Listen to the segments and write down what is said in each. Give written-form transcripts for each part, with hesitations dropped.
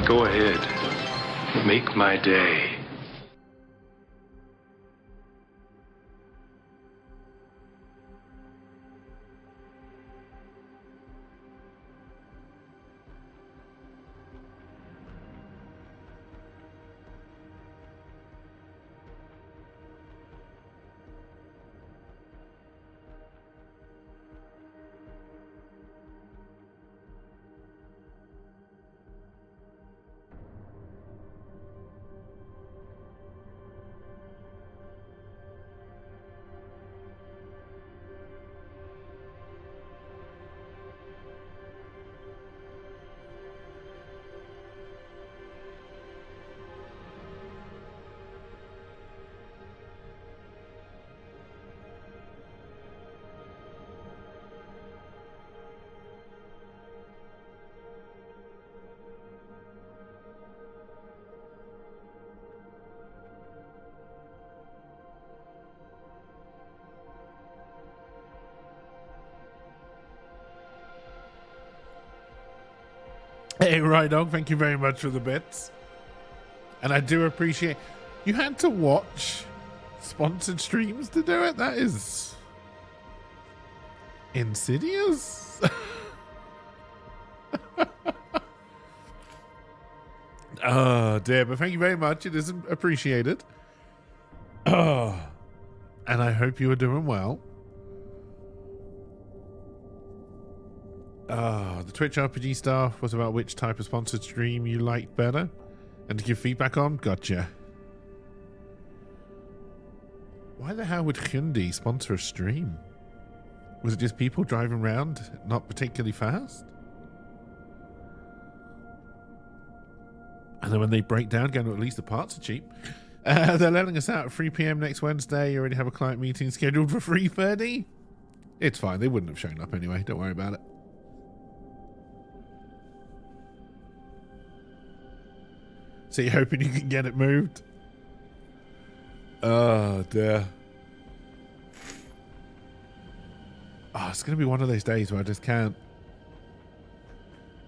Go ahead. Make my day. Hey, Right Dog, thank you very much for the bits. And I do appreciate you had to watch sponsored streams to do it. That is insidious. Oh dear, but thank you very much. It is appreciated. Oh, and I hope you are doing well. The Twitch RPG stuff was about which type of sponsored stream you liked better and to give feedback on. Gotcha. Why the hell would Hyundai sponsor a stream? Was it just people driving around not particularly fast? And then when they break down, going to at least the parts are cheap. They're letting us out at 3 p.m. next Wednesday. You already have a client meeting scheduled for 3:30. It's fine. They wouldn't have shown up anyway. Don't worry about it. So you're hoping you can get it moved? Oh, dear. Oh, it's going to be one of those days where I just can't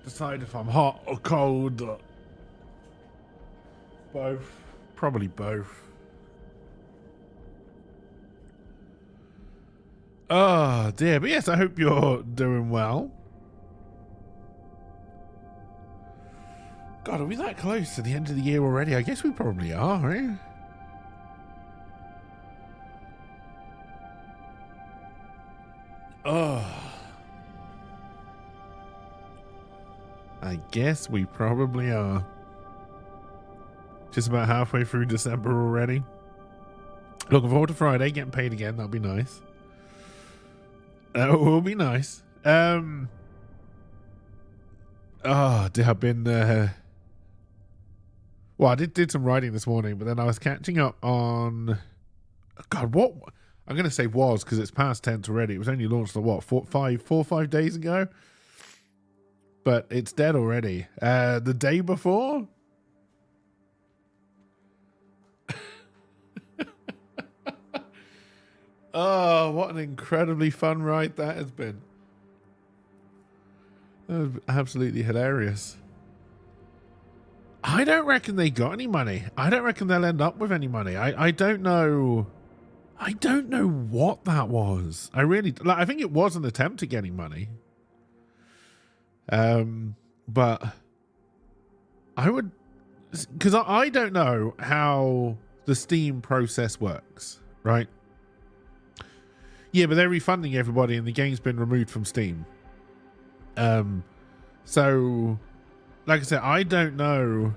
decide if I'm hot or cold or both. Probably both. Oh, dear. But yes, I hope you're doing well. God, are we that close to the end of the year already? I guess we probably are, right? Oh. I guess we probably are. Just about halfway through December already. Looking forward to Friday, getting paid again. That'll be nice. That will be nice. Oh, I've been... Well, I did some writing this morning, but then I was catching up on... God, what... I'm going to say was, because it's past tense already. It was only launched, what, 4 or 5 days ago? But it's dead already. The day before... Oh, what an incredibly fun ride that has been. That was absolutely hilarious. I don't reckon they got any money. I don't reckon they'll end up with any money. I don't know. I don't know what that was. I really, like, I think it was an attempt at getting money. But I would, because I don't know how the Steam process works, right? Yeah, but they're refunding everybody and the game's been removed from Steam. So, like I said, I don't know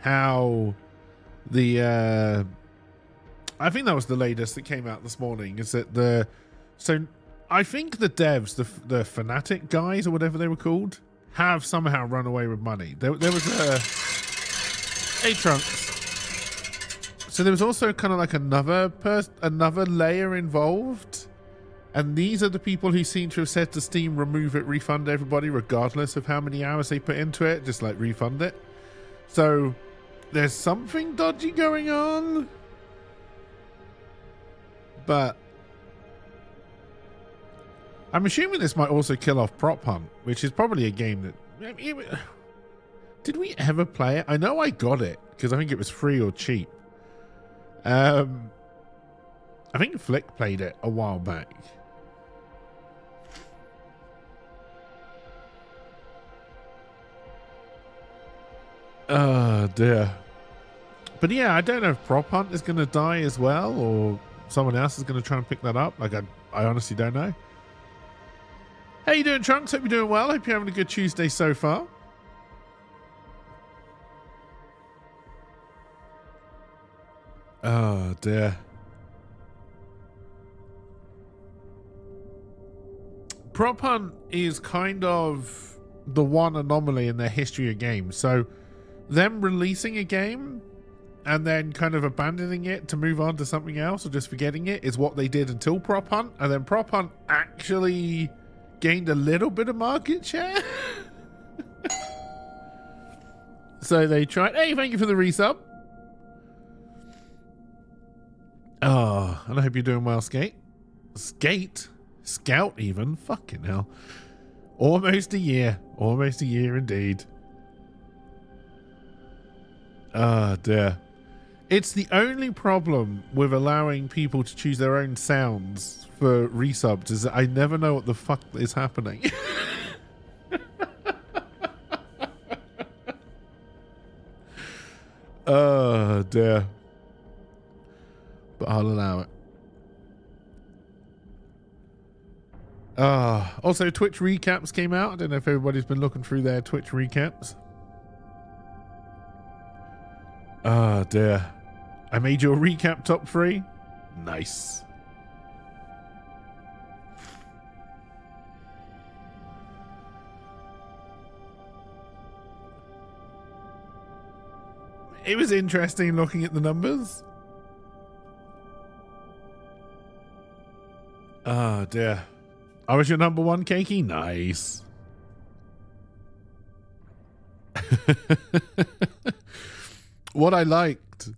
how the... I think that was the latest that came out this morning, is that so I think the devs, the Fnatic guys or whatever they were called, have somehow run away with money. There was a... Hey, Trunks. So there was also kind of like another layer involved. And these are the people who seem to have said to Steam, remove it, refund everybody, regardless of how many hours they put into it. Just like refund it. So there's something dodgy going on. But I'm assuming this might also kill off Prop Hunt, which is probably a game that... Did we ever play it? I know I got it because I think it was free or cheap. I think Flick played it a while back. Oh dear. But yeah, I don't know if Prop Hunt is going to die as well, or someone else is going to try and pick that up. Like, I honestly don't know. How you doing, Trunks? Hope you're doing well. Hope you're having a good Tuesday so far. Oh dear. Prop Hunt is kind of the one anomaly in their history of games. So them releasing a game and then kind of abandoning it to move on to something else or just forgetting it is what they did until Prop Hunt. And then Prop Hunt actually gained a little bit of market share. So they tried. Hey, thank you for the resub. Oh, and I hope you're doing well, Skate. Scout even. Fucking hell. Almost a year. Almost a year indeed. Oh dear. It's the only problem with allowing people to choose their own sounds for resubs is that I never know what the fuck is happening. Oh dear. But I'll allow it. Also, Twitch recaps came out. I don't know if everybody's been looking through their Twitch recaps. Oh dear. I made your recap top 3. Nice. It was interesting looking at the numbers. Oh dear. I was your number 1, Cakey? Nice. What I liked,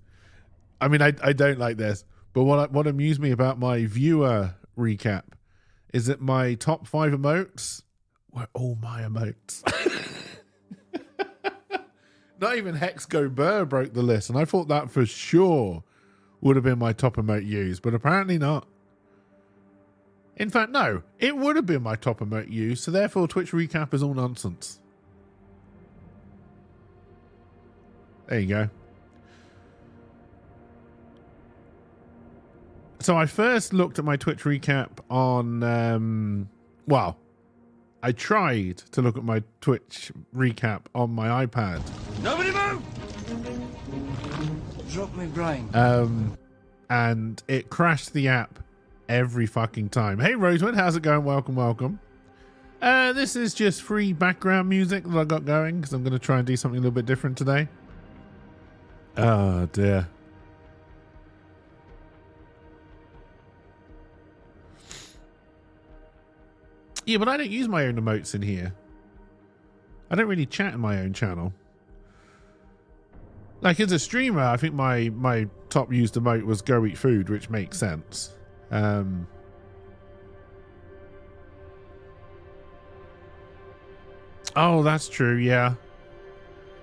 I mean, I don't like this, but what amused me about my viewer recap is that my top 5 emotes were all my emotes. Not even Hex Go Burr broke the list, and I thought that for sure would have been my top emote used, but apparently not. In fact, no, it would have been my top emote used, so therefore Twitch recap is all nonsense. There you go. So I first looked at my Twitch recap on, well, I tried to look at my Twitch recap on my iPad. Nobody move! Drop me brain. And it crashed the app every fucking time. Hey Rosewood, how's it going? Welcome, welcome. This is just free background music that I got going because I'm going to try and do something a little bit different today. Oh dear. Yeah, but I don't use my own emotes in here. I don't really chat in my own channel. Like as a streamer, I think my top used emote was go eat food, which makes sense. Oh, that's true. Yeah.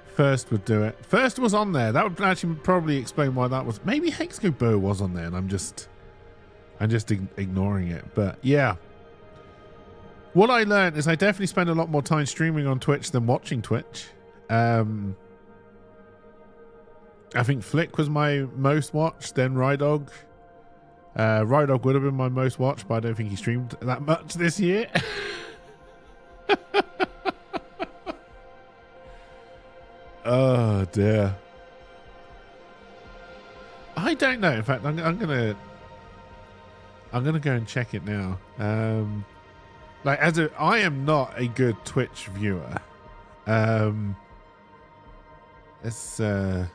First would do it. First was on there. That would actually probably explain why that was. Maybe Hexco Bo was on there, and I'm just ignoring it. But yeah. What I learned is I definitely spend a lot more time streaming on Twitch than watching Twitch. I think Flick was my most watched, then Rydog. Rydog would have been my most watched, but I don't think he streamed that much this year. Oh dear. I don't know. In fact, I'm gonna go and check it now. Like I am not a good Twitch viewer. Let's look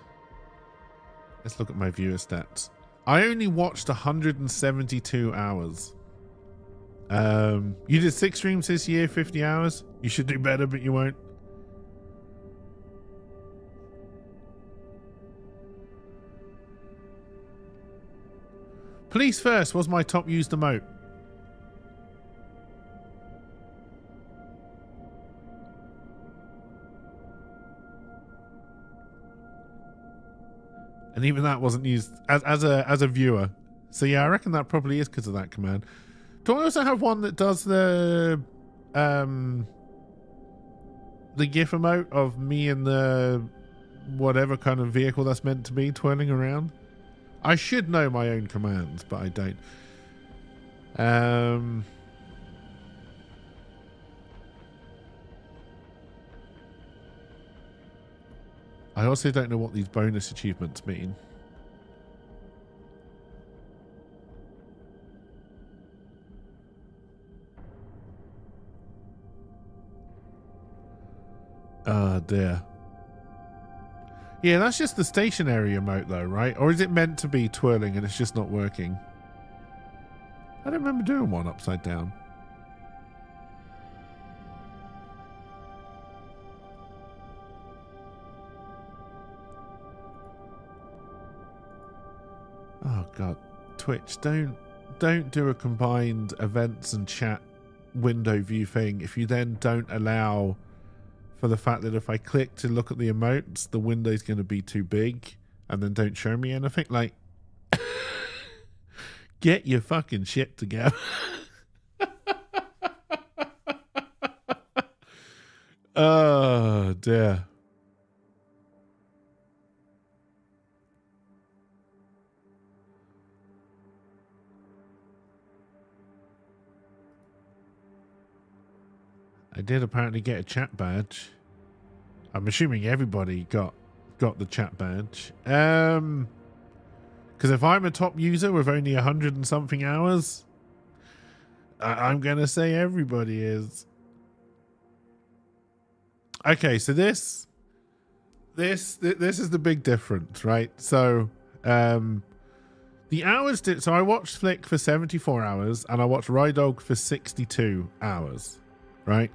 at my viewer stats. I only watched 172 hours. You did 6 streams this year, 50 hours. You should do better, but you won't. Police First was my top used emote. And even that wasn't used as a viewer. So yeah, I reckon that probably is because of that command. Do I also have one that does the GIF emote of me in the whatever kind of vehicle that's meant to be twirling around? I should know my own commands, but I don't. I also don't know what these bonus achievements mean. Oh dear. Yeah, that's just the stationary emote though, right? Or is it meant to be twirling and it's just not working? I don't remember doing one upside down. Oh god, Twitch, don't do a combined events and chat window view thing if you then don't allow for the fact that if I click to look at the emotes, the window's going to be too big and then don't show me anything. Like, get your fucking shit together. Oh dear. I did apparently get a chat badge. I'm assuming everybody got the chat badge. Because if I'm a top user with only 100 and something hours, I'm gonna say everybody is. Okay, so this is the big difference, right? So the hours did. So I watched Flick for 74 hours and I watched Rydog for 62 hours, right?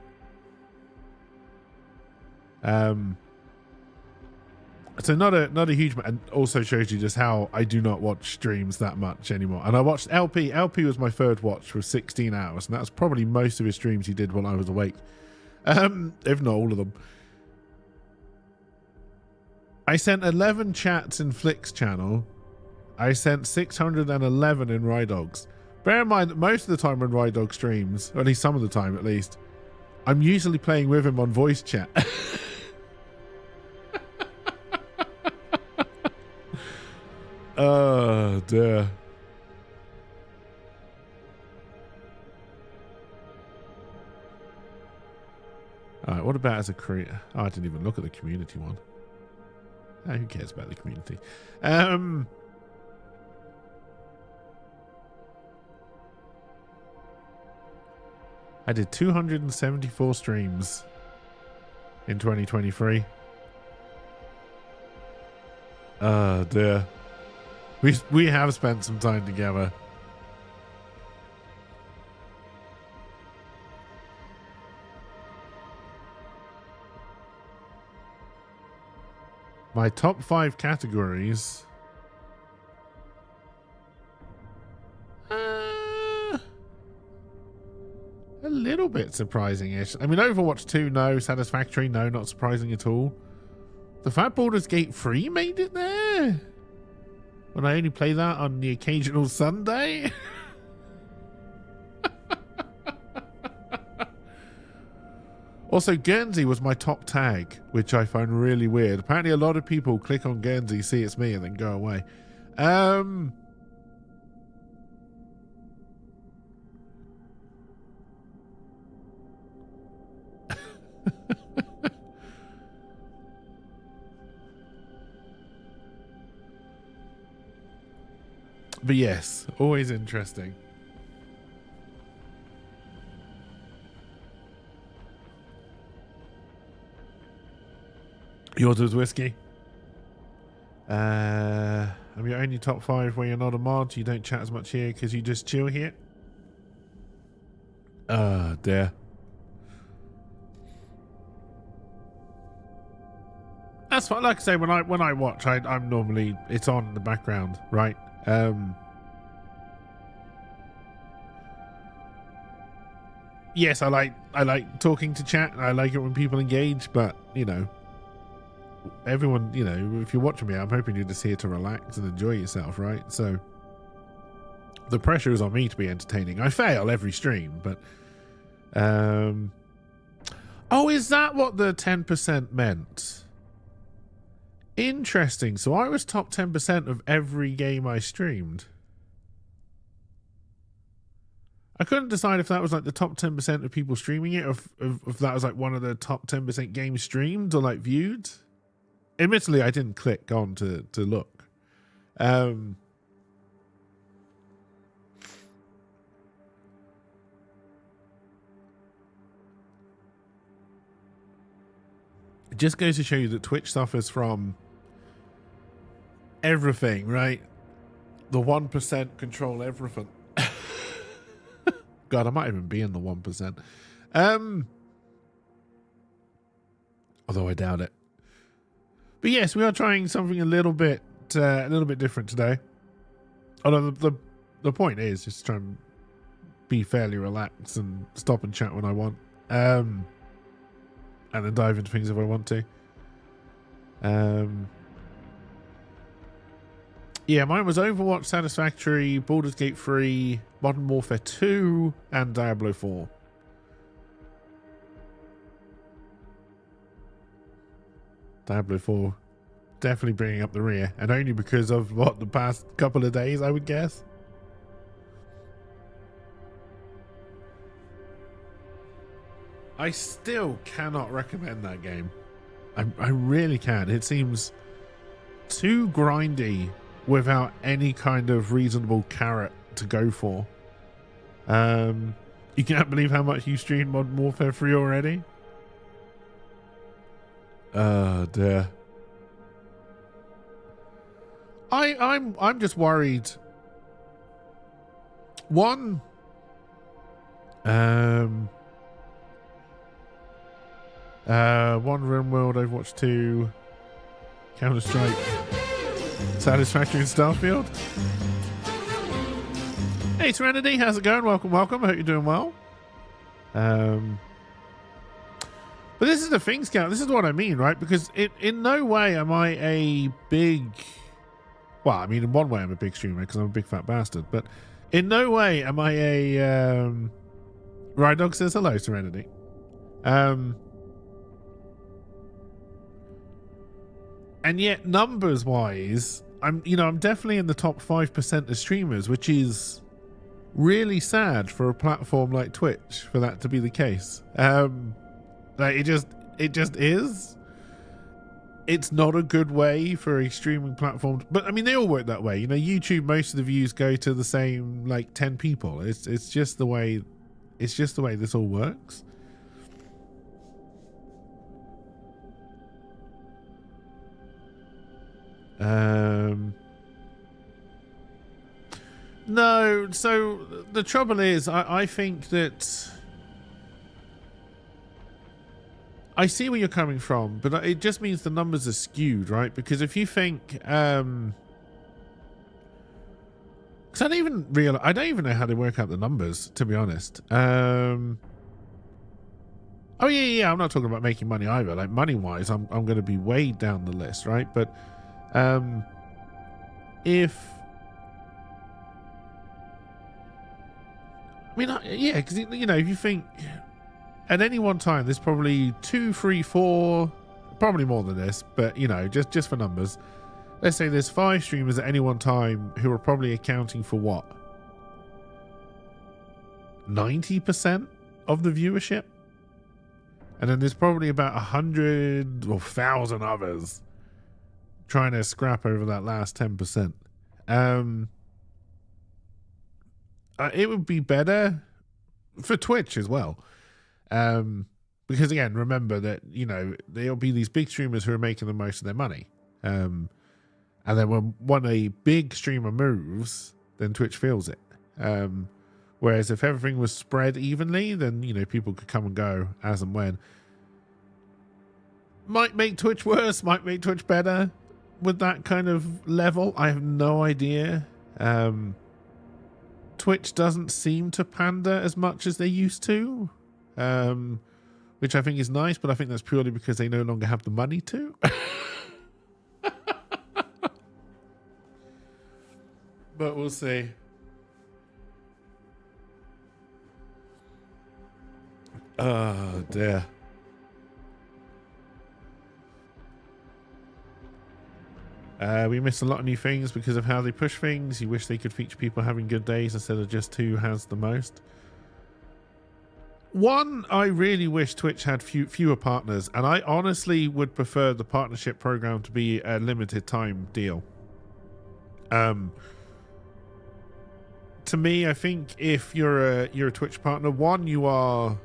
So not a huge, and also shows you just how I do not watch streams that much anymore. And I watched LP. LP was my third watch for 16 hours, and that's probably most of his streams he did while I was awake, if not all of them. I sent 11 chats in Flick's channel. I sent 611 in Rydog's. Bear in mind that most of the time when Rydog streams, or at least some of the time at least, I'm usually playing with him on voice chat. Oh dear. Alright, what about as a creator? Oh, I didn't even look at the community one. Oh, who cares about the community? I did 274 streams in 2023. Oh dear. We have spent some time together. My top 5 categories. A little bit surprising-ish. I mean, Overwatch 2, no. Satisfactory, no. Not surprising at all. The fact Baldur's Gate 3 made it there? When I only play that on the occasional Sunday? Also, Guernsey was my top tag, which I find really weird. Apparently a lot of people click on Guernsey, see it's me, and then go away. But yes, always interesting. Yours was whiskey. I'm your only top 5 where you're not a mod. You don't chat as much here because you just chill here. Oh dear. That's fine. Like I say, when I watch, I'm normally, it's on in the background, right? Yes, I like talking to chat. I like it when people engage, but you know, everyone, you know, if you're watching me, I'm hoping you're just here to relax and enjoy yourself, right? So the pressure is on me to be entertaining. I fail every stream, but oh, is that what the 10% meant? Interesting. So I was top 10% of every game I streamed. I couldn't decide if that was like the top 10% of people streaming it, or if that was like one of the top 10% games streamed or like viewed. Admittedly, I didn't click on to look. It just goes to show you that Twitch suffers from everything, right? The 1% control everything. God, I might even be in the 1%. Although I doubt it. But yes, we are trying something a little bit different today. Although the point is just try and be fairly relaxed and stop and chat when I want. And then dive into things if I want to. Yeah, mine was Overwatch, Satisfactory, Baldur's Gate 3, Modern Warfare 2, and Diablo 4. Diablo 4 definitely bringing up the rear, and only because of what, the past couple of days, I would guess. I still cannot recommend that game. I really can. It seems too grindy without any kind of reasonable carrot to go for. You can't believe how much you streamed Modern Warfare 3 already. Oh dear. I'm just worried. One RimWorld, Overwatch 2, Counter-Strike, Satisfactory, and Starfield. Hey Serenity, how's it going? Welcome. I hope you're doing well. But this is the thing, Scout. This is what I mean, right? Because in no way am I a big... Well, I mean, in one way I'm a big streamer because I'm a big fat bastard. But in no way am I a... Rydog says hello, Serenity. And yet, numbers-wise, I'm definitely in the top 5% of streamers, which is really sad for a platform like Twitch for that to be the case. Like it just is. It's not a good way for a streaming platform, but I mean they all work that way. You know, YouTube, most of the views go to the same like 10 people. It's just the way this all works. No, so the trouble is I think that I see where you're coming from, but it just means the numbers are skewed, right? Because if you think, because I don't even know how they work out the numbers, to be honest. Oh yeah, I'm not talking about making money either. Like money wise, I'm going to be way down the list, right? But if I mean, yeah, because you know, if you think. At any one time, there's probably 2, 3, 4, probably more than this, but you know, just for numbers, let's say there's 5 streamers at any one time who are probably accounting for what? 90% of the viewership? And then there's probably about 100 or 1,000 others trying to scrap over that last 10%. It would be better for Twitch as well. Because again, remember that, you know, there'll be these big streamers who are making the most of their money. And then when a big streamer moves, then Twitch feels it. Whereas if everything was spread evenly, then, you know, people could come and go as and when. Might make Twitch worse, might make Twitch better with that kind of level. I have no idea. Twitch doesn't seem to pander as much as they used to. Which I think is nice, but I think that's purely because they no longer have the money to. But we'll see. Oh dear. We miss a lot of new things because of how they push things. You wish they could feature people having good days instead of just who has the most. One, I really wish Twitch had fewer partners, and I honestly would prefer the partnership program to be a limited time deal. To me, I think if you're a Twitch partner, one, you are,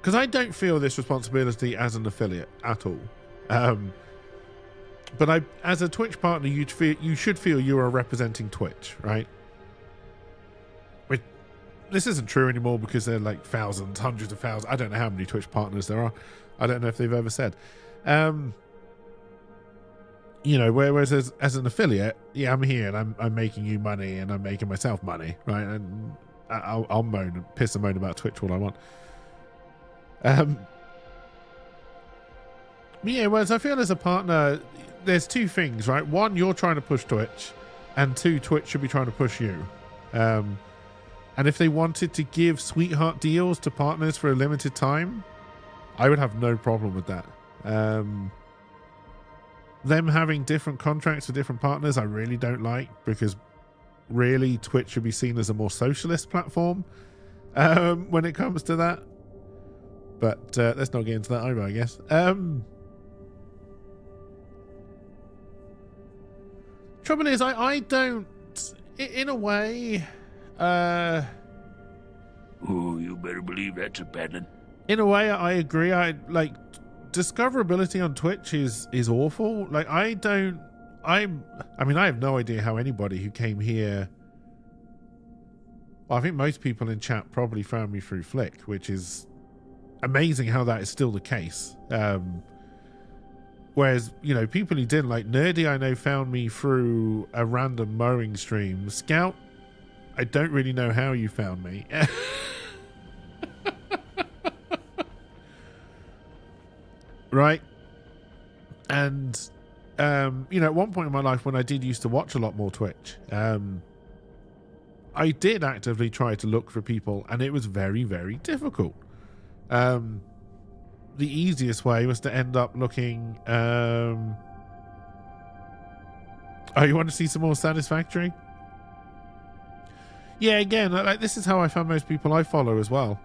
because I don't feel this responsibility as an affiliate at all. But as a Twitch partner, you should feel you are representing Twitch, right? This isn't true anymore because they're like thousands, hundreds of thousands. I don't know how many Twitch partners there are. I don't know if they've ever said. You know, whereas as an affiliate, yeah, I'm here and I'm making you money and I'm making myself money, right? And I'll moan and piss and moan about Twitch all I want. Yeah, whereas I feel as a partner, there's two things, right? One, you're trying to push Twitch, and two, Twitch should be trying to push you. And if they wanted to give sweetheart deals to partners for a limited time, I would have no problem with that. Them having different contracts for different partners, I really don't like, because really Twitch should be seen as a more socialist platform when it comes to that. But let's not get into that either, I guess. Trouble is, I don't, in a way, oh, you better believe that's a pattern. In a way, I agree. I like discoverability on Twitch is awful. Like, I mean, I have no idea how anybody who came here. Well, I think most people in chat probably found me through Flick, which is amazing how that is still the case. Whereas, you know, people who didn't, like Nerdy, I know found me through a random mowing stream. Scout, I don't really know how you found me. Right? And, you know, at one point in my life when I did used to watch a lot more Twitch, I did actively try to look for people, and it was very, very difficult. The easiest way was to end up looking, oh, you want to see some more Satisfactory? Yeah, again, like, this is how I found most people I follow as well.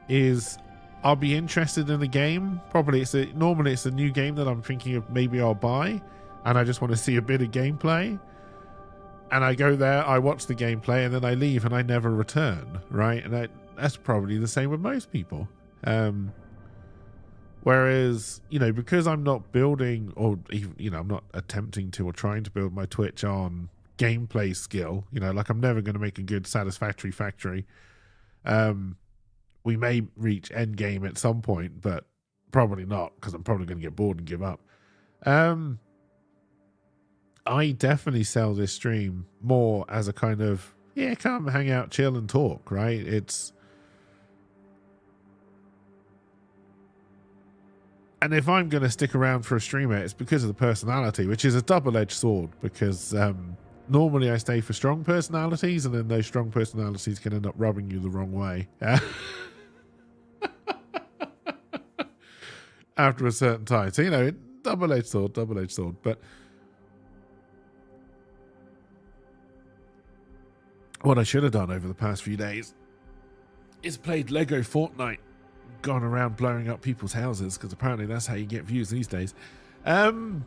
Is I'll be interested in a game. Normally it's a new game that I'm thinking of maybe I'll buy, and I just want to see a bit of gameplay. And I go there, I watch the gameplay, and then I leave, and I never return, right? And that's probably the same with most people. Whereas, you know, because I'm not building, or even, you know, I'm not attempting to or trying to build my Twitch on gameplay skill, you know, like I'm never going to make a good Satisfactory factory. We may reach end game at some point, but probably not, because I'm probably going to get bored and give up. I definitely sell this stream more as a kind of, yeah, come hang out, chill and talk, right? And if I'm going to stick around for a streamer, it's because of the personality, which is a double-edged sword, because normally I stay for strong personalities, and then those strong personalities can end up rubbing you the wrong way after a certain time. So, you know, double-edged sword. But what I should have done over the past few days is played Lego Fortnite. Gone around blowing up people's houses, because apparently that's how you get views these days. Lego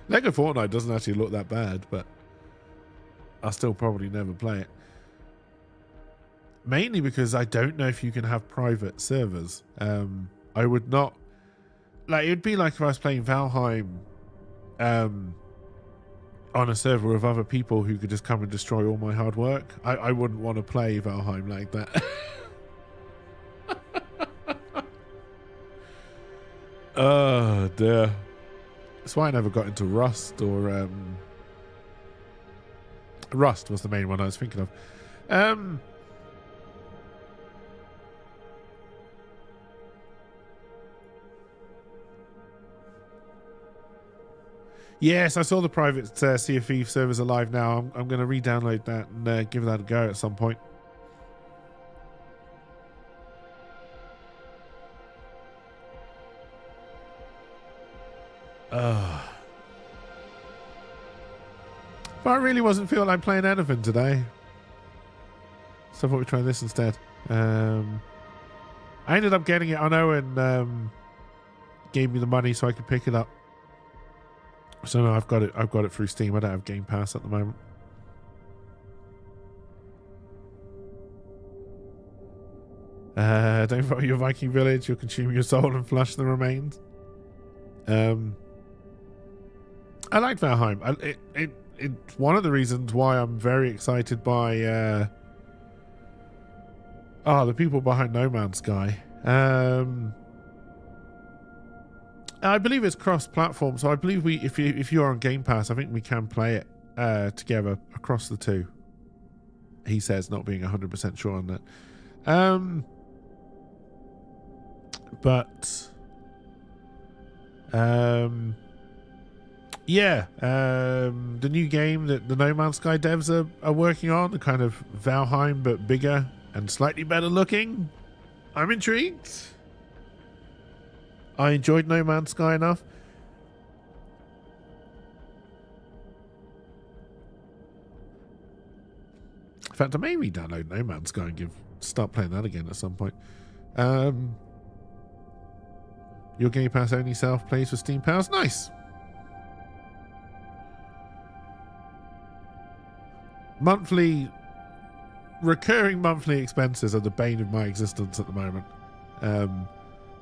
Fortnite doesn't actually look that bad, but I'll still probably never play it. Mainly because I don't know if you can have private servers. I would not, like, it'd be like if I was playing Valheim on a server with other people who could just come and destroy all my hard work. I wouldn't want to play Valheim like that. Oh dear. That's why I never got into Rust, or Rust was the main one I was thinking of. Yes, I saw the private Sea of Thieves servers are live now. I'm going to re-download that and give that a go at some point. But I really wasn't feeling like playing anything today, so I thought we'd try this instead. I ended up getting it on Owen. Gave me the money so I could pick it up. So no, I've got it through Steam. I don't have Game Pass at the moment. Don't follow your Viking village. You'll consume your soul and flush the remains. I like Valheim. It's one of the reasons why I'm very excited by the people behind No Man's Sky. I believe it's cross-platform, so I believe if you're on Game Pass, I think we can play it together across the two. He says, not being 100% sure on that. The new game that the No Man's Sky devs are working on, the kind of Valheim but bigger and slightly better looking. I'm intrigued. I enjoyed No Man's Sky enough. In fact, I may re-download No Man's Sky and start playing that again at some point. Your Game Pass only self-plays for Steam Powers. Nice. Recurring monthly expenses are the bane of my existence at the moment.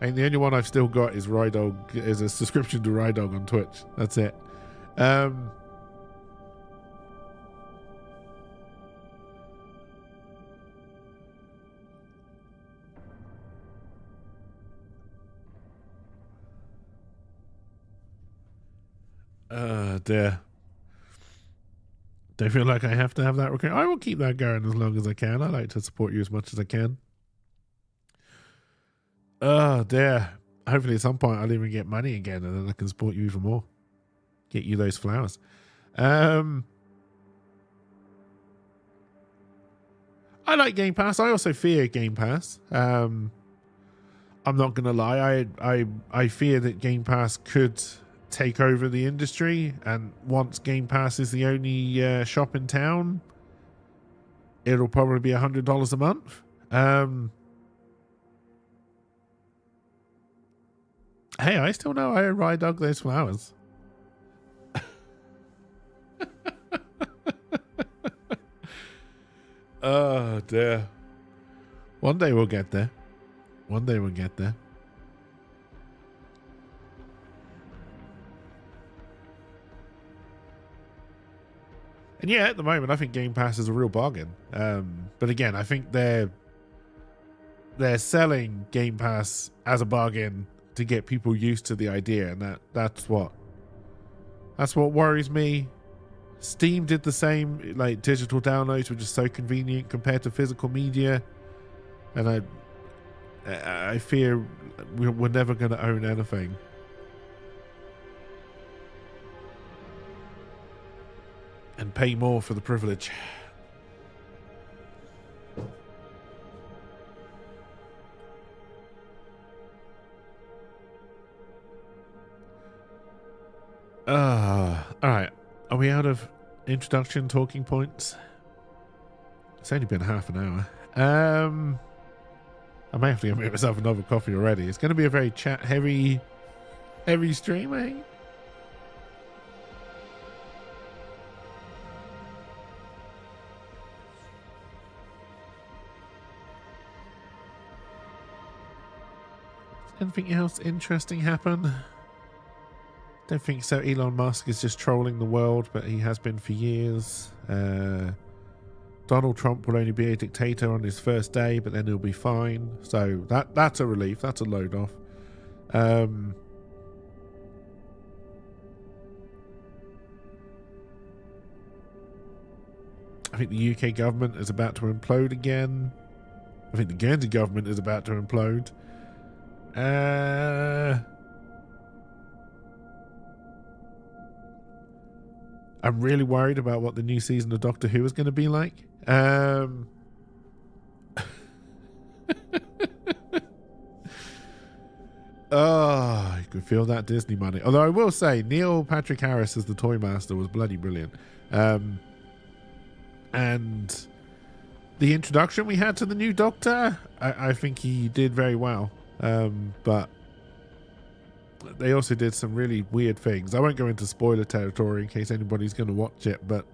And the only one I've still got is Rydog, is a subscription to Rydog on Twitch. That's it. Dear. Don't feel like I have to have that recurring. I will keep that going as long as I can. I like to support you as much as I can. Oh dear. Hopefully at some point I'll even get money again and then I can support you even more. Get you those flowers. I like Game Pass. I also fear Game Pass. I'm not gonna lie. I fear that Game Pass could take over the industry, and once Game Pass is the only shop in town, it'll probably be $100 a month. Hey, I still know I owe Rydog those flowers. Oh dear. One day we'll get there. One day we'll get there. And yeah, at the moment, I think Game Pass is a real bargain. But again, I think they're selling Game Pass as a bargain to get people used to the idea, and that's what worries me. Steam did the same, like digital downloads were just so convenient compared to physical media, and I fear we're never going to own anything. And pay more for the privilege. Alright. Are we out of introduction talking points? It's only been half an hour. I may have to go make myself another coffee already. It's going to be a very chat heavy stream, eh? Anything else interesting happen? Don't think so. Elon Musk is just trolling the world, but he has been for years. Donald Trump will only be a dictator on his first day, but then he'll be fine. So that's a relief. That's a load off. I think the UK government is about to implode again. I think the Guernsey government is about to implode. I'm really worried about what the new season of Doctor Who is going to be like. Oh, you could feel that Disney money. Although I will say, Neil Patrick Harris as the Toy Master was bloody brilliant. And the introduction we had to the new Doctor, I think he did very well. But they also did some really weird things. I won't go into spoiler territory in case anybody's going to watch it, but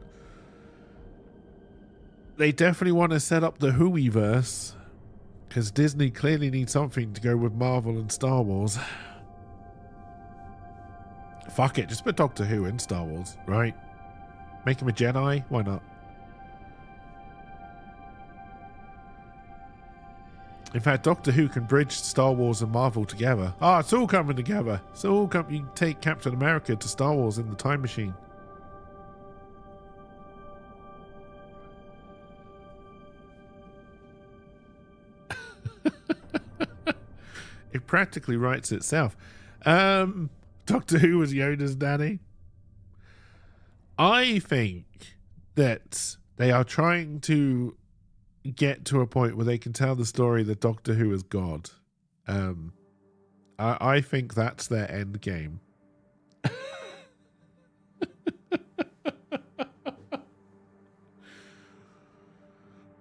they definitely want to set up the Whoiverse, because Disney clearly needs something to go with Marvel and Star Wars. Fuck it, just put Doctor Who in Star Wars, right? Make him a Jedi? Why not? In fact, Doctor Who can bridge Star Wars and Marvel together. Ah, it's all coming together. It's all you can take Captain America to Star Wars in the time machine. It practically writes itself. Doctor Who was Yoda's daddy. I think that they are trying to get to a point where they can tell the story that Doctor Who is God. I think that's their end game.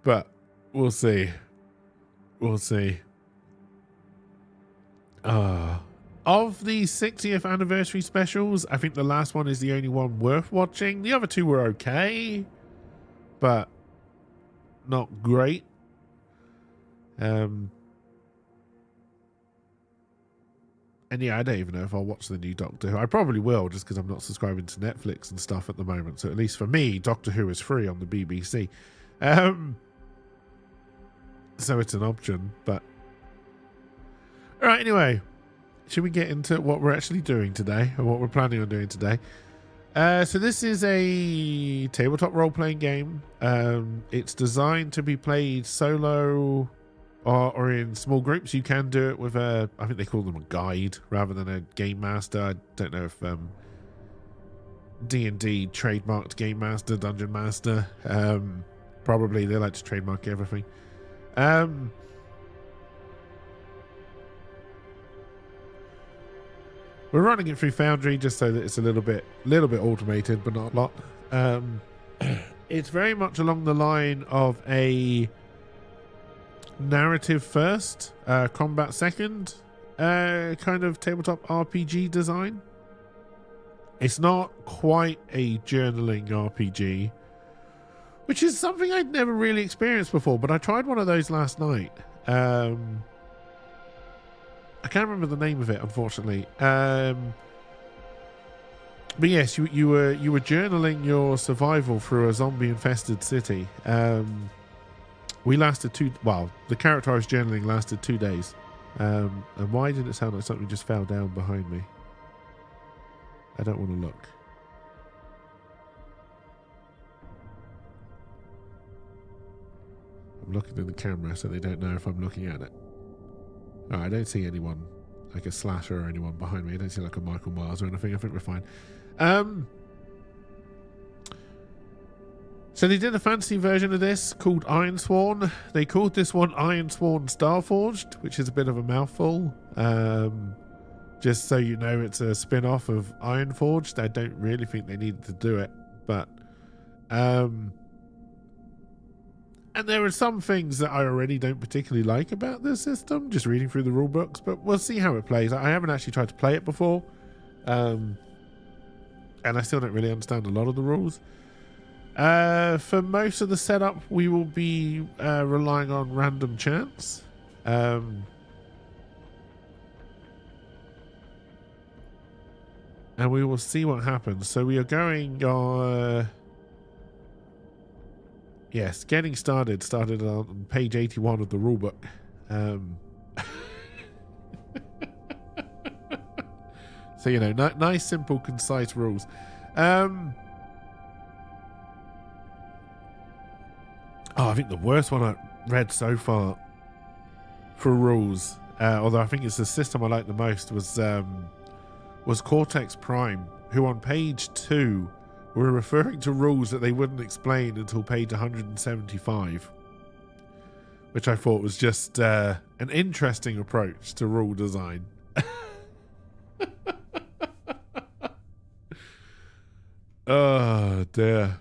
But we'll see. We'll see. Of the 60th anniversary specials, I think the last one is the only one worth watching. The other two were okay, but not great. And yeah, I don't even know if I'll watch the new Doctor Who. I probably will, just because I'm not subscribing to Netflix and stuff at the moment. So at least for me, Doctor Who is free on the BBC. So it's an option, but all right, anyway, should we get into what we're actually doing today, or what we're planning on doing today? So this is a tabletop role-playing game. It's designed to be played solo or in small groups. You can do it with I think they call them a guide rather than a game master. I don't know if D&D trademarked game master, dungeon master. Probably they like to trademark everything. We're running it through Foundry just so that it's a little bit automated, but not a lot. It's very much along the line of a narrative first, combat second kind of tabletop RPG design. It's not quite a journaling RPG, which is something I'd never really experienced before, but I tried one of those last night. I can't remember the name of it, unfortunately. But yes, you were journaling your survival through a zombie-infested city. We lasted the character I was journaling lasted 2 days. And why did it sound like something just fell down behind me? I don't want to look. I'm looking in the camera so they don't know if I'm looking at it. Oh, I don't see anyone, like a slasher or anyone behind me. I don't see like a Michael Myers or anything. I think we're fine. So they did a fancy version of this called Ironsworn. They called this one Ironsworn Starforged, which is a bit of a mouthful. Just so you know, it's a spin-off of Ironforged. I don't really think they needed to do it, but and there are some things that I already don't particularly like about this system, just reading through the rule books, but we'll see how it plays. I haven't actually tried to play it before, and I still don't really understand a lot of the rules. For most of the setup, we will be relying on random chance. And we will see what happens. So we are going on... Yes, getting started on page 81 of the rulebook. So, you know, nice, simple, concise rules. I think the worst one I read so far for rules, although I think it's the system I like the most, was Cortex Prime, who on page 2 were referring to rules that they wouldn't explain until page 175, which I thought was just an interesting approach to rule design. Oh, dear.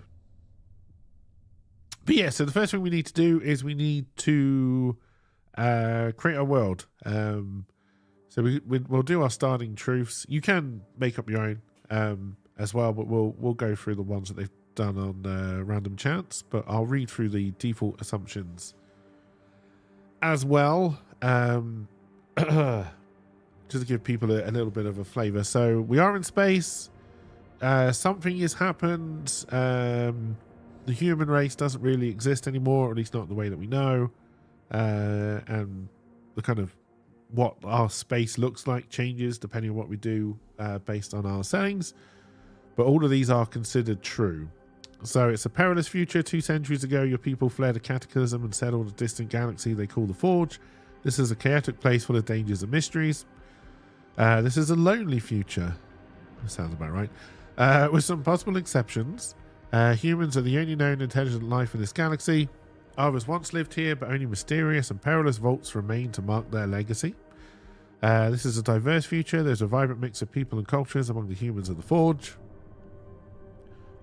But yeah, so the first thing we need to do is we need to create our world. So we'll do our starting truths. You can make up your own as well, but we'll go through the ones that they've done on random chats. But I'll read through the default assumptions as well, just to give people a little bit of a flavor. So we are in space. Something has happened. The human race doesn't really exist anymore, or at least not in the way that we know. And the kind of what our space looks like changes depending on what we do based on our settings. But all of these are considered true. So it's a perilous future. 2 centuries ago, your people fled a cataclysm and settled a distant galaxy they call the Forge. This is a chaotic place full of dangers and mysteries. This is a lonely future. That sounds about right. With some possible exceptions. Humans are the only known intelligent life in this galaxy. Others once lived here, but only mysterious and perilous vaults remain to mark their legacy. This is a diverse future. There's a vibrant mix of people and cultures among the humans of the Forge.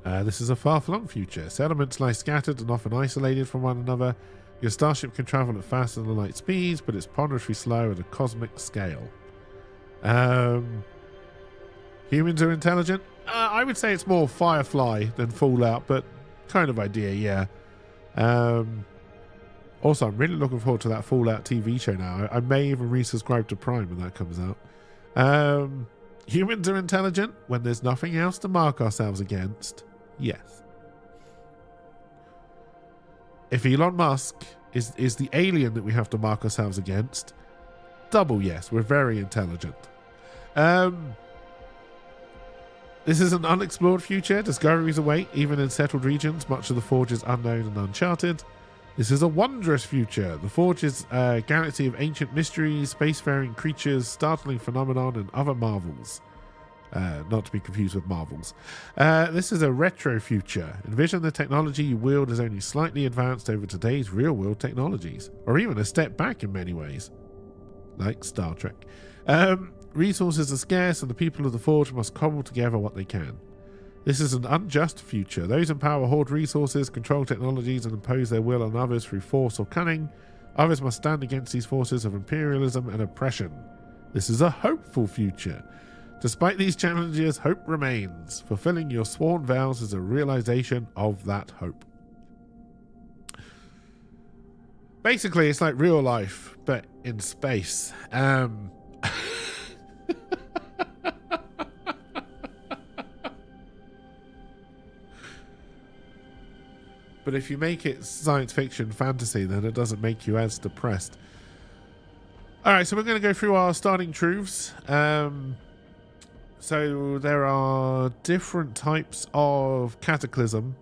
This is a far-flung future. Settlements lie scattered and often isolated from one another. Your starship can travel at faster than light speeds, but it's ponderously slow at a cosmic scale. Humans are intelligent. I would say it's more Firefly than Fallout, but kind of idea, yeah. Also, I'm really looking forward to that Fallout TV show now. I may even resubscribe to Prime when that comes out. Humans are intelligent when there's nothing else to mark ourselves against. Yes. If Elon Musk is the alien that we have to mark ourselves against, double yes, we're very intelligent. This is an unexplored future. Discoveries await, even in settled regions. Much of the Forge is unknown and uncharted. This is a wondrous future. The Forge is a galaxy of ancient mysteries, spacefaring creatures, startling phenomenon, and other marvels. Not to be confused with marvels. This is a retro future. Envision the technology you wield as only slightly advanced over today's real-world technologies, or even a step back in many ways, like Star Trek. Resources are scarce, and the people of the Forge must cobble together what they can. This is an unjust future. Those in power hoard resources, control technologies, and impose their will on others through force or cunning. Others must stand against these forces of imperialism and oppression. This is a hopeful future. Despite these challenges, hope remains. Fulfilling your sworn vows is a realization of that hope. Basically, it's like real life, but in space. But if you make it science fiction fantasy, then it doesn't make you as depressed. All right, so we're going to go through our starting truths. So there are different types of cataclysm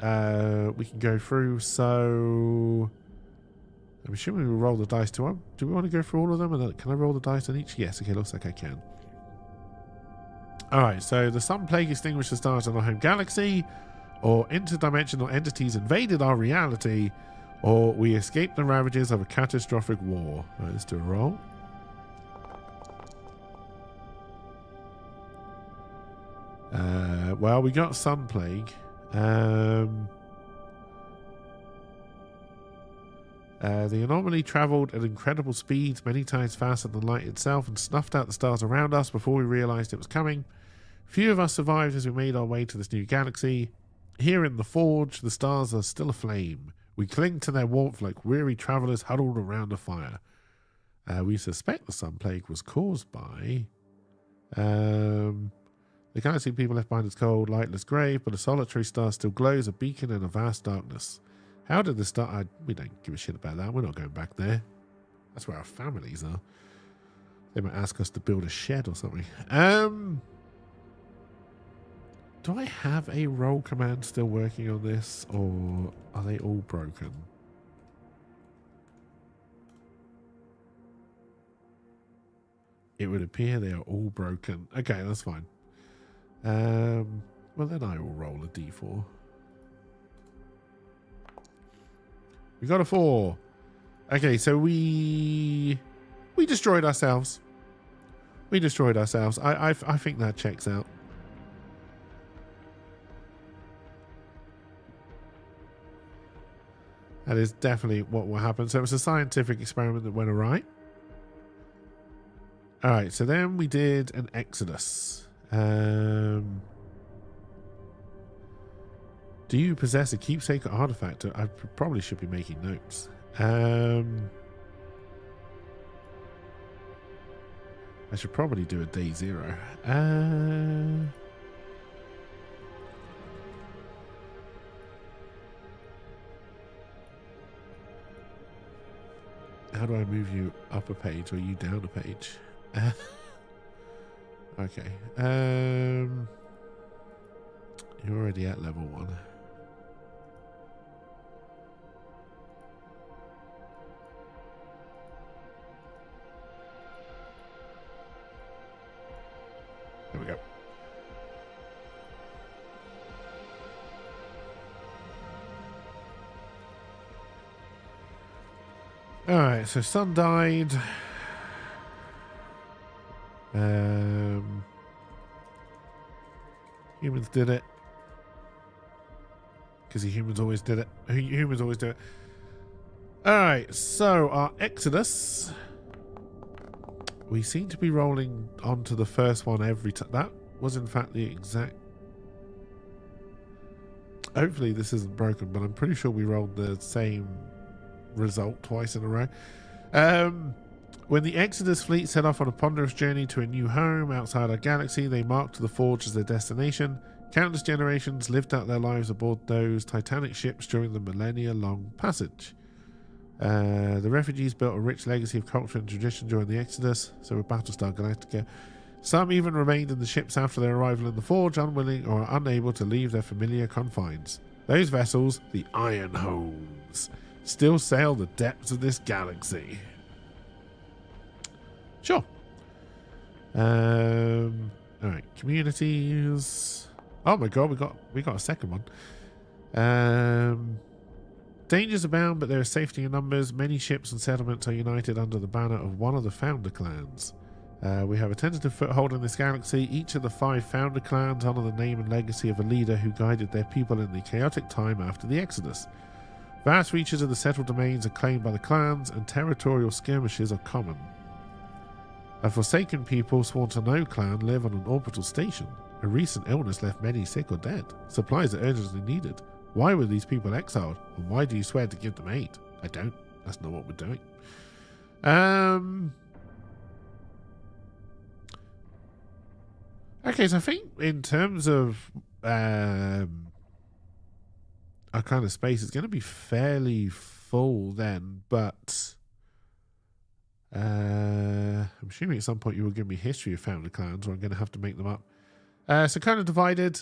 we can go through. So I'm assuming we roll the dice to them. Do we want to go through all of them? And can I roll the dice on each? Yes, okay, looks like I can. All right, so the sun plague extinguished the stars in our home galaxy, or interdimensional entities invaded our reality, or we escaped the ravages of a catastrophic war. All right, let's do a roll. Well, we got sun plague. The anomaly travelled at incredible speeds, many times faster than light itself, and snuffed out the stars around us before we realised it was coming. Few of us survived as we made our way to this new galaxy. Here in the Forge, the stars are still aflame. We cling to their warmth like weary travellers huddled around a fire. We suspect the sun plague was caused by... the galaxy people left behind its cold, lightless grave, but a solitary star still glows, a beacon in a vast darkness. How did the star... we don't give a shit about that. We're not going back there. That's where our families are. They might ask us to build a shed or something. Do I have a roll command still working on this, or are they all broken? It would appear they are all broken. Okay, that's fine. Well, then I will roll a d4. We got a 4. Okay, so we destroyed ourselves. We destroyed ourselves. I think that checks out. That is definitely what will happen. So it was a scientific experiment that went awry. All right, so then we did an exodus. Do you possess a keepsake or artifact? I probably should be making notes. I should probably do a day 0. How do I move you up a page or you down a page? Okay. You're already at level 1. There we go. Alright, so Sun died. Humans did it. Because the humans always did it. Humans always do it. Alright, so our Exodus. We seem to be rolling onto the first one every time. That was in fact the exact... Hopefully this isn't broken, but I'm pretty sure we rolled the same result twice in a row. When the Exodus fleet set off on a ponderous journey to a new home outside our galaxy, they marked the Forge as their destination. Countless generations lived out their lives aboard those titanic ships during the millennia-long passage. The refugees built a rich legacy of culture and tradition during the Exodus, so with Battlestar Galactica. Some even remained in the ships after their arrival in the Forge, unwilling or unable to leave their familiar confines. Those vessels, the Iron Homes, still sail the depths of this galaxy. Sure. Alright, communities. Oh my god, we got a second one. Dangers abound, but there is safety in numbers. Many ships and settlements are united under the banner of one of the founder clans. We have a tentative foothold in this galaxy. Each of the 5 founder clans honor the name and legacy of a leader who guided their people in the chaotic time after the Exodus. Vast reaches of the settled domains are claimed by the clans, and territorial skirmishes are common. A forsaken people sworn to no clan live on an orbital station. A recent illness left many sick or dead. Supplies are urgently needed. Why were these people exiled? And why do you swear to give them aid? I don't. That's not what we're doing. Okay, so I think in terms of our kind of space, it's going to be fairly full then, but I'm assuming at some point you will give me history of founder clans, or I'm going to have to make them up. So kind of divided.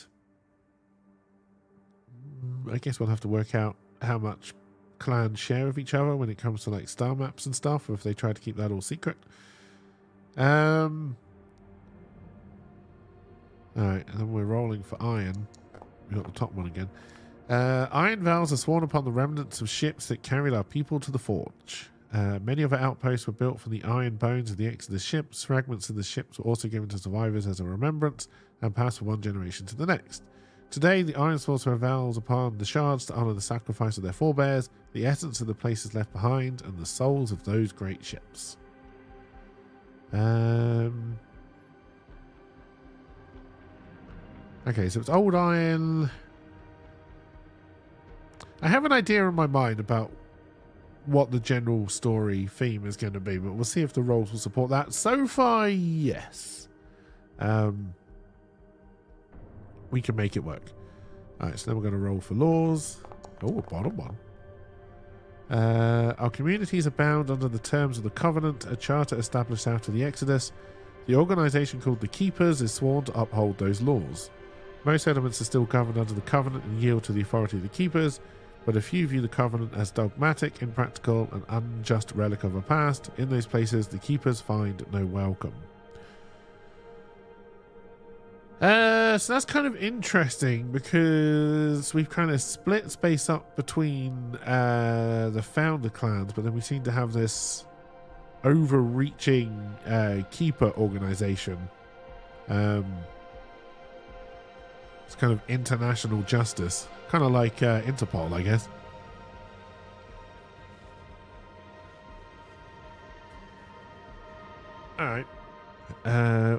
I guess we'll have to work out how much clans share with each other when it comes to like star maps and stuff, or if they try to keep that all secret. Alright, and then we're rolling for iron. We got the top one again. Iron vows are sworn upon the remnants of ships that carried our people to the Forge. Many of our outposts were built from the iron bones of the Exodus ships. Fragments of the ships were also given to survivors as a remembrance and passed from one generation to the next. Today, the Iron Swords swear vows upon the shards to honor the sacrifice of their forebears, the essence of the places left behind, and the souls of those great ships. Okay, so it's old iron. I have an idea in my mind about what the general story theme is going to be, but we'll see if the roles will support that. So far, yes. We can make it work. Alright, so then we're going to roll for laws. Oh, a bottom one. Our communities are bound under the terms of the Covenant, a charter established after the Exodus. The organization called the Keepers is sworn to uphold those laws. Most settlements are still governed under the Covenant and yield to the authority of the Keepers, but a few view the Covenant as dogmatic, impractical, and unjust relic of a past. In those places, the Keepers find no welcome. So that's kind of interesting because we've kind of split space up between the founder clans, but then we seem to have this overreaching keeper organization. It's kind of international justice, kind of like Interpol, I guess. All right.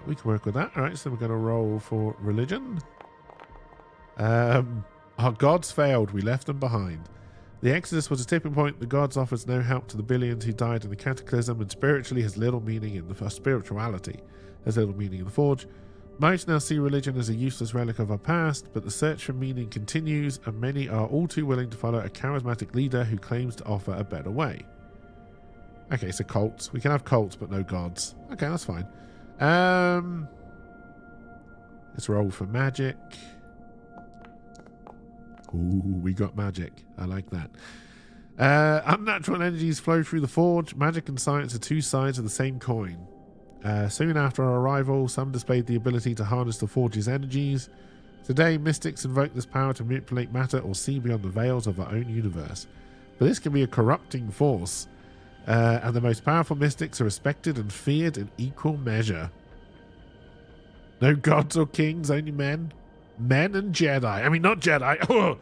We can work with that. All right, so we're going to roll for religion. Our gods failed. We left them behind. The Exodus was a tipping point. The gods offers no help to the billions who died in the cataclysm, and spiritually has little meaning in the spirituality has little meaning in the Forge. Most now see religion as a useless relic of our past, but the search for meaning continues, and many are all too willing to follow a charismatic leader who claims to offer a better way. Okay, so cults. We can have cults, but no gods. Okay, that's fine. Let's roll for magic. Ooh, we got magic. I like that. Unnatural energies flow through the Forge. Magic and science are two sides of the same coin. Soon after our arrival, some displayed the ability to harness the Forge's energies. Today, mystics invoke this power to manipulate matter or see beyond the veils of our own universe. But this can be a corrupting force. And the most powerful mystics are respected and feared in equal measure. No gods or kings, only men. Men and Jedi. I mean, not Jedi.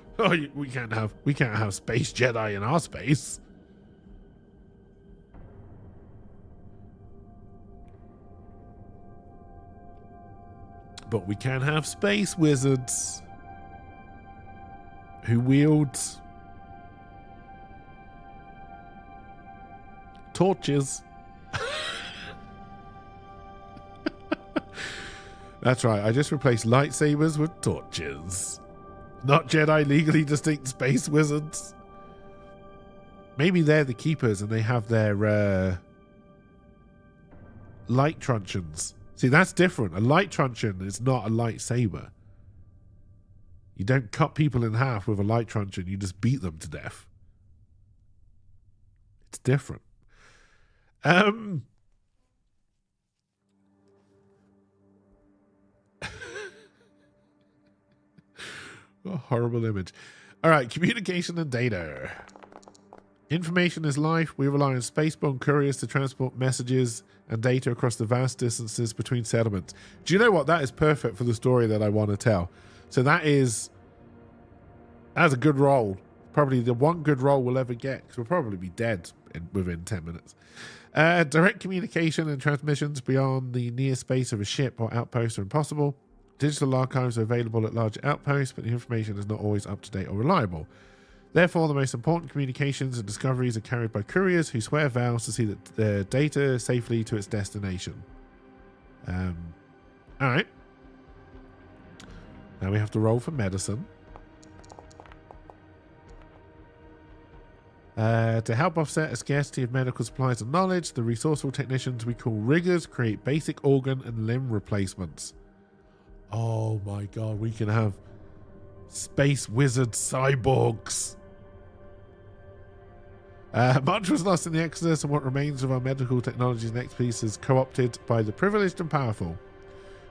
We can't have space Jedi in our space. But we can have space wizards who wield torches. That's right, I just replaced lightsabers with torches. Not Jedi legally distinct space wizards. Maybe they're the keepers and they have their light truncheons. See, that's different. A light truncheon is not a lightsaber. You don't cut people in half with a light truncheon, you just beat them to death. It's different. What a horrible image. All right, communication and data. Information is life. We rely on spaceborne couriers to transport messages and data across the vast distances between settlements. Do you know what? That is perfect for the story that I want to tell. So that's a good roll. Probably the one good roll we'll ever get, because we'll probably be dead within 10 minutes. Direct communication and transmissions beyond the near space of a ship or outpost are impossible. Digital archives are available at large outposts, but the information is not always up to date or reliable. Therefore, the most important communications and discoveries are carried by couriers who swear vows to see their data safely to its destination. All right. Now we have to roll for medicine. To help offset a scarcity of medical supplies and knowledge, the resourceful technicians we call riggers create basic organ and limb replacements. Oh my god, we can have space wizard cyborgs. Much was lost in the Exodus, and what remains of our medical technologies and expertise is co-opted by the privileged and powerful.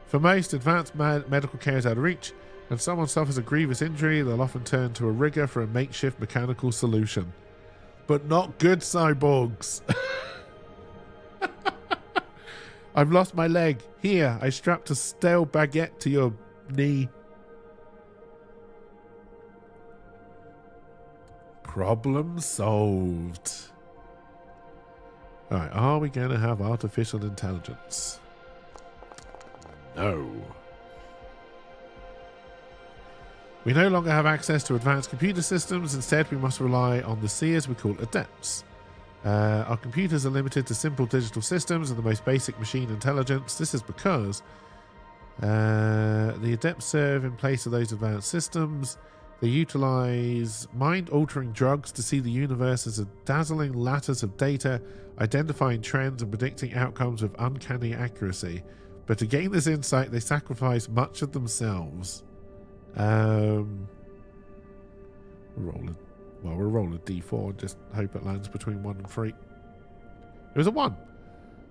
For most, advanced medical care is out of reach, and if someone suffers a grievous injury, they'll often turn to a rigger for a makeshift mechanical solution. But not good cyborgs. I've lost my leg. Here, I strapped a stale baguette to your knee. Problem solved. Alright, are we going to have artificial intelligence? No. We no longer have access to advanced computer systems. Instead, we must rely on the seers we call adepts. Our computers are limited to simple digital systems and the most basic machine intelligence. This is because the adepts serve in place of those advanced systems. They utilize mind-altering drugs to see the universe as a dazzling lattice of data, identifying trends and predicting outcomes with uncanny accuracy. But to gain this insight, they sacrifice much of themselves. We'll roll a d4 and just hope it lands between 1 and 3. It was a 1.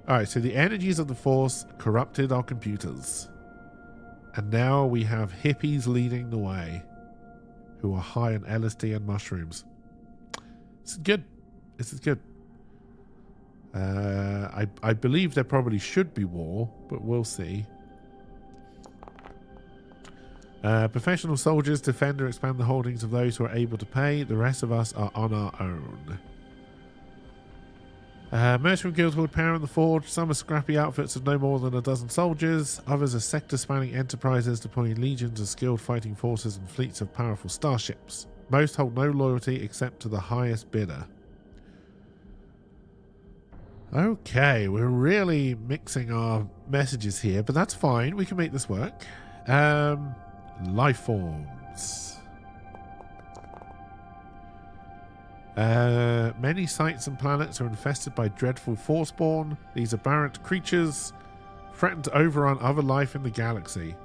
Alright, so the energies of the Force corrupted our computers. And now we have hippies leading the way who are high on LSD and mushrooms. This is good. This is good. I believe there probably should be war, but we'll see. Professional soldiers defend or expand the holdings of those who are able to pay. The rest of us are on our own. Mercenary guilds hold power in the Forge. Some are scrappy outfits of no more than a dozen soldiers. Others are sector-spanning enterprises deploying legions of skilled fighting forces and fleets of powerful starships. Most hold no loyalty except to the highest bidder. Okay, we're really mixing our messages here, but that's fine. We can make this work. Life forms. Many sites and planets are infested by dreadful Forspawn. These aberrant creatures threaten to overrun other life in the galaxy.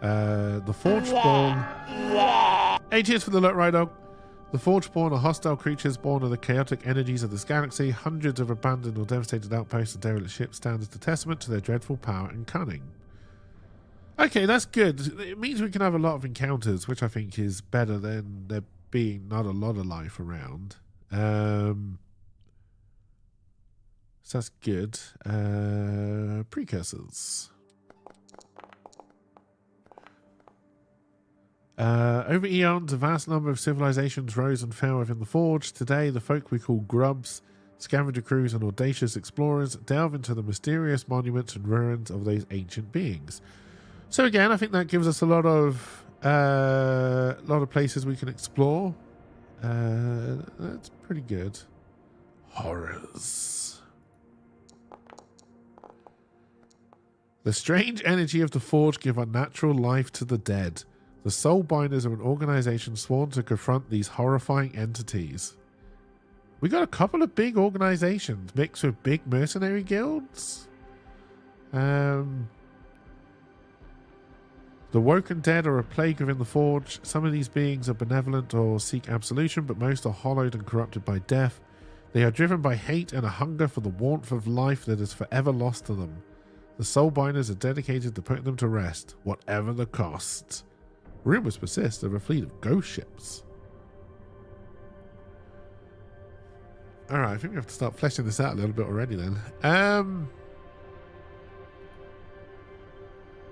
The Forgespawn... Hey, cheers for the alert, Rydog. The Forgespawn are hostile creatures born of the chaotic energies of this galaxy. Hundreds of abandoned or devastated outposts and derelict ships stand as a testament to their dreadful power and cunning. Okay, that's good. It means we can have a lot of encounters, which I think is better than there being not a lot of life around. So that's good. Precursors. Over eons, a vast number of civilizations rose and fell within the Forge. Today, the folk we call grubs, scavenger crews, and audacious explorers delve into the mysterious monuments and ruins of those ancient beings. So again, I think that gives us a lot of places we can explore. That's pretty good. Horrors. The strange energy of the Forge give unnatural life to the dead. The Soulbinders are an organization sworn to confront these horrifying entities. We got a couple of big organizations mixed with big mercenary guilds. The woken dead are a plague within the Forge. Some of these beings are benevolent or seek absolution, but most are hollowed and corrupted by death. They are driven by hate and a hunger for the warmth of life that is forever lost to them. The Soulbinders are dedicated to putting them to rest, whatever the cost. Rumors persist of a fleet of ghost ships. Alright, I think we have to start fleshing this out a little bit already then.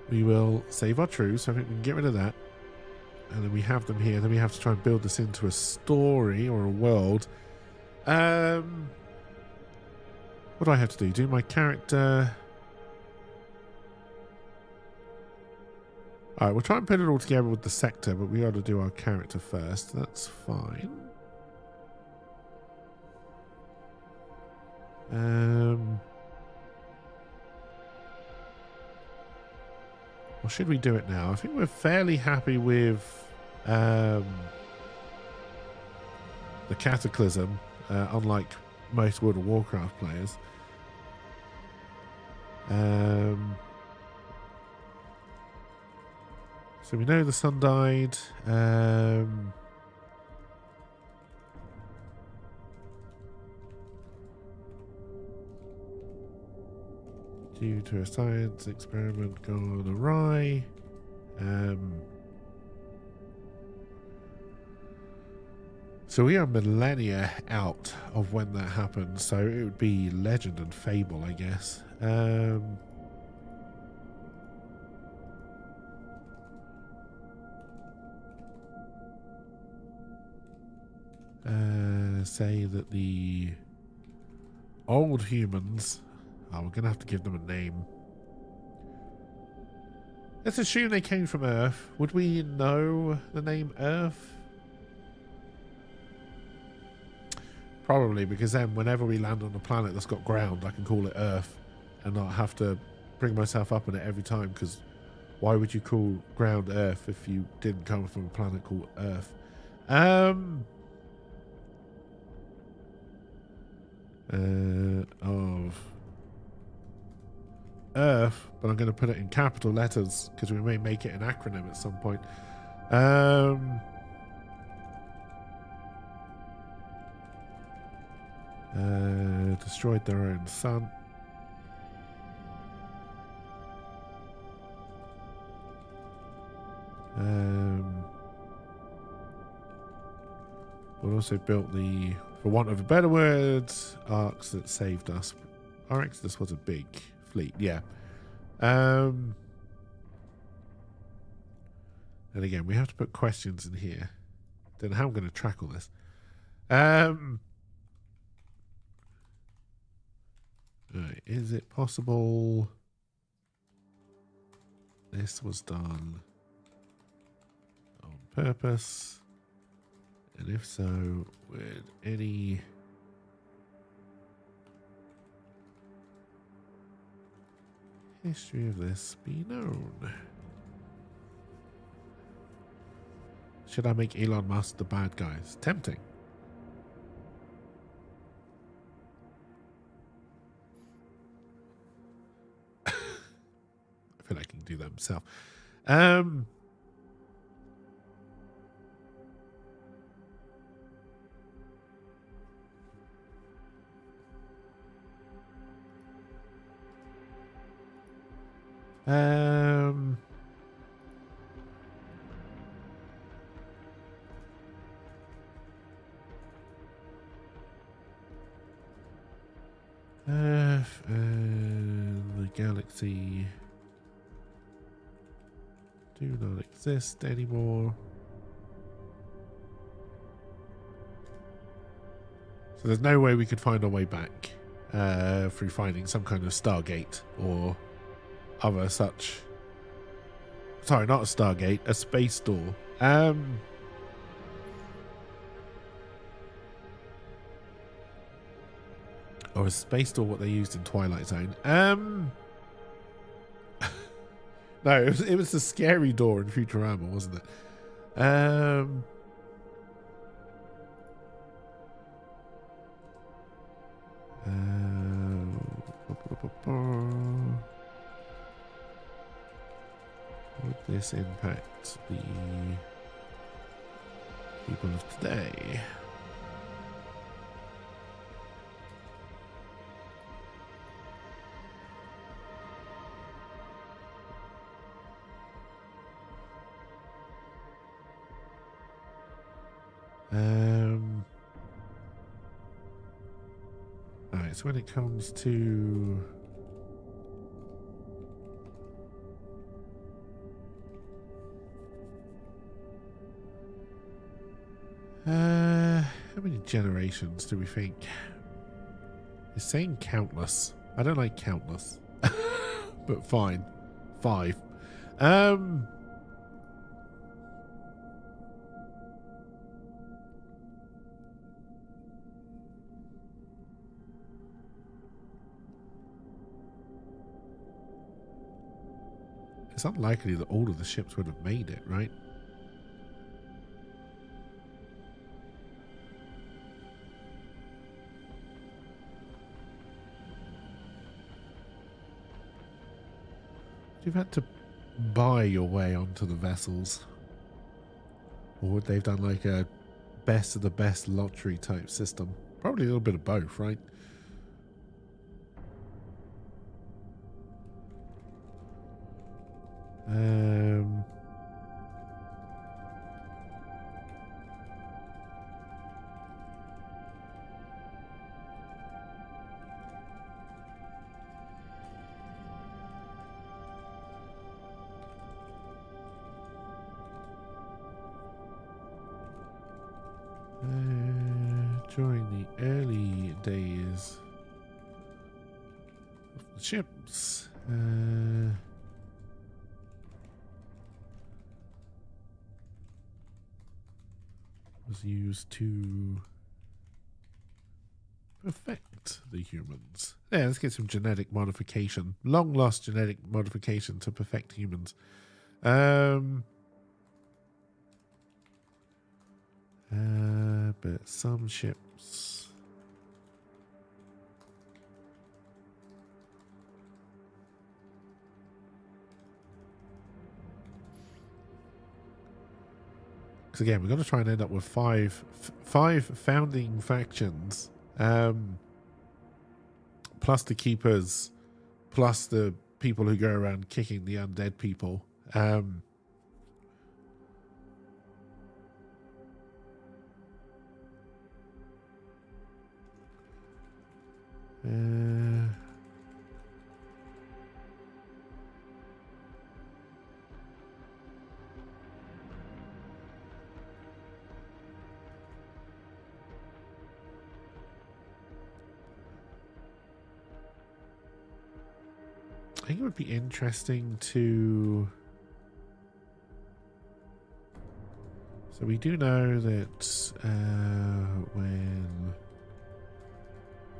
We will save our truths, so I think we can get rid of that. And then we have them here. Then we have to try and build this into a story or a world. What do I have to do? Do my character... Alright, we'll try and put it all together with the sector, but we got to do our character first. That's fine. Or should we do it now? I think we're fairly happy with the Cataclysm, unlike most World of Warcraft players. So we know the sun died. Due to a science experiment gone awry. So we are millennia out of when that happened. So it would be legend and fable, I guess. Say that the old humans... Oh, we're going to have to give them a name. Let's assume they came from Earth. Would we know the name Earth? Probably, because then whenever we land on a planet that's got ground, I can call it Earth and not have to bring myself up on it every time, because why would you call ground Earth if you didn't come from a planet called Earth? Of Earth, but I'm going to put it in capital letters because we may make it an acronym at some point. Destroyed their own sun. We also built the, for want of a better word, arcs that saved us. Our Exodus was a big fleet, yeah. And again, we have to put questions in here. Don't know how I'm going to track all this. Right, is it possible this was done on purpose? And if so, would any history of this be known? Should I make Elon Musk the bad guy? It's tempting. I feel like I can do that myself. Earth and the galaxy do not exist anymore. So there's no way we could find our way back through finding some kind of Stargate or other such. Sorry, not a Stargate, a space door. Or a space door, what they used in Twilight Zone. No, it was the scary door in Futurama, wasn't it? Would this impact the people of today? Alright, so when it comes to how many generations do we think? It's saying countless. I don't like countless. But fine. 5. It's unlikely that all of the ships would have made it, right? You've had to buy your way onto the vessels. Or would they've done like a best of the best lottery type system? Probably a little bit of both, right? During the early days of the ships, was used to perfect the humans. Yeah, let's get some genetic modification. Long lost genetic modification to perfect humans. But some ships. Because again, we're going to try and end up with five founding factions, plus the keepers, plus the people who go around kicking the undead people. I think it would be interesting to... So we do know that when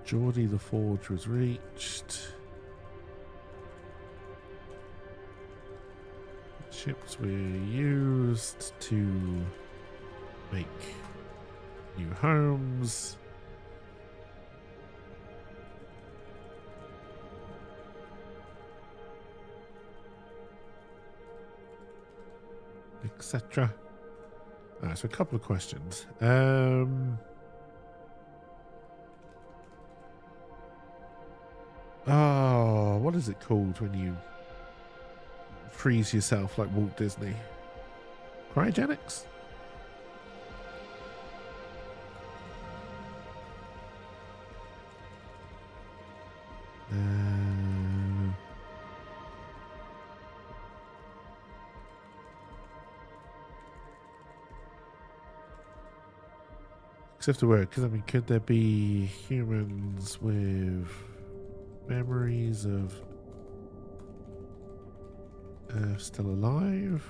Geordie the Forge was reached, ships were used to make new homes. Etc. So a couple of questions. Oh, what is it called when you freeze yourself like Walt Disney? Cryogenics? Except the word, because I mean, could there be humans with memories of Earth still alive?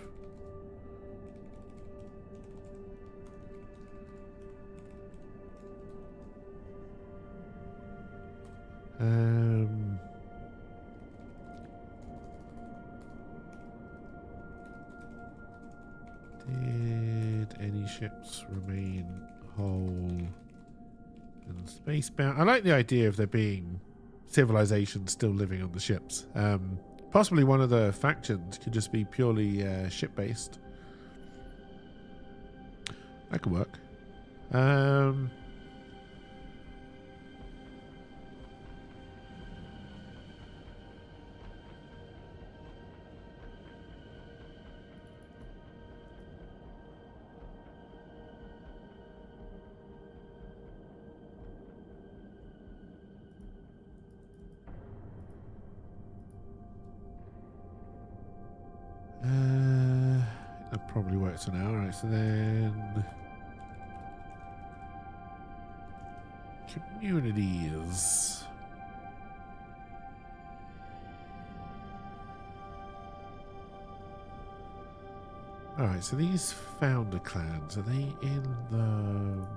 Did any ships remain whole and spacebound? I like the idea of there being civilizations still living on the ships. Possibly one of the factions could just be purely ship-based. That could work. That probably works now. Alright, so then communities. Alright, so these founder clans, are they in the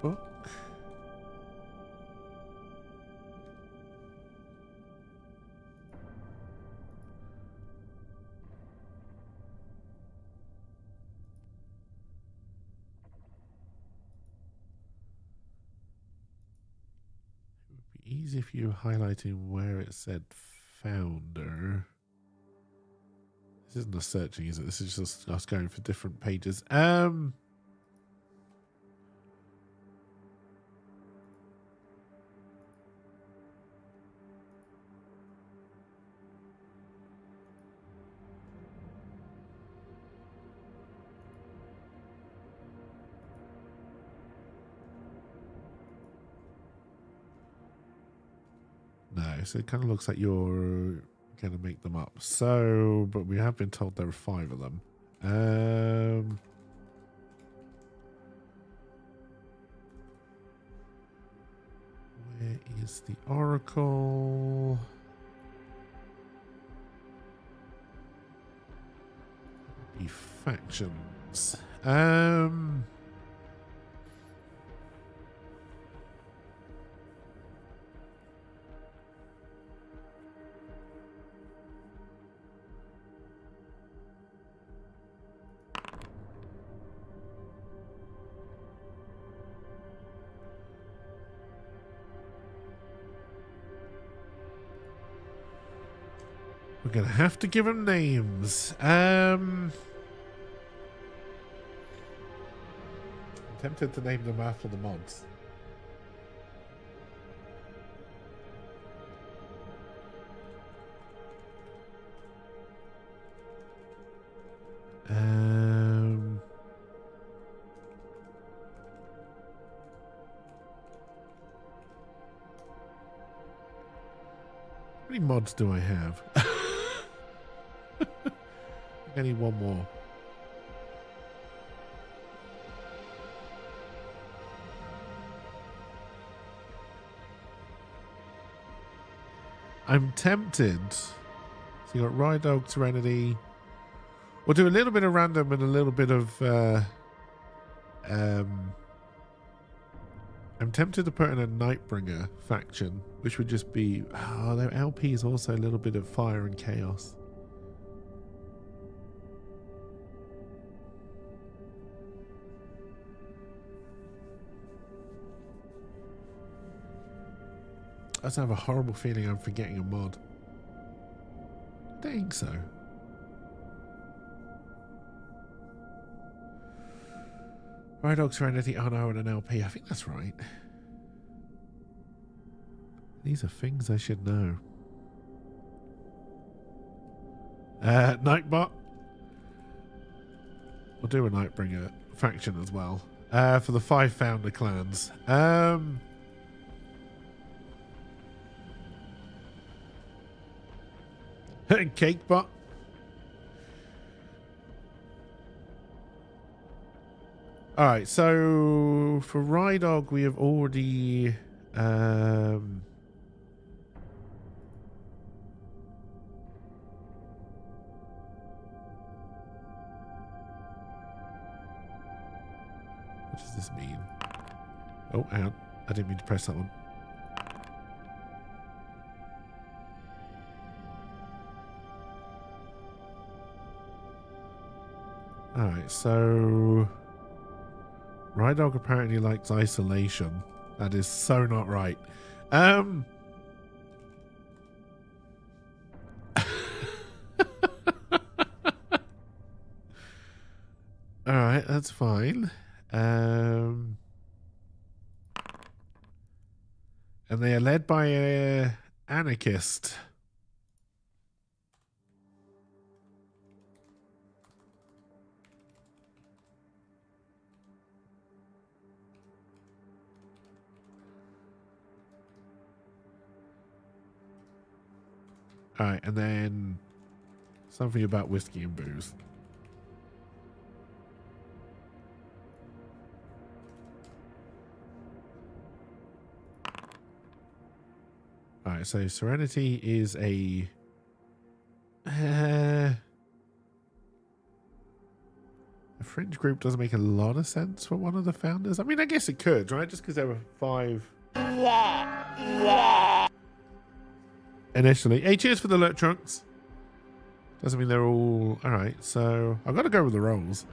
book? Easy if you highlighting where it said founder. This isn't a searching, is it? This is just us going for different pages. Where No, so it kind of looks like you're going to make them up. So, but we have been told there are 5 of them. Where is the Oracle? Be factions. We're going to have to give them names. I'm tempted to name them after the mods. mods do I have? I need one more. I'm tempted. So you got Ride Dog, Serenity. We'll do a little bit of random and a little bit of I'm tempted to put in a Nightbringer faction, which would just be their LP is also a little bit of fire and chaos. I just have a horrible feeling I'm forgetting a mod. I think so. Ride Dog, Serenity, oh no, and an LP. I think that's right. These are things I should know. Nightbot. We'll do a Nightbringer faction as well. For the 5 founder clans. Cakebot. Alright, so for Rydog we have already what does this mean? Oh, hang on. I didn't mean to press that one. Alright, so Rydog apparently likes isolation. That is so not right. Alright, that's fine. And they are led by a anarchist. Alright, and then something about whiskey and booze. Alright, so Serenity is a fringe group doesn't make a lot of sense for one of the founders. I mean, I guess it could, right? Just because there were 5 initially. Hey, cheers for the alert, Trunks. Doesn't mean they're all... Alright, so I've got to go with the rolls.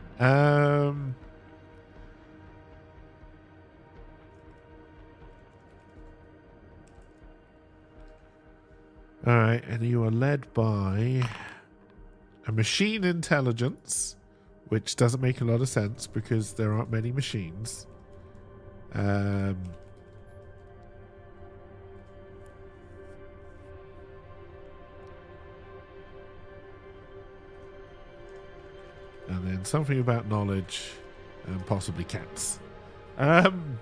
Alright, and you are led by a machine intelligence, which doesn't make a lot of sense because there aren't many machines. And then something about knowledge and possibly cats. Some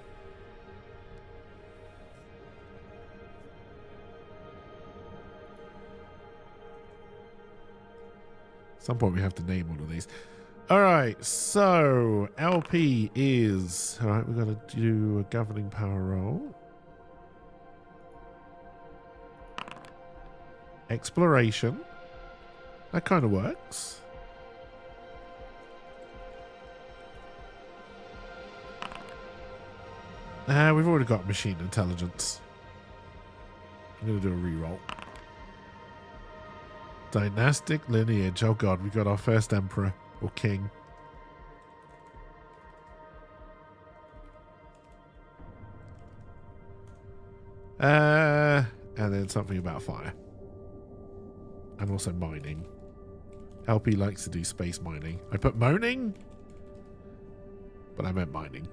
point we have to name all of these. Alright, so LP is... Alright, we've got to do a governing power roll. Exploration. That kind of works. We've already got machine intelligence. I'm going to do a reroll. Dynastic lineage. Oh god, we got our first emperor or king. And then something about fire. And also mining. LP likes to do space mining. I put moaning, but I meant mining.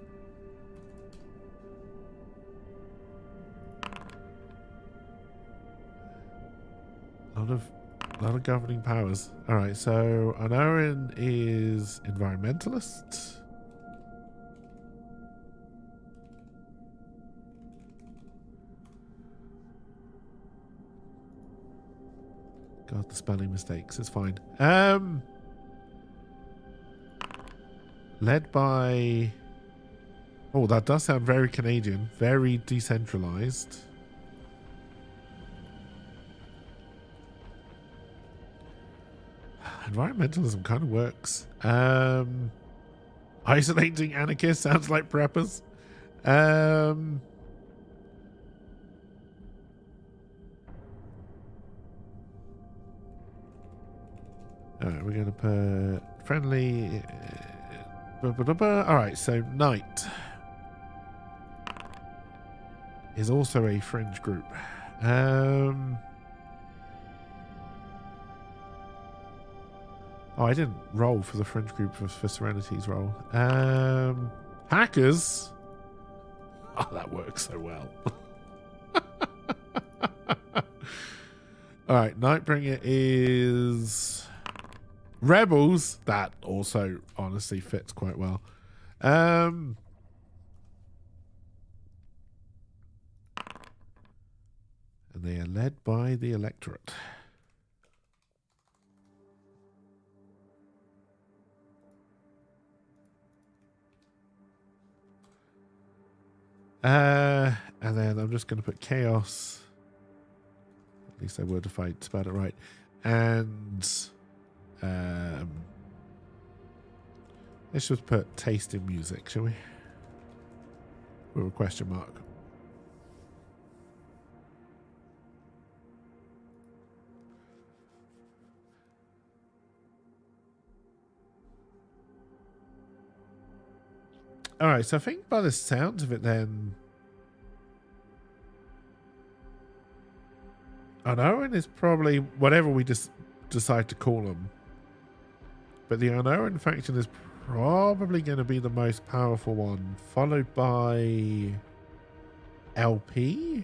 A lot of governing powers. Alright, so Anoran is environmentalist. God, the spelling mistakes. It's fine. Led by... Oh, that does sound very Canadian. Very decentralized. Environmentalism kind of works. Isolating anarchists sounds like preppers. Alright, we're going to put friendly. Alright, so Knight is also a fringe group. Oh, I didn't roll for the fringe group for Serenity's roll. Hackers. Oh, that works so well. Alright, Nightbringer is Rebels. That also honestly fits quite well. And they are led by the electorate. And then I'm just going to put chaos. At least I would if I spelled it right. And let's just put taste in music, shall we? With a question mark. All right, so I think by the sounds of it then, Unowen is probably whatever we just decide to call them. But the Unowen faction is probably going to be the most powerful one, followed by LP.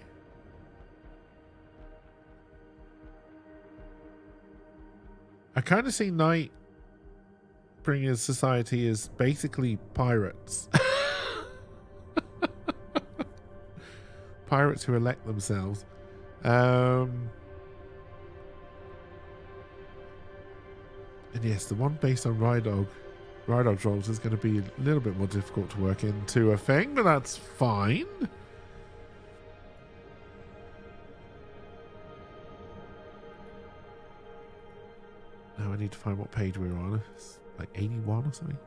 I kind of see Nightbringer's society as basically pirates. Pirates who elect themselves. And yes, the one based on Rydog's roles is going to be a little bit more difficult to work into a thing, but that's fine. Now I need to find what page we're on. It's like 81 or something.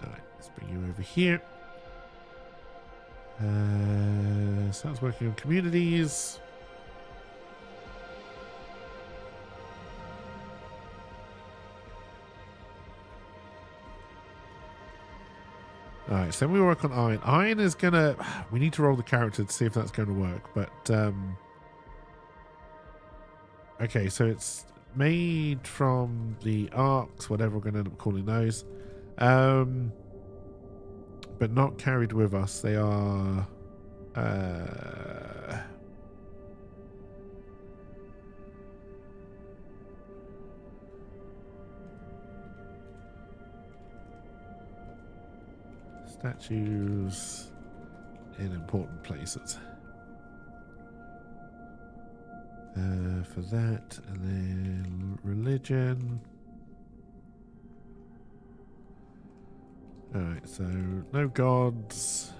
Alright, let's bring you over here. Starts working on communities. Alright, so we work on Iron. Iron is gonna... We need to roll the character to see if that's going to work, but... Okay, so it's made from the arcs, whatever we're going to end up calling those. But not carried with us. They are... statues in important places. For that, and then religion. Alright, so no gods.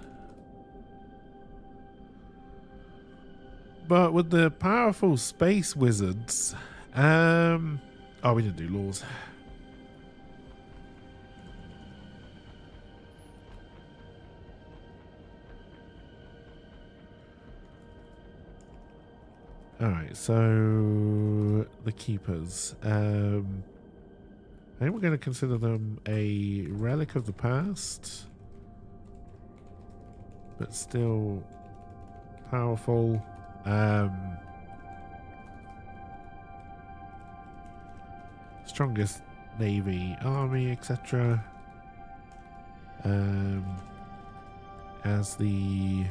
But with the powerful space wizards, oh, we didn't do laws. Alright, so the keepers. I think we're going to consider them a relic of the past, but still powerful. Strongest navy, army, etc. As the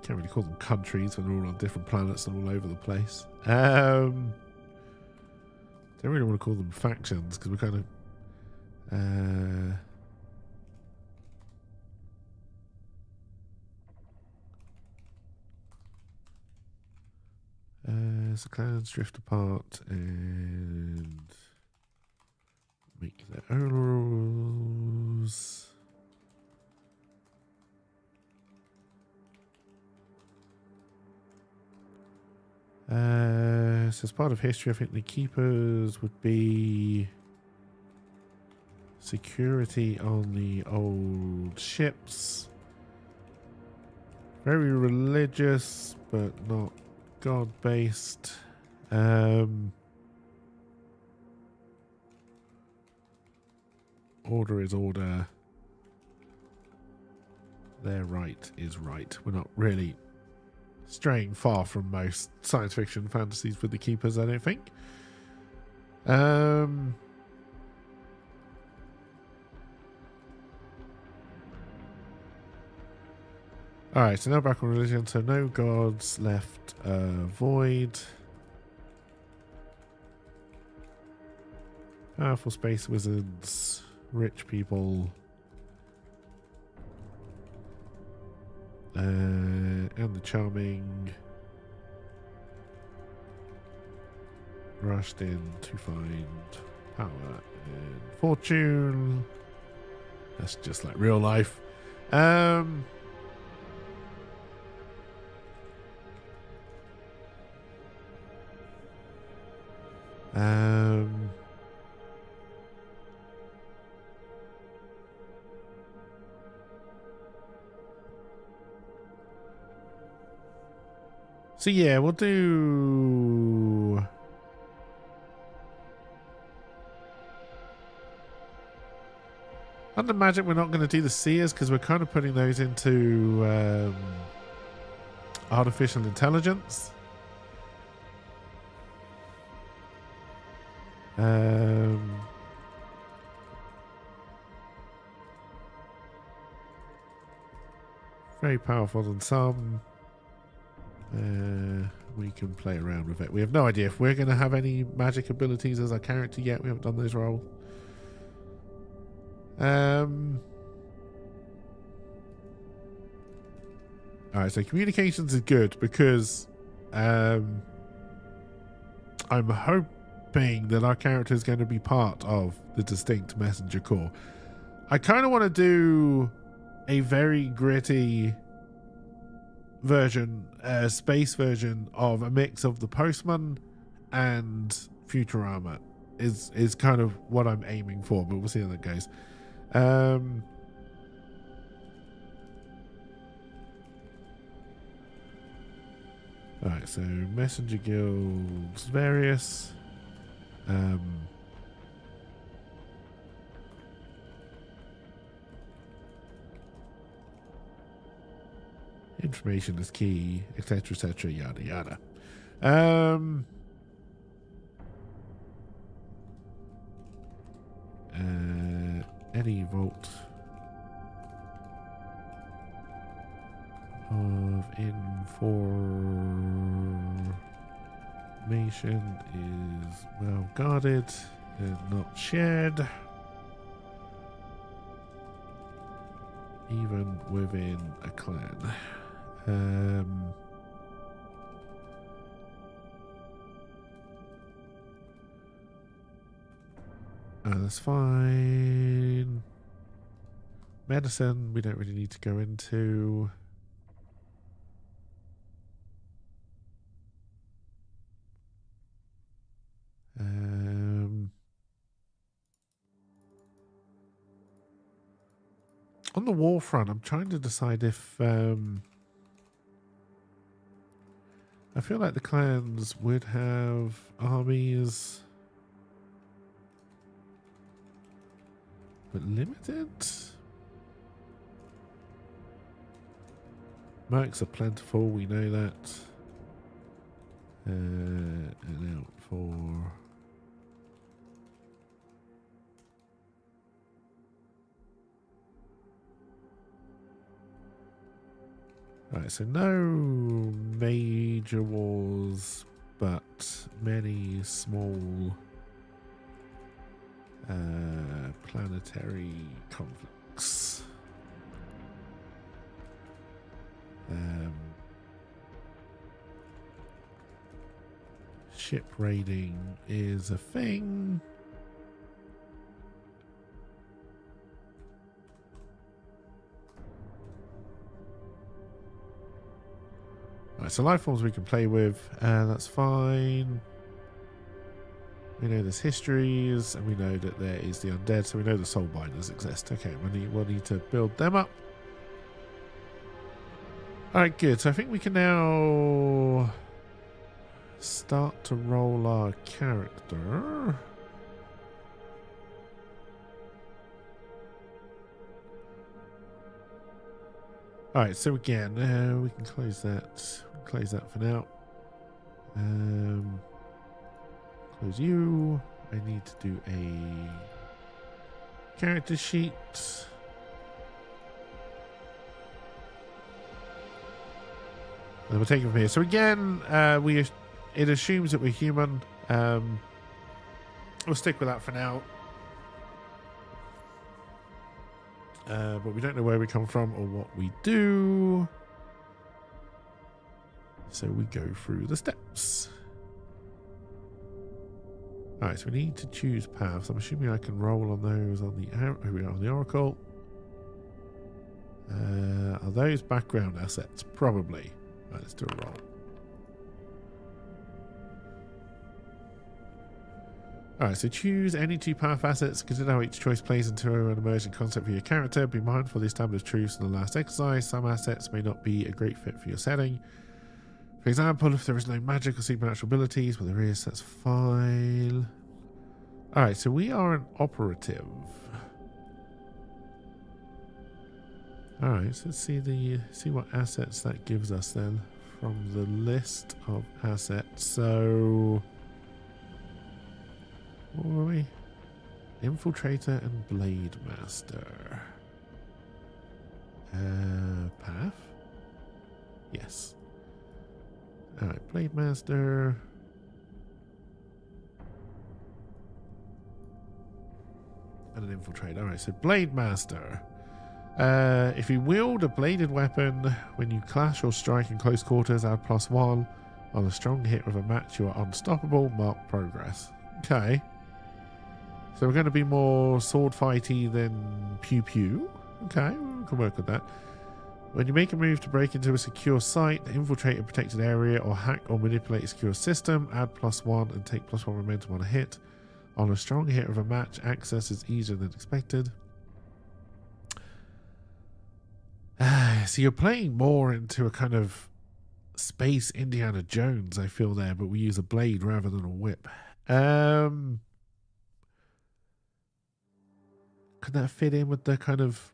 can't really call them countries when they're all on different planets and all over the place. Don't really want to call them factions because we're kind of so clans drift apart and make their own rules. So as part of history, I think the keepers would be security on the old ships. Very religious, but not God-based. Order is order. Their right is right. We're not really straying far from most science fiction fantasies with the keepers, I don't think. Alright, so now back on religion. So no gods left, void. Powerful space wizards, rich people. And the charming rushed in to find power and fortune. That's just like real life. So yeah, we'll do under magic. We're not going to do the seers because we're kind of putting those into artificial intelligence. Very powerful than some. We can play around with it. We have no idea if we're going to have any magic abilities as our character yet. We haven't done those roles. Alright, so communications is good because I'm hoping that our character is going to be part of the distinct messenger corps. I kind of want to do a very gritty version, space version of a mix of the Postman and Futurama is kind of what I'm aiming for, but we'll see how that goes. Alright, so messenger guilds, various. Information is key, etc., yada yada. Any vault of information is well guarded and not shared, even within a clan. That's fine. Medicine, we don't really need to go into. On the war front, I'm trying to decide if I feel like the clans would have armies, but limited. Mercs are plentiful, we know that. And out for right, so no major wars, but many small Planetary conflicts. Ship raiding is a thing. Alright, so life forms we can play with. That's fine. We know there's histories, and we know that there is the undead, so we know the soul binders exist. Okay, we'll need to build them up. Alright, good. So I think we can now start to roll our character. Alright, so again, we can close that. Close that for now. Close you. I need to do a character sheet. And we'll take it from here. So again, it assumes that we're human. We'll stick with that for now. But we don't know where we come from or what we do. So we go through the steps. Alright, so we need to choose paths. I'm assuming I can roll on those on the here we are on the Oracle. Are those background assets? Probably. Right, let's do a roll. Alright, so choose any two path assets. Consider how each choice plays into an emerging concept for your character. Be mindful of the established truths in the last exercise. Some assets may not be a great fit for your setting. For example, if there is no magic or supernatural abilities, but there is, that's fine. Alright, so we are an operative. Alright, so let's see what assets that gives us then from the list of assets. So what were we? Infiltrator and Blade Master. Path? Yes. Alright, Blade Master. And an Infiltrator. Alright, so Blade Master. If you wield a bladed weapon, when you clash or strike in close quarters, add +1. On a strong hit with a match, you are unstoppable. Mark progress. Okay. So we're going to be more sword fighty than pew pew. Okay, we can work with that. When you make a move to break into a secure site, infiltrate a protected area, or hack or manipulate a secure system, add +1 and take +1 momentum on a hit. On a strong hit of a match, access is easier than expected. So you're playing more into a kind of space Indiana Jones, I feel there, but we use a blade rather than a whip. Could that fit in with the kind of...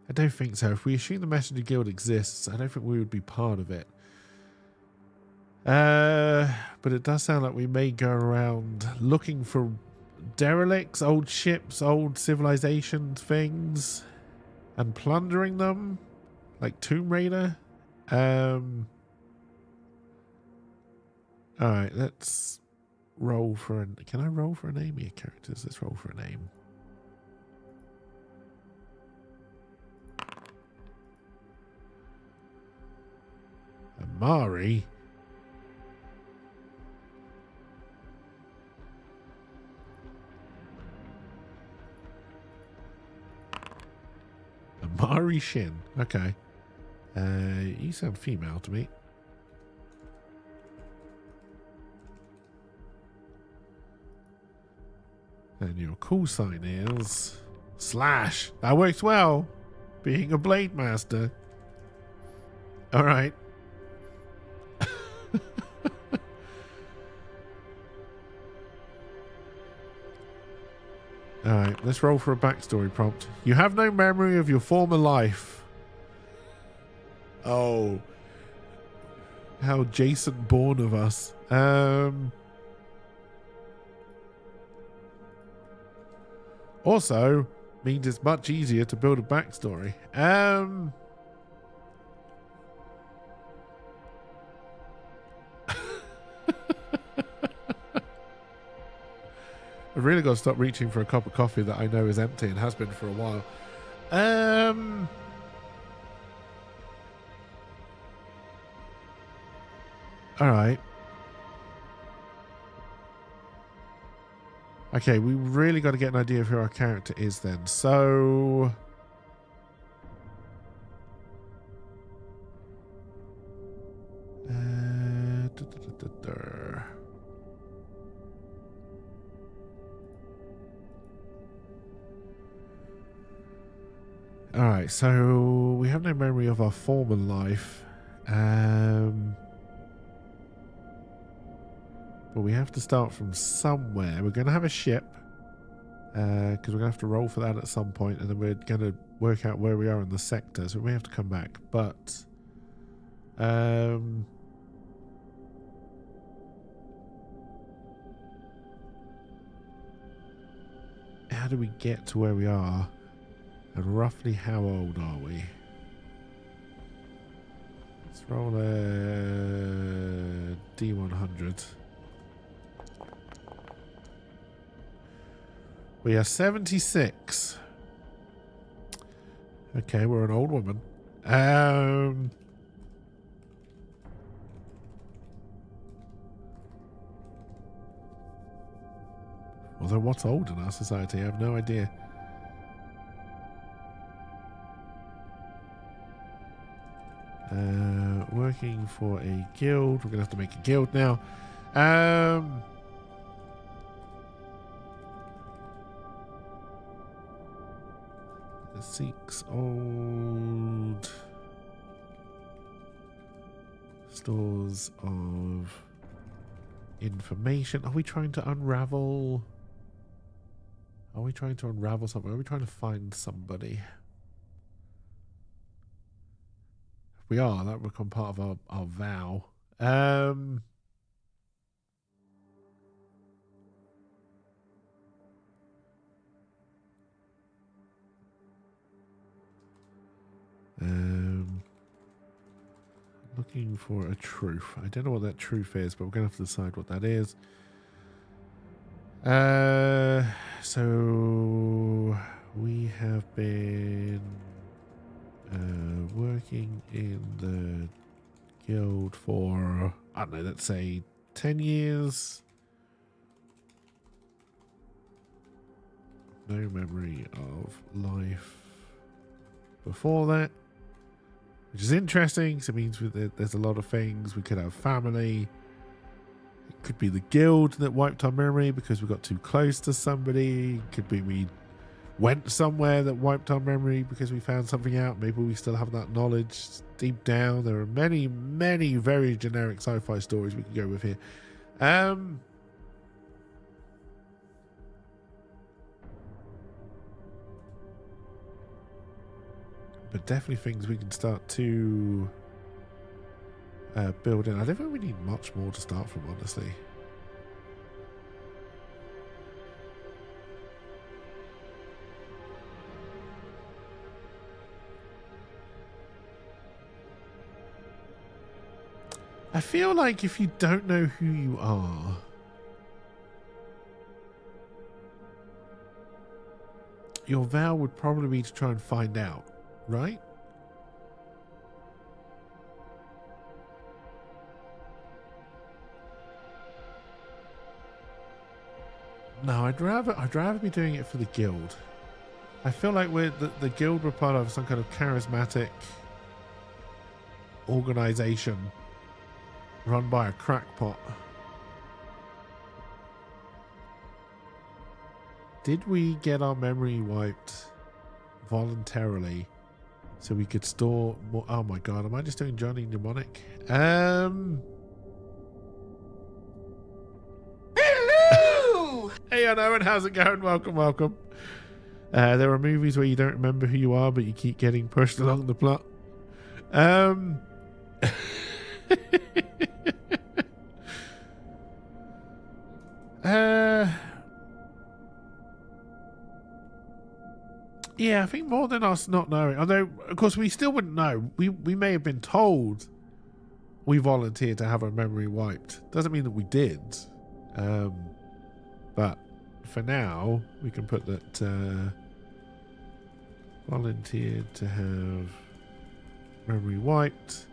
I don't think so. If we assume the Messenger Guild exists, I don't think we would be part of it. But it does sound like we may go around looking for derelicts, old ships, old civilization things, and plundering them, like Tomb Raider. Alright, let's roll for an... Can I roll for a name here, characters? Let's roll for a name. Amari. Amari Shin. Okay. You sound female to me. And your call sign is Slash. That works well. Being a blade master. All right. Alright, let's roll for a backstory prompt. You have no memory of your former life. Oh. How Jason Bourne of us. Also, means it's much easier to build a backstory. I've really got to stop reaching for a cup of coffee that I know is empty and has been for a while. All right. Okay, we really got to get an idea of who our character is then. So... Alright, so we have no memory of our former life. But we have to start from somewhere. We're going to have a ship. Because we're going to have to roll for that at some point. And then we're going to work out where we are in the sector. So we may have to come back. But... how do we get to where we are? And roughly how old are we? Let's roll a D100. We are 76. Okay, we're an old woman. Although what's old in our society, I have no idea. Working for a guild. We're going to have to make a guild now. 6 old stores of information. Are we trying to unravel? Are we trying to unravel something? Are we trying to find somebody? If we are, that will become part of our vow. Looking for a truth. I don't know what that truth is, but we're going to have to decide what that is. So we have been working in the guild for, I don't know, let's say 10 years. No memory of life before that, which is interesting because it means there's a lot of things. We could have family. It could be the guild that wiped our memory because we got too close to somebody. It could be we went somewhere that wiped our memory because we found something out. Maybe we still have that knowledge deep down. There are many, many very generic sci-fi stories we can go with here. But definitely things we can start to build in. I don't think we need much more to start from, honestly. I feel like if you don't know who you are, your vow would probably be to try and find out, right? No, I'd rather be doing it for the guild. I feel like the guild we're part of some kind of charismatic organization run by a crackpot. Did we get our memory wiped voluntarily so we could store more? Oh my god, am I just doing Johnny Mnemonic? Hello! Hey, Owen, how's it going? Welcome, welcome. There are movies where you don't remember who you are, but you keep getting pushed along the plot. Yeah, I think more than us not knowing. Although, of course, we still wouldn't know. We may have been told we volunteered to have our memory wiped. Doesn't mean that we did. But for now, we can put that volunteered to have memory wiped.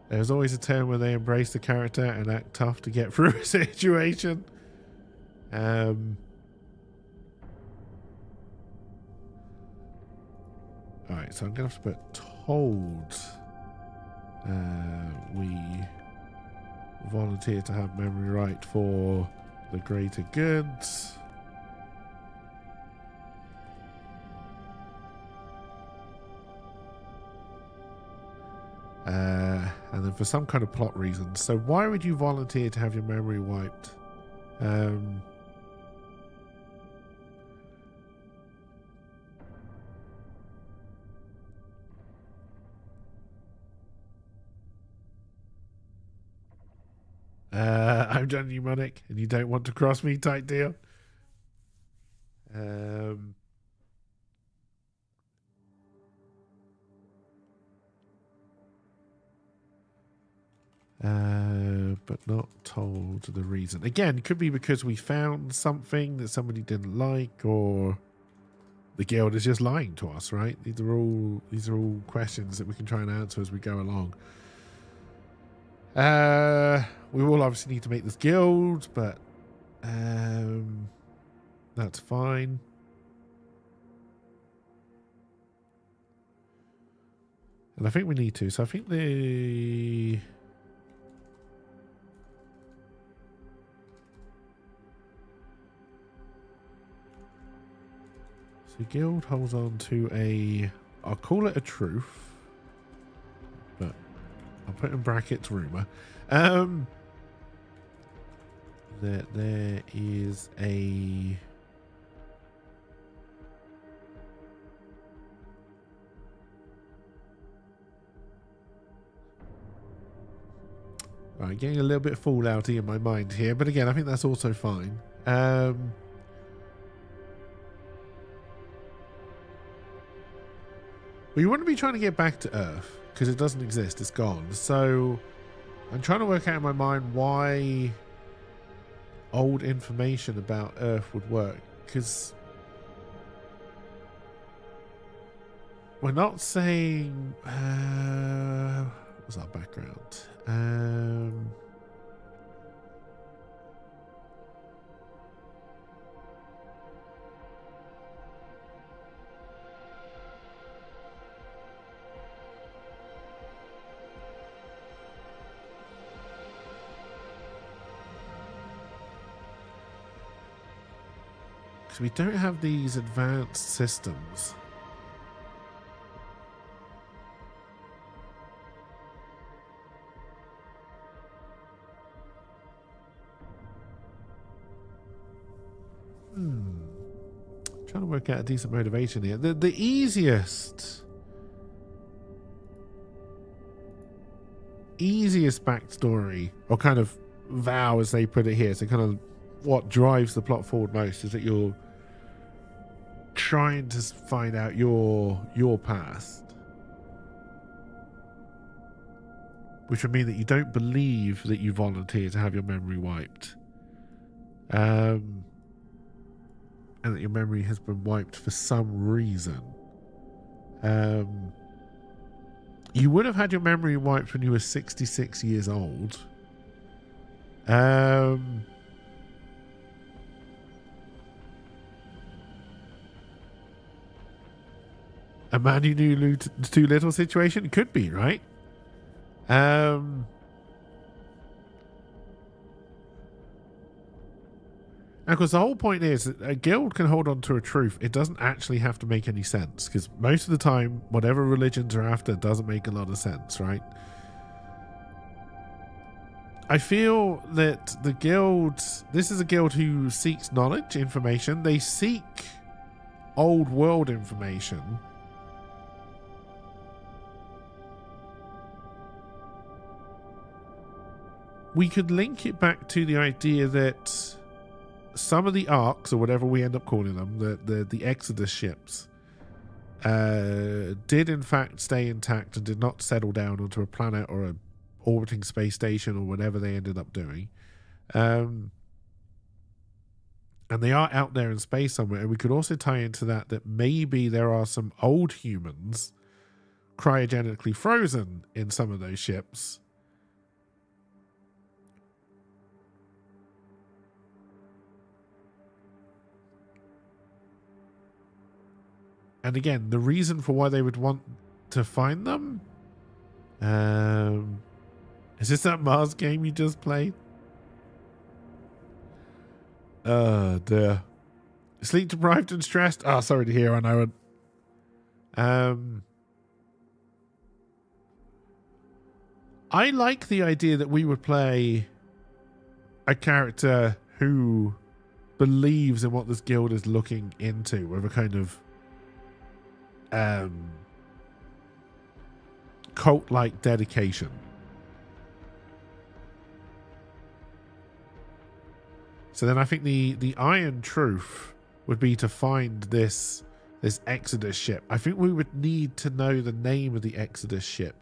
There's always a turn where they embrace the character and act tough to get through a situation. Alright, so I'm going to have to put told we volunteer to have memory right for the greater goods. And then for some kind of plot reason. So why would you volunteer to have your memory wiped? I'm John Mnemonic, and you don't want to cross me type deal. But not told the reason. Again, could be because we found something that somebody didn't like, or the guild is just lying to us, right? These are all questions that we can try and answer as we go along. We will obviously need to make this guild, but that's fine. And I think we need to. So I think the guild holds on to I'll call it a truth, but I'll put in brackets rumor, that there is a right, getting a little bit fallouty in my mind here, but again, I think that's also fine. We wouldn't be trying to get back to Earth because it doesn't exist. It's gone. So I'm trying to work out in my mind why old information about Earth would work, because we're not saying what's our background? We don't have these advanced systems. Trying to work out a decent motivation here. The easiest backstory, or kind of vow as they put it here, so kind of what drives the plot forward most, is that you're trying to find out your past, which would mean that you don't believe that you volunteered to have your memory wiped, and that your memory has been wiped for some reason. You would have had your memory wiped when you were 66 years old. A man you knew too little situation? Could be, right? And of course, the whole point is that a guild can hold on to a truth. It doesn't actually have to make any sense, because most of the time, whatever religions are after doesn't make a lot of sense, right? I feel that the guild, this is a guild who seeks knowledge, information. They seek old world information. We could link it back to the idea that some of the arcs, or whatever we end up calling them, the Exodus ships, did in fact stay intact and did not settle down onto a planet or a orbiting space station or whatever they ended up doing. And they are out there in space somewhere. And we could also tie into that maybe there are some old humans cryogenically frozen in some of those ships. And again, the reason for why they would want to find them, is this that Mars game you just played? Oh dear. Sleep deprived and stressed. Oh, sorry to hear. I know it. I like the idea that we would play a character who believes in what this guild is looking into with a kind of cult-like dedication. So then I think the iron truth would be to find this Exodus ship. I think we would need to know the name of the Exodus ship.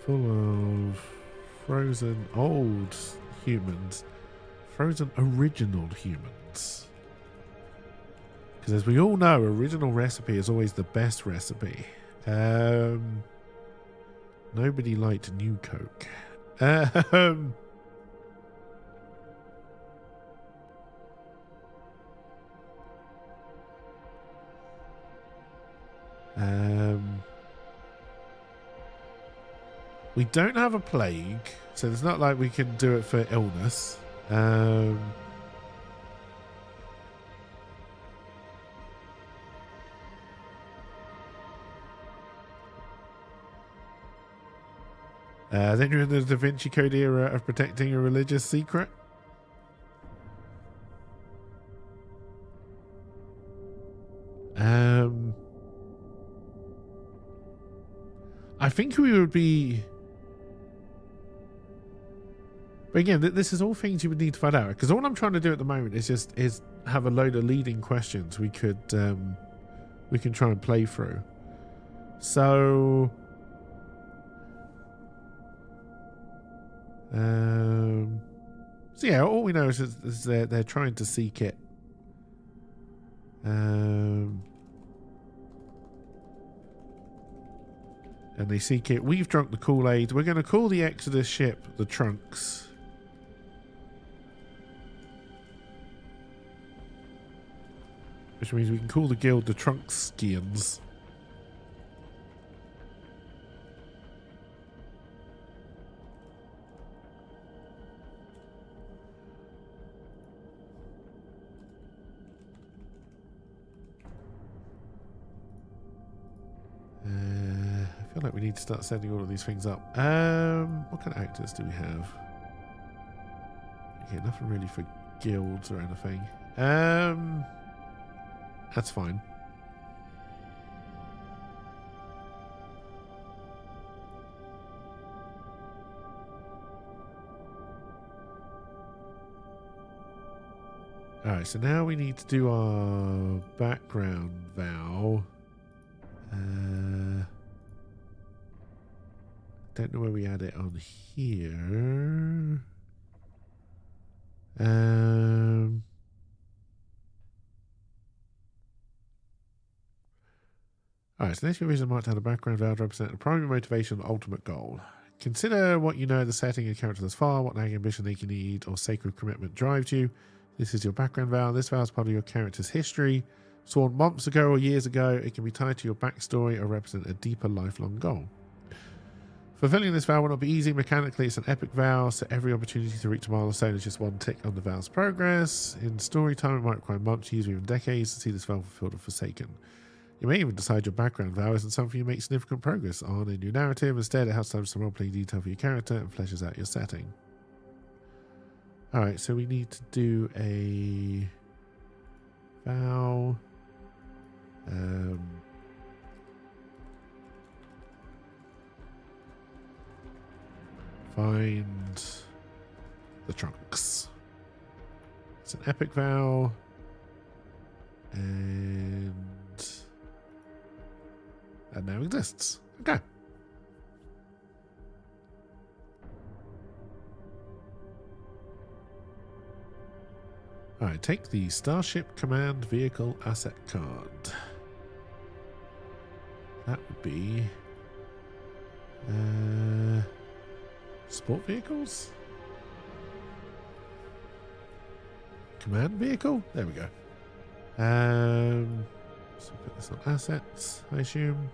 Full of frozen old humans. Frozen original humans. Because as we all know, original recipe is always the best recipe. Nobody liked New Coke. We don't have a plague, so it's not like we can do it for illness. Then you're in the Da Vinci Code era of protecting a religious secret. I think we would be... But again, this is all things you would need to find out. Because all I'm trying to do at the moment is have a load of leading questions we can try and play through. So... So yeah, all we know is they're trying to seek it. And they seek it. We've drunk the Kool-Aid. We're going to call the Exodus ship the Trunks. Which means we can call the guild the Trunkskians. I feel like we need to start setting all of these things up. What kind of actors do we have? Okay, nothing really for guilds or anything. That's fine. Alright, so now we need to do our background vow. Don't know where we add it on here. Alright, so next revision marked down the background vow to represent the primary motivation and ultimate goal. Consider what you know of the setting and character thus far, what nagging ambition they can need or sacred commitment drives you. This is your background vow. This vow is part of your character's history. Sworn months ago or years ago, it can be tied to your backstory or represent a deeper lifelong goal. Fulfilling this vow will not be easy. Mechanically, it's an epic vow, so every opportunity to reach a milestone is just one tick on the vow's progress. In story time, it might require months, years, or even decades to see this vow fulfilled or forsaken. You may even decide your background vow isn't something you make significant progress on in your narrative. Instead, it has to have some role-playing detail for your character and fleshes out your setting. Alright, so we need to do a vow. Find the trunks. It's an epic vow. And that now exists. Okay. Alright, take the Starship Command Vehicle Asset Card. That would be sport vehicles? Command vehicle? There we go. So put this on assets, I assume.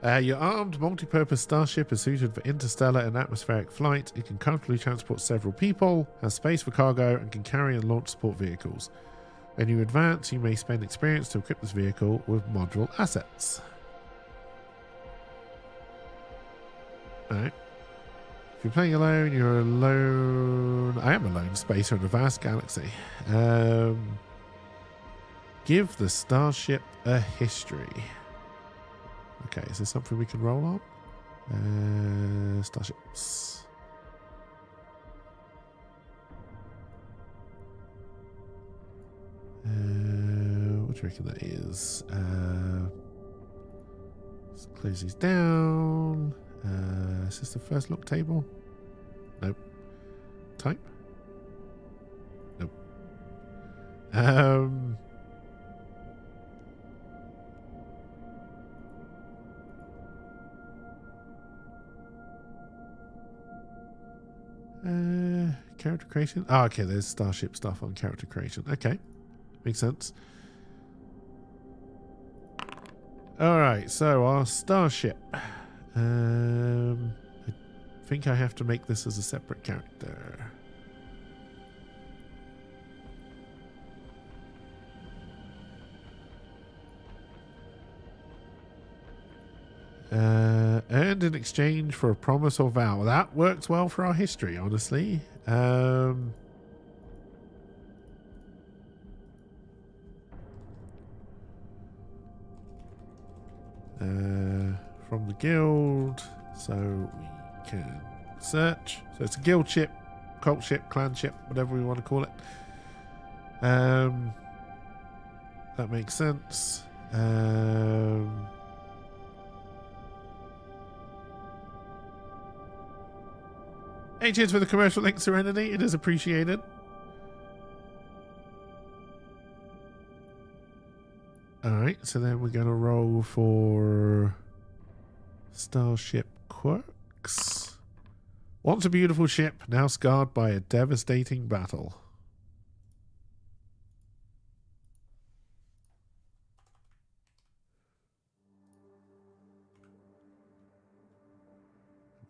Your armed multi-purpose starship is suited for interstellar and atmospheric flight. It can comfortably transport several people, has space for cargo, and can carry and launch support vehicles. When you advance, you may spend experience to equip this vehicle with module assets. Alright. If you're playing alone, you're alone. I am a lone spacer in a vast galaxy. Give the starship a history. Okay, is there something we can roll on? Starships. What do you reckon that is? Let's close these down. Is this the first look table? Nope. Type? Nope. Character creation. Oh, okay, there's starship stuff on character creation. Okay. Makes sense. Alright, so our starship. I think I have to make this as a separate character. Earned in exchange for a promise or vow. That works well for our history, honestly. From the guild, so we can search. So it's a guild ship, cult ship, clan ship, whatever we want to call it. That makes sense. Hey, cheers for the commercial link, Serenity. It is appreciated. Alright, so then we're going to roll for Starship Quirks. Once a beautiful ship, now scarred by a devastating battle.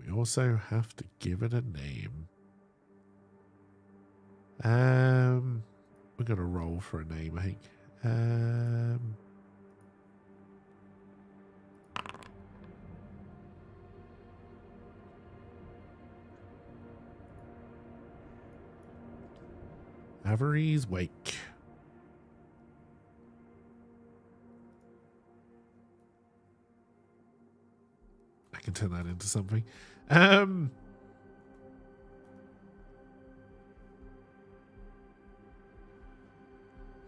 We also have to give it a name. We're going to roll for a name, I think. Avery's Wake. I can turn that into something. But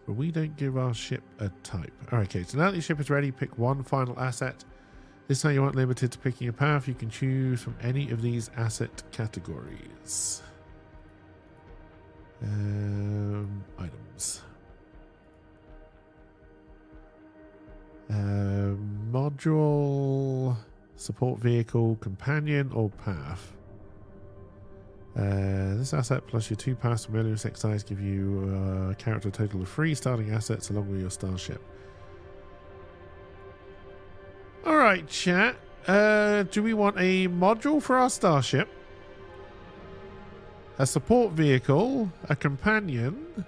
we don't give our ship a type. Okay, so now that your ship is ready, pick one final asset. This time you aren't limited to picking a path. You can choose from any of these asset categories. Items. Module, support vehicle, companion, or path. This asset plus your 2 paths from earlier exercise give you a character total of 3 starting assets along with your starship. Alright, chat. Do we want a module for our starship? A support vehicle, a companion,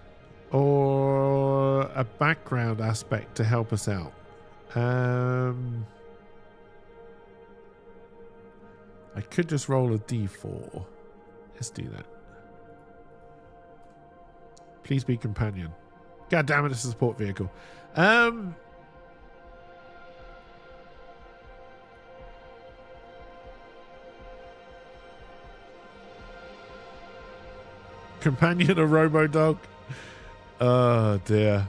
or a background aspect to help us out? I could just roll a d4. Let's do that. Please be companion. God damn it, it's a support vehicle. companion or robo dog. Oh dear.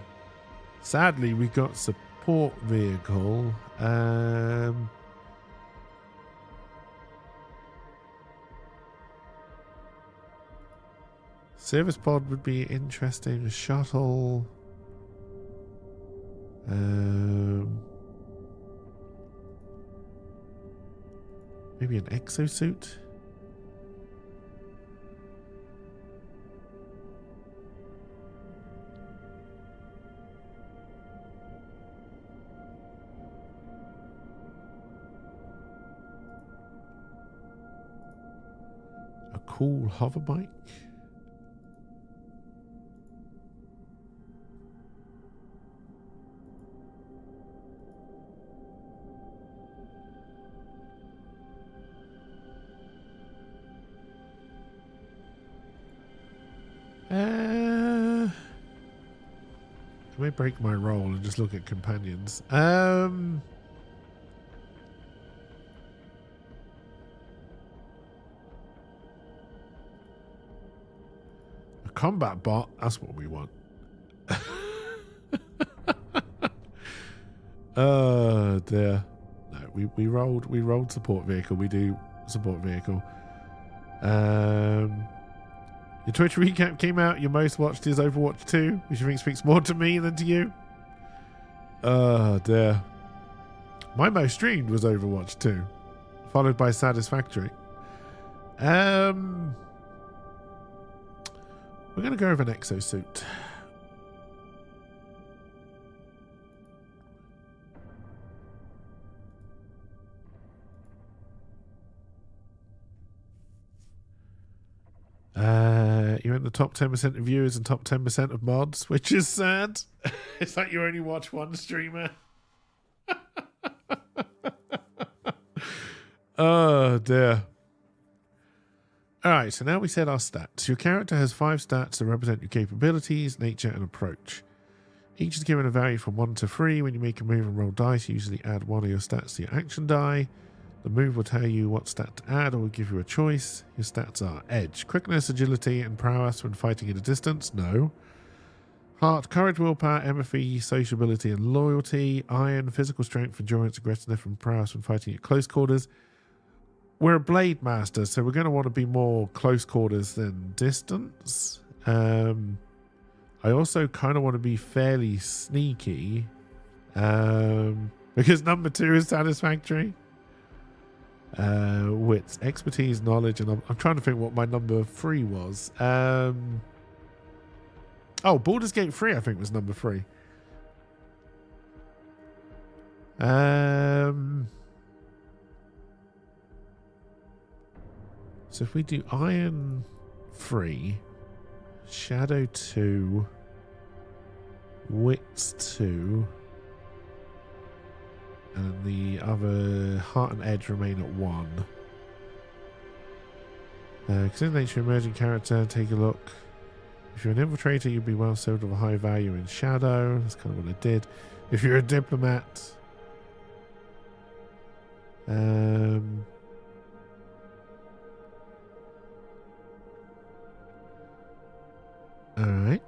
Sadly, we got support vehicle. Service pod would be interesting. A shuttle. Maybe an exosuit. A cool hover bike. I may break my roll and just look at companions. A combat bot, that's what we want. Oh dear. No, we rolled support vehicle. We do support vehicle. Your Twitch recap came out. Your most watched is Overwatch 2, which I think speaks more to me than to you. Oh dear. My most streamed was Overwatch 2, followed by Satisfactory. We're gonna go with an exosuit. You're in the top 10% of viewers and top 10% of mods, which is sad. It's like you only watch one streamer. Oh dear. Alright, so now we set our stats. Your character has 5 stats that represent your capabilities, nature, and approach. Each is given a value from 1 to 3. When you make a move and roll dice, you usually add one of your stats to your action die. The move will tell you what stat to add or will give you a choice. Your stats are edge, quickness, agility, and prowess when fighting at a distance. No. Heart, courage, willpower, empathy, sociability, and loyalty. Iron, physical strength, endurance, aggressiveness, and prowess when fighting at close quarters. We're a blade master, so we're going to want to be more close quarters than distance. I also kind of want to be fairly sneaky. Because number 2 is satisfactory. Wits, expertise, knowledge, and I'm trying to think what my number 3 was. Baldur's Gate 3 I think was number 3. So if we do Iron 3, Shadow 2, Wits 2, and the other Heart and Edge remain at 1. Consider nature emerging character, take a look. If you're an infiltrator, you'd be well served with a high value in Shadow. That's kind of what I did. If you're a diplomat, alright.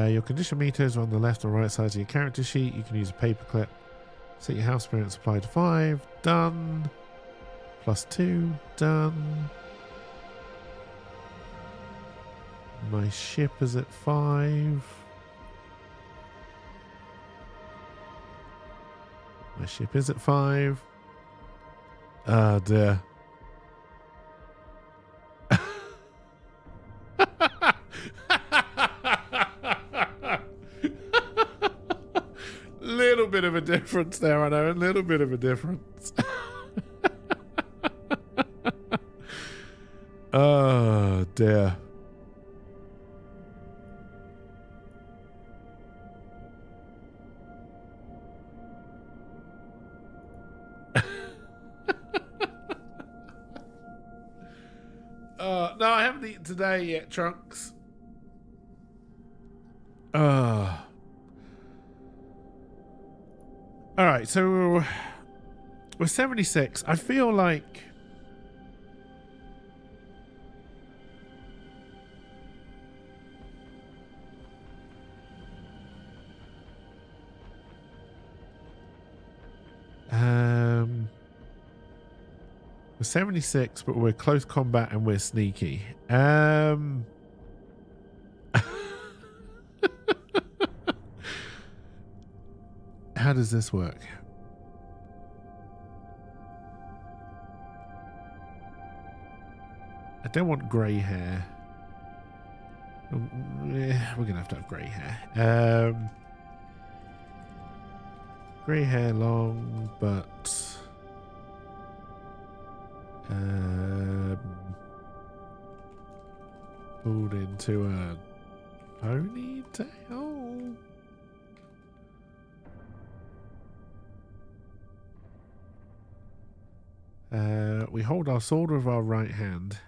Your condition meters are on the left or right sides of your character sheet. You can use a paperclip. Set your house spirit supply to 5. Done. +2. Done. My ship is at 5. My ship is at 5. Oh dear. Little bit of a difference there, I know. A little bit of a difference. Oh dear. No, I haven't eaten today yet, Trunks. Alright, so we're 76. I feel like We're 76, but we're close combat and we're sneaky. How does this work? I don't want grey hair. We're gonna have to have grey hair. Grey hair long, but pulled into a ponytail. We hold our sword with our right hand.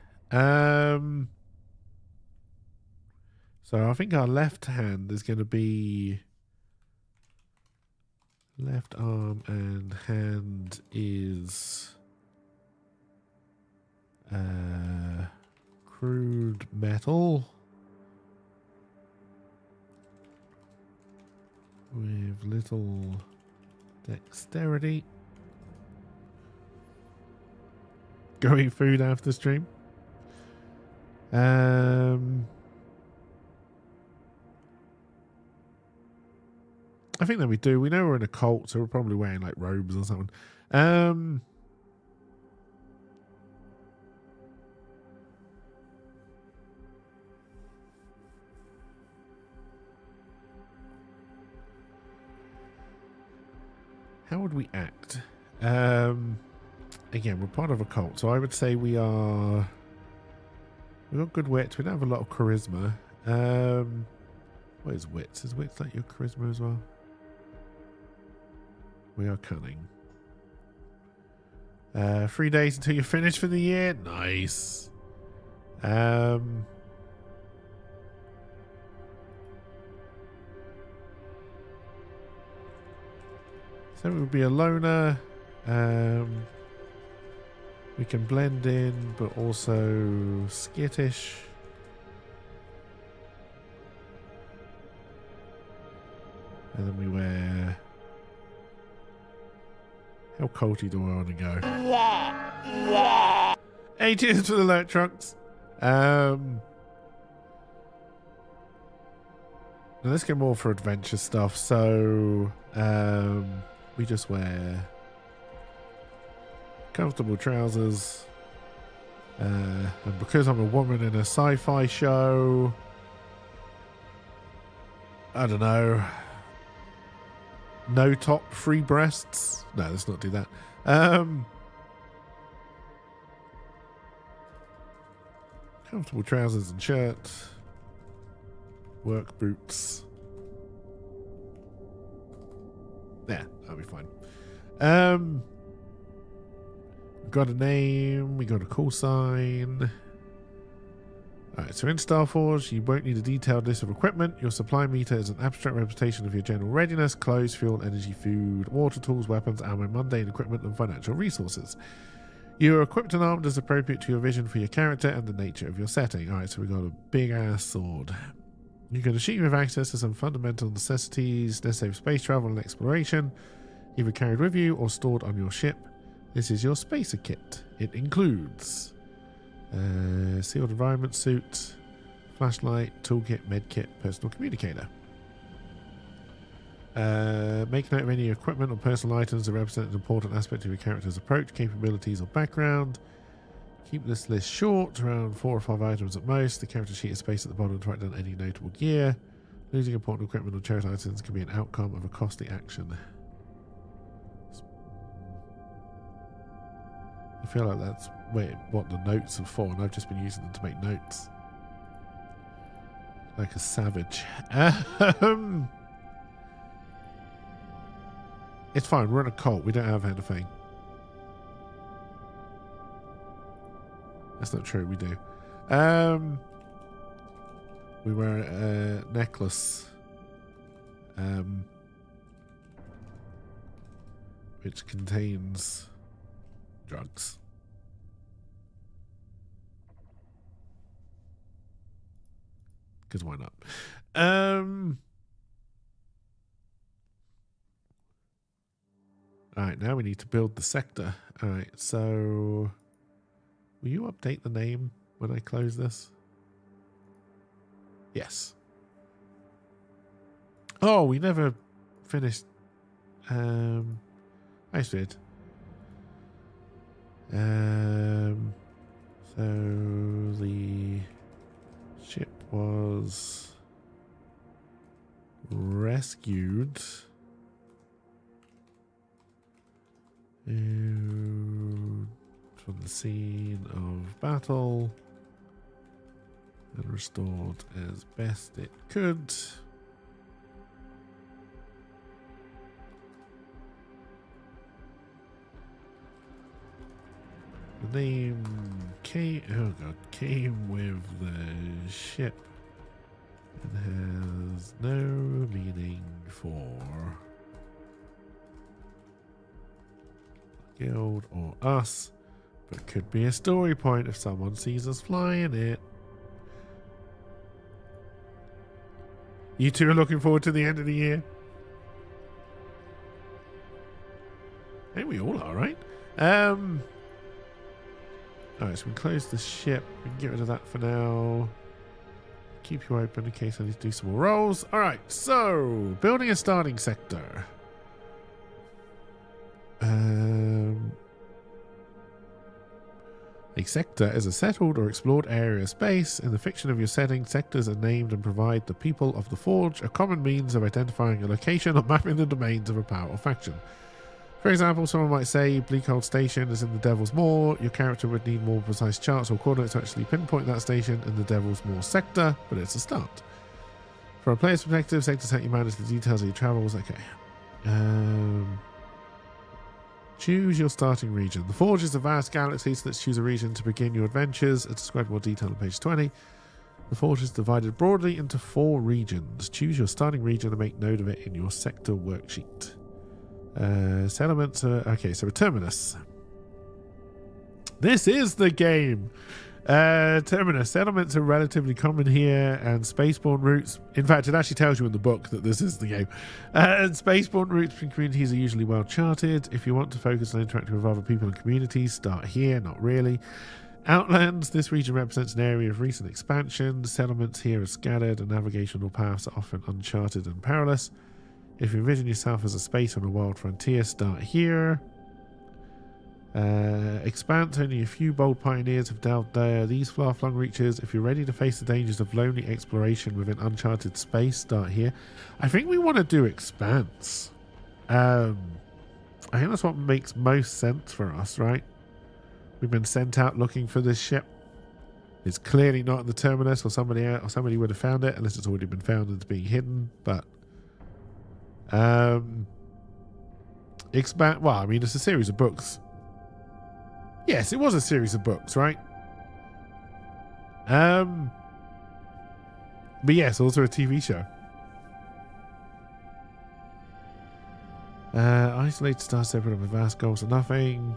So I think our left hand is going to be left arm, and hand is crude metal with little dexterity. Go eat food after stream. I think that we do. We know we're in a cult, so we're probably wearing like robes or something. How would we act? Again, we're part of a cult, so I would say we've got good wit. We don't have a lot of charisma. What is wits? Is wits like your charisma as well? We are cunning. 3 days until you're finished for the year. Nice. So it would be a loner. We can blend in, but also skittish. And then we wear... How culty do I want to go? Hey, cheers for the alert trucks. Now let's get more for adventure stuff. So we just wear comfortable trousers. And because I'm a woman in a sci-fi show, I don't know. No top, free breasts. No, let's not do that. Comfortable trousers and shirt. Work boots. Yeah, that'll be fine. We got a name. We got a call sign. Alright, so in Starforged, you won't need a detailed list of equipment. Your supply meter is an abstract representation of your general readiness: clothes, fuel, energy, food, water, tools, weapons, ammo, mundane equipment, and financial resources. You are equipped and armed as appropriate to your vision for your character and the nature of your setting. Alright, so we got a big-ass sword. You can achieve with access to some fundamental necessities necessary for space travel and exploration, either carried with you or stored on your ship. This is your spacer kit. It includes... sealed environment suit, flashlight, toolkit, medkit, personal communicator. Make note of any equipment or personal items that represent an important aspect of your character's approach, capabilities, or background. Keep this list short, around 4 or 5 items at most. The character sheet is spaced at the bottom to write down any notable gear. Losing important equipment or charity items can be an outcome of a costly action. I feel like that's what the notes are for, and I've just been using them to make notes. Like a savage. It's fine, we're in a cult, we don't have anything. That's not true, we do. We wear a necklace. Which contains... drugs. Because why not? Alright, now we need to build the sector. Alright, so Will you update the name when I close this? Yes. Oh, we never finished. I did. So the ship was rescued from the scene of battle and restored as best it could. The name came with the ship and has no meaning for the guild or us, but could be a story point if someone sees us flying it. You two are looking forward to the end of the year? I think we all are, right? Alright, so we can close the ship. We can get rid of that for now. Keep you open in case I need to do some more rolls. Alright, so building a starting sector. A sector is a settled or explored area of space. In the fiction of your setting, sectors are named and provide the people of the Forge a common means of identifying a location or mapping the domains of a power or faction. For example, someone might say Bleakhold Station is in the Devil's Maw. Your character would need more precise charts or coordinates to actually pinpoint that station in the Devil's Maw sector, but it's a start. From a player's perspective, sectors help you manage the details of your travels. Okay. Choose your starting region. The Forge is a vast galaxy, so let's choose a region to begin your adventures. It's described in more detail on page 20. The Forge is divided broadly into 4 regions. Choose your starting region and make note of it in your sector worksheet. Settlements are, okay, so a terminus. This is the game. Terminus. Settlements are relatively common here, and spaceborne routes. In fact, it actually tells you in the book that this is the game. And spaceborne routes between communities are usually well charted. If you want to focus on interacting with other people and communities, start here. Not really. Outlands. This region represents an area of recent expansion. Settlements here are scattered, and navigational paths are often uncharted and perilous. If you envision yourself as a space on a wild frontier, start here. Expanse, only a few bold pioneers have delved there. These far-flung reaches, if you're ready to face the dangers of lonely exploration within uncharted space, start here. I think we want to do Expanse. I think that's what makes most sense for us, right? We've been sent out looking for this ship. It's clearly not in the terminus, or somebody would have found it, unless it's already been found and it's being hidden, but Expand. Well, I mean, it's a series of books. Yes, it was a series of books, right? But yes, also a TV show. Isolated star separate of a vast goals or nothing.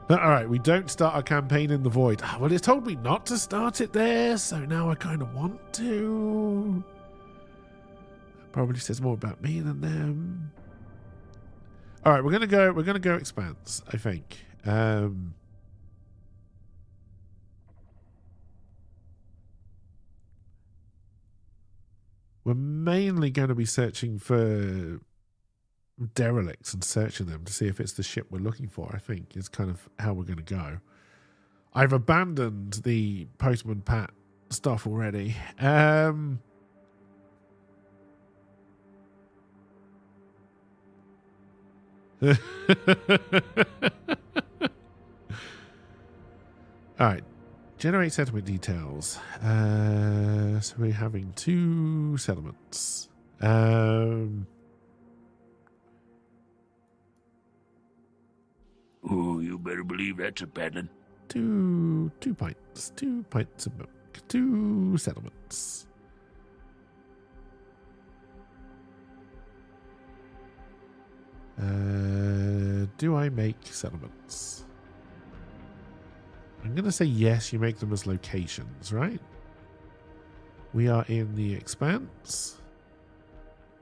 All right, we don't start our campaign in the void. Well, it's told me not to start it there, so now I kind of want to. That probably says more about me than them. All right, we're gonna go Expanse, I think. We're mainly going to be searching for derelicts and searching them to see if it's the ship we're looking for, I think, is kind of how we're going to go. I've abandoned the Postman Pat stuff already. All right, generate settlement details. So we're having 2 settlements. Oh, you better believe that's a paddling. 2 pints. 2 pints of milk. 2 settlements. Do I make settlements? I'm going to say yes, you make them as locations, right? We are in the Expanse.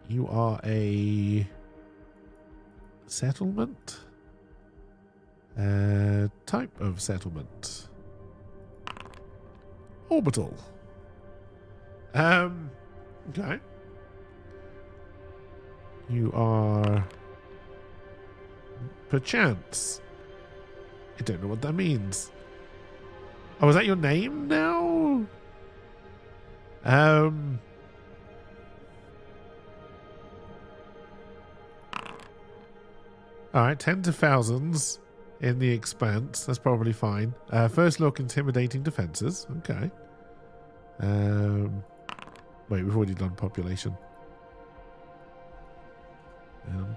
You are a settlement. type of settlement. Orbital. Okay. You are perchance. I don't know what that means. Oh, is that your name now? Alright, tens of thousands in the expanse. That's probably fine. First look, intimidating defenses. Okay. Wait, we've already done population.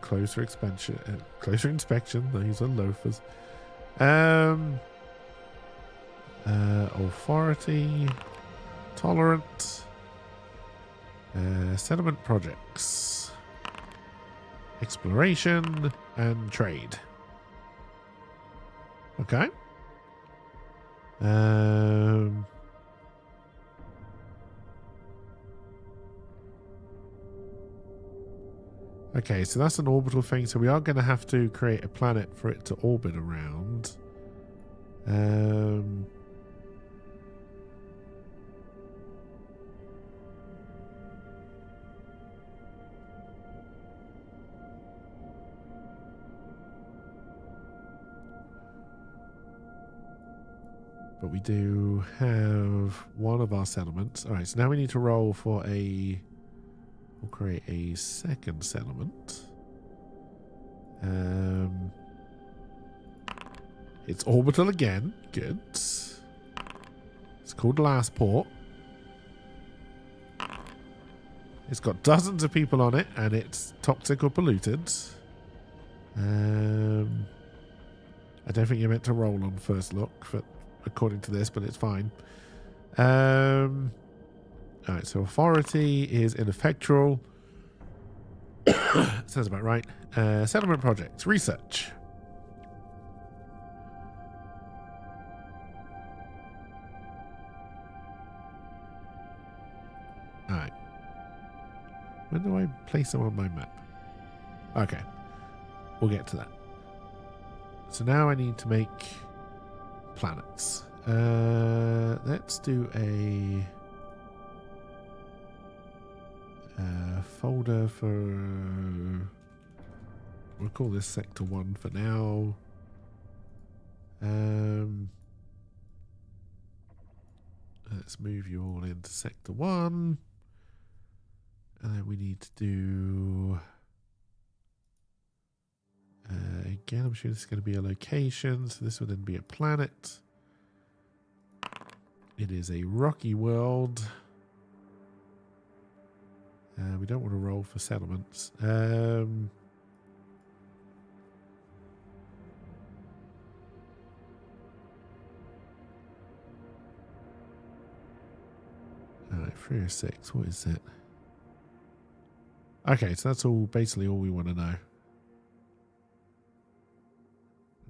Closer expansion, closer inspection. These are loafers. Authority, tolerant, settlement projects, exploration, and trade. Okay. Okay, so that's an orbital thing. So we are going to have to create a planet for it to orbit around. But we do have one of our settlements. All right, so now we need to roll for a... We'll create a second settlement. It's orbital again. Good. It's called Last Port. It's got dozens of people on it, and it's toxic or polluted. I don't think you're meant to roll on first look, according to this, but it's fine. Alright, so authority is ineffectual. Sounds about right. Settlement projects. Research. Alright. When do I place them on my map? Okay. We'll get to that. So now I need to make planets. Let's do a folder for... We'll call this Sector 1 for now. Let's move you all into Sector 1. And then we need to do... again, I'm sure this is going to be a location. So this would then be a planet. It is a rocky world. We don't want to roll for settlements. Alright, 3 or 6. What is it? Okay, so that's all basically all we want to know.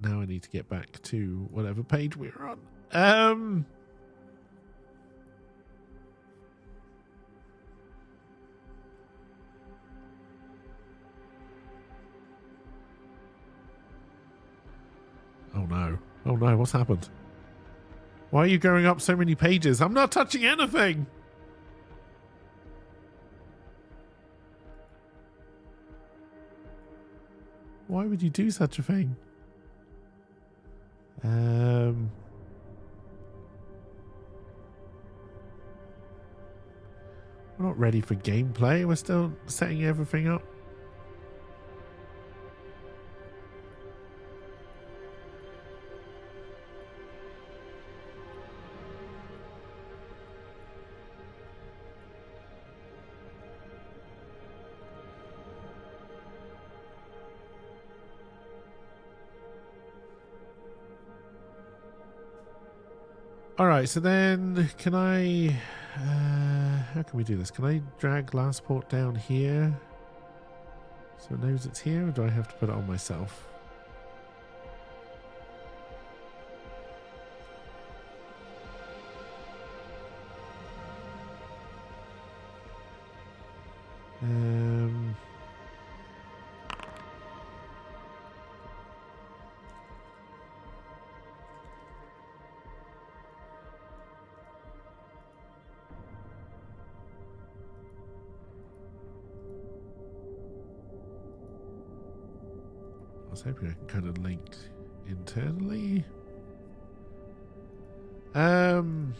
Now I need to get back to whatever page we're on. Oh no. Oh no, what's happened? Why are you going up so many pages? I'm not touching anything! Why would you do such a thing? We're not ready for gameplay. We're still setting everything up. Alright, so then can I... how can we do this? Can I drag Last Port down here? So it knows it's here, or do I have to put it on myself? was hoping I can kind of link internally. Alright,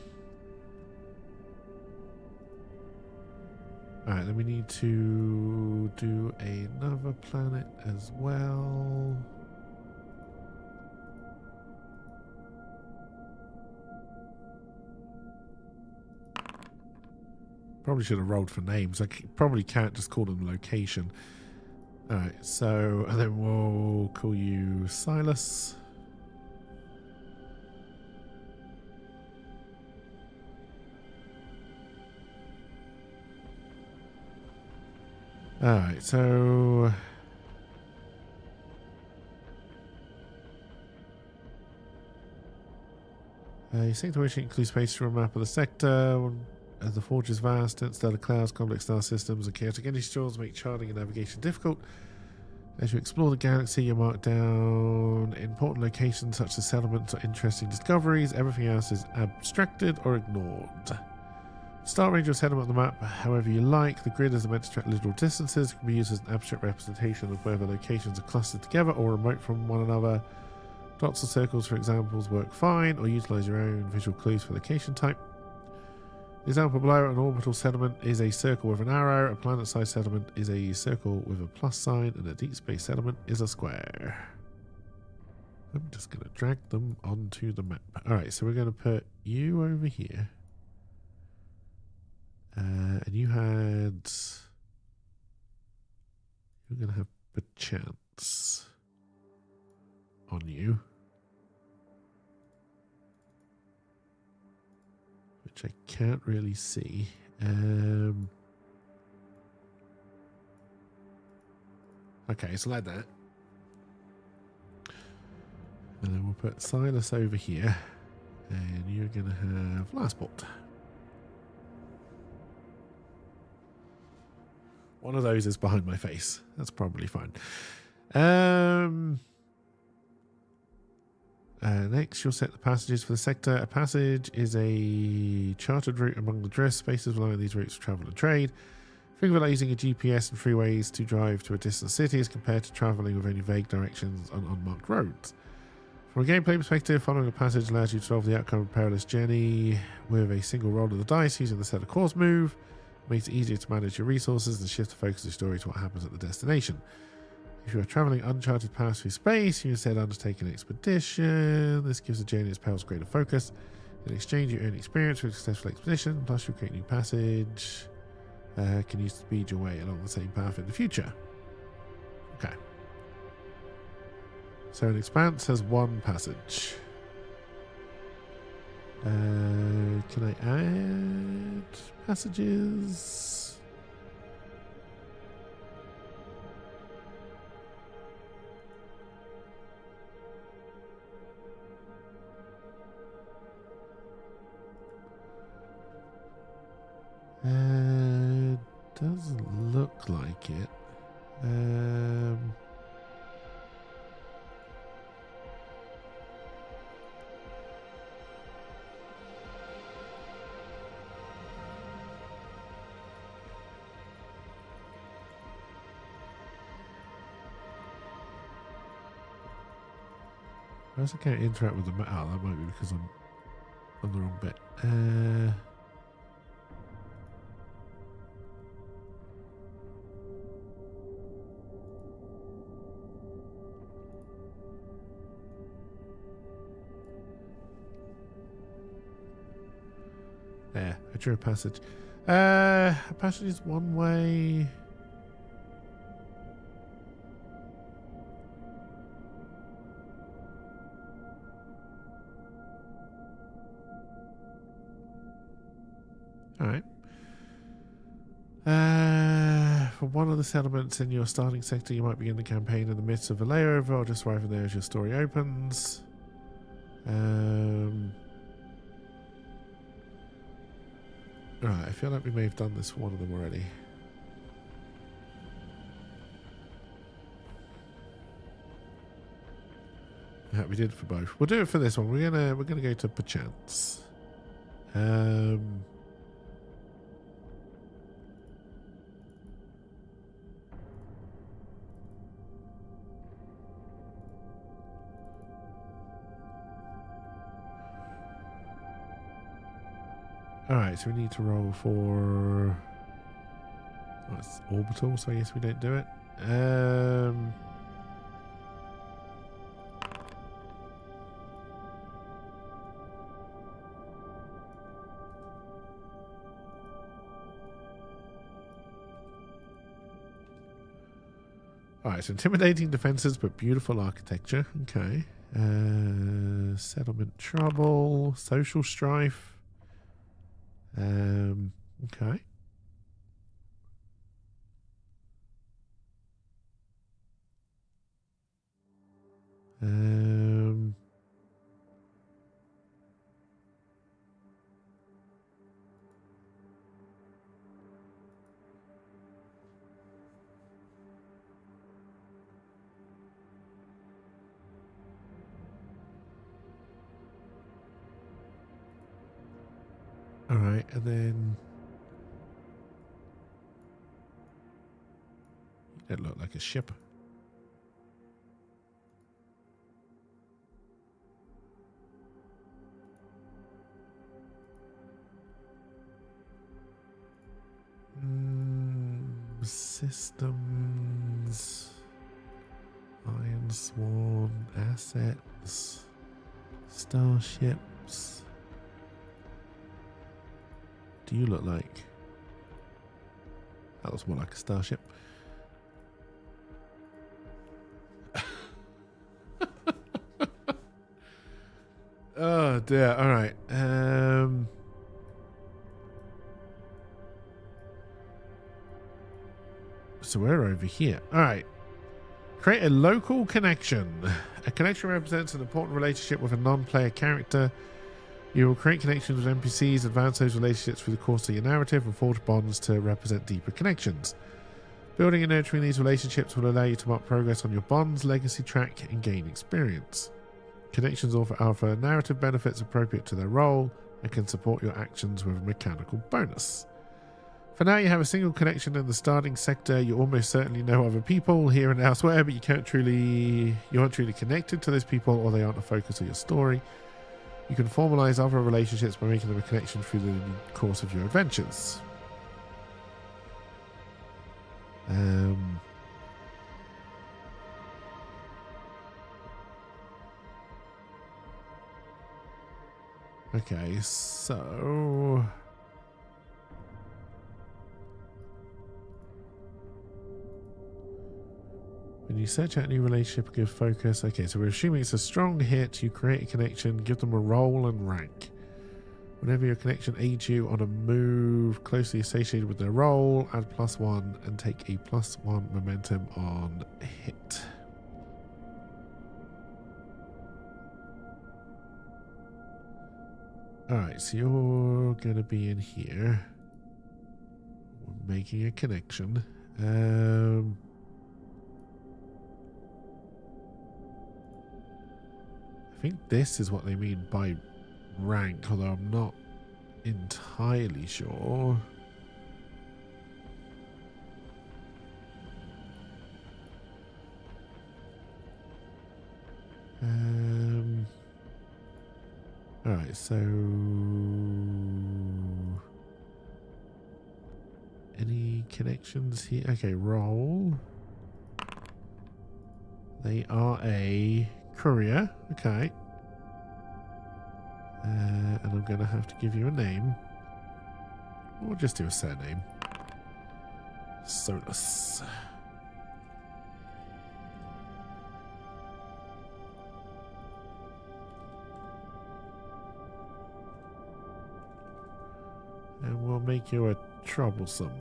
then we need to do another planet as well. Probably should have rolled for names. I probably can't just call them location. Alright, so, and then we'll call you Silas. Alright, so your sector which includes space for a map of the sector. As the forge is vast, dense stellar clouds, complex star systems, and chaotic energy storms make charting and navigation difficult. As you explore the galaxy, you mark down important locations such as settlements or interesting discoveries. Everything else is abstracted or ignored. Start range or settlement on the map however you like. The grid is meant to track literal distances. It can be used as an abstract representation of whether locations are clustered together or remote from one another. Dots or circles, for examples, work fine, or utilize your own visual clues for location type. The example below, an orbital settlement is a circle with an arrow, a planet-sized settlement is a circle with a plus sign, and a deep space settlement is a square. I'm just going to drag them onto the map. Alright, so we're going to put you over here. And you're going to have perchance on you. Which I can't really see. Okay, so like that. And then we'll put Silas over here. And you're going to have Lastport. One of those is behind my face. That's probably fine. Next, you'll set the passages for the sector. A passage is a chartered route among the drift spaces allowing these routes to travel and trade. Think of it like using a GPS and freeways to drive to a distant city as compared to traveling with only vague directions on unmarked roads. From a gameplay perspective, following a passage allows you to solve the outcome of a perilous journey with a single roll of the dice using the set of course move. It makes it easier to manage your resources and shift the focus of the story to what happens at the destination. If you are travelling uncharted paths through space, you instead undertake an expedition. This gives the journey its perils greater focus. In exchange, you earn experience for a successful expedition, plus you create a new passage. Can use to speed your way along the same path in the future. Okay. So an expanse has one passage. Can I add passages? Doesn't look like it. I also can't interact with the map. Oh, that might be because I'm on the wrong bit. There, I drew a passage. A passage is one way. Alright. For one of the settlements in your starting sector, you might begin the campaign in the midst of a layover or just arrive there as your story opens. Right, I feel like we may have done this for one of them already. Yeah, we did it for both. We'll do it for this one. We're gonna go to perchance. Alright, so we need to roll for... Oh, it's orbital, so I guess we don't do it. Alright, so intimidating defenses but beautiful architecture. Okay. Settlement trouble, social strife. Okay. Alright, and then... That looked like a ship. Systems... Iron Swan, assets, starships. Do you look like? That looks more like a starship. Oh dear. All right. So we're over here. All right. Create a local connection. A connection represents an important relationship with a non-player character. You will create connections with NPCs, advance those relationships through the course of your narrative, and forge bonds to represent deeper connections. Building and nurturing these relationships will allow you to mark progress on your bonds, legacy track, and gain experience. Connections offer narrative benefits appropriate to their role and can support your actions with a mechanical bonus. For now, you have a single connection in the starting sector. You almost certainly know other people here and elsewhere, but you aren't truly connected to those people, or they aren't a focus of your story. You can formalize other relationships by making them a connection through the course of your adventures. Okay, so... When you search out a new relationship, give focus. Okay, so we're assuming it's a strong hit. You create a connection, give them a role and rank. Whenever your connection aids you on a move closely associated with their role, add +1 and take a +1 momentum on hit. Alright, so you're going to be in here. We're making a connection. I think this is what they mean by rank, although I'm not entirely sure. Alright, so... Any connections here? Okay, roll. They are a courier. Okay. And I'm going to have to give you a name. Or just do a surname. Solus. And we'll make you a troublesome.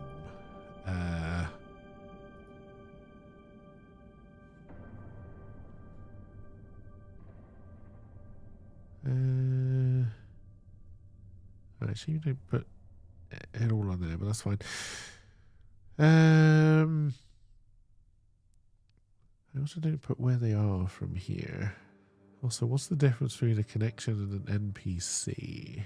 Actually, you don't put it all on there, but that's fine. I also don't put where they are from here. Also, what's the difference between a connection and an NPC?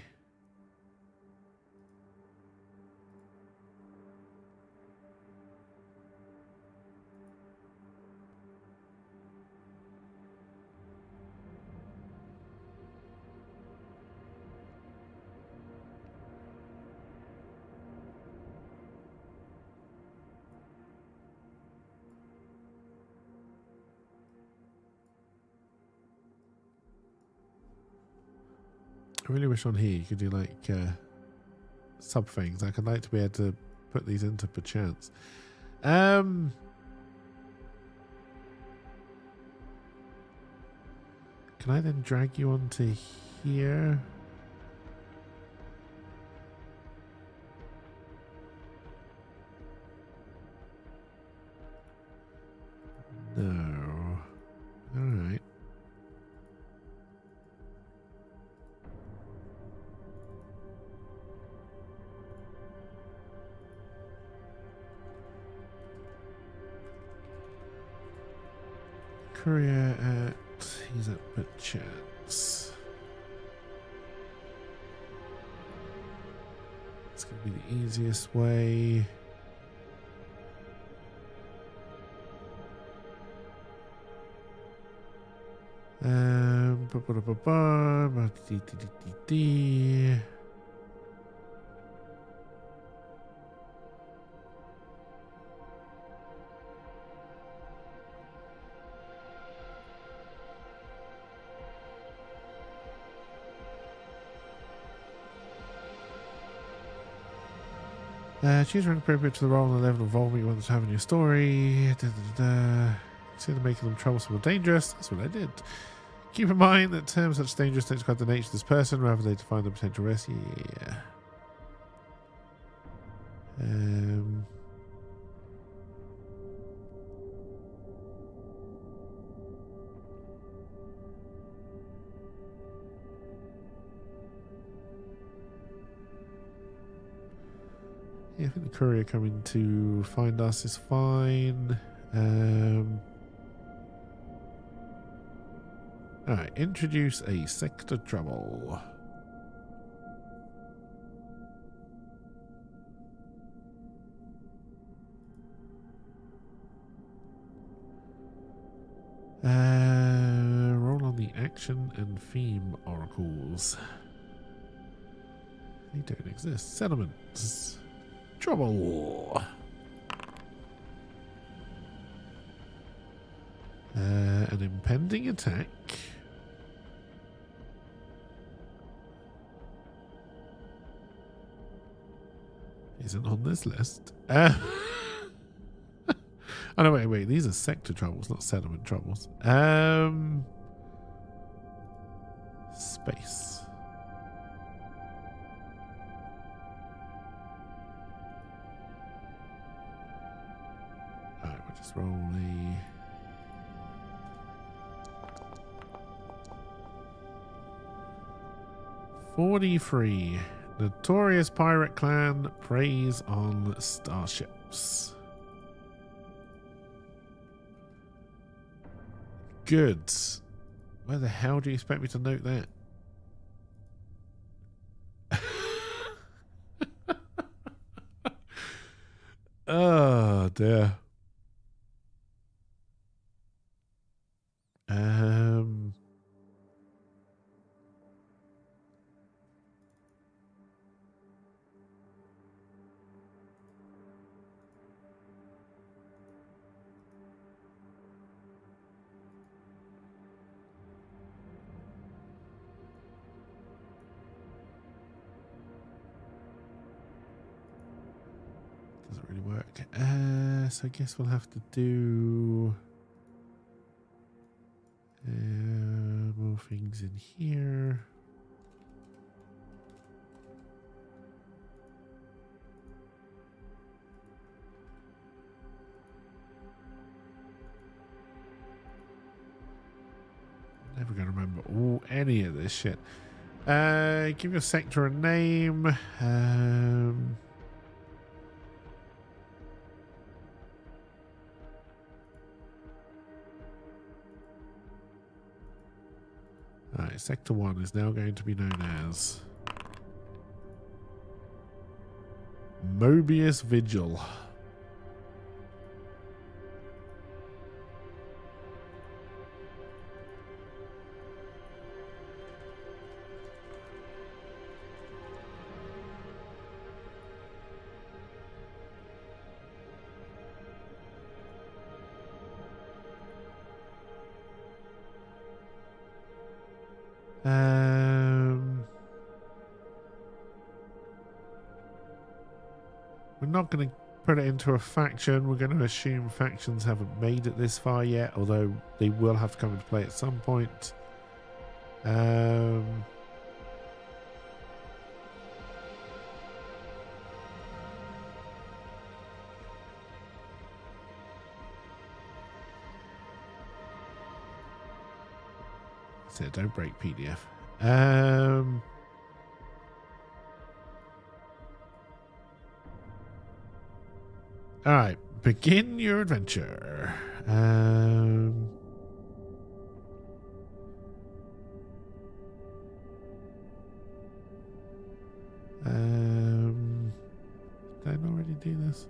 I really wish on here you could do like sub things. Like I'd like to be able to put these into perchance. Can I then drag you onto here? No. Alright. Courier at... He's at perchance. It's going to be the easiest way. Choose rank appropriate to the role and the level of involvement you want to have in your story. Consider making them troublesome or dangerous. That's what I did. Keep in mind that terms such as dangerous don't describe the nature of this person, rather they define the potential risk. Yeah. Yeah, I think the courier coming to find us is fine. Alright, introduce a sector trouble. Roll on the action and theme oracles. They don't exist. Settlements. Trouble. An impending attack. Isn't on this list. Oh no, wait. These are sector troubles, not settlement troubles. Space. Alright, we'll just roll a... $43. Notorious pirate clan preys on starships. Good. Where the hell do you expect me to note that? Oh dear. Doesn't really work. So I guess we'll have to do more things in here. Never gonna remember any of this shit. Give your sector a name. Alright, Sector 1 is now going to be known as Mobius Vigil. not going to put it into a faction. We're going to assume factions haven't made it this far yet, although they will have to come into play at some point. So don't break PDF. All right, begin your adventure. Did I not already do this?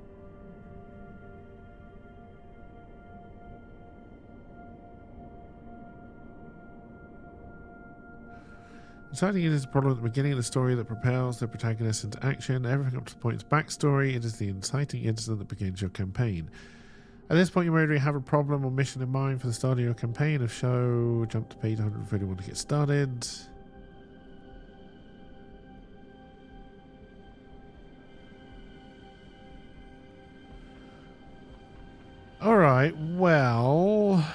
Deciding it is a problem at the beginning of the story that propels the protagonist into action. Everything up to the point is backstory. It is the inciting incident that begins your campaign. At this point, you may already have a problem or mission in mind for the start of your campaign. If so, jump to page 131 to get started. All right, well,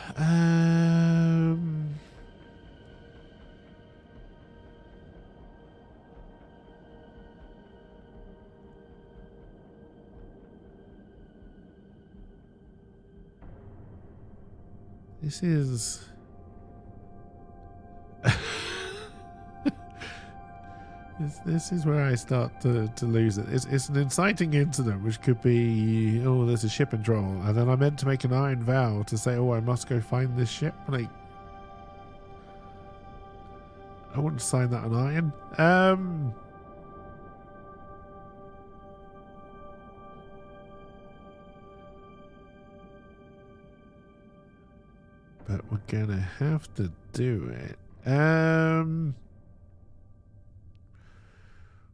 this is this is where I start to lose it. It's an inciting incident, which could be, oh, there's a ship in trouble, and then I meant to make an iron vow to say, oh, I must go find this ship, but I wouldn't sign that on iron. But we're gonna have to do it.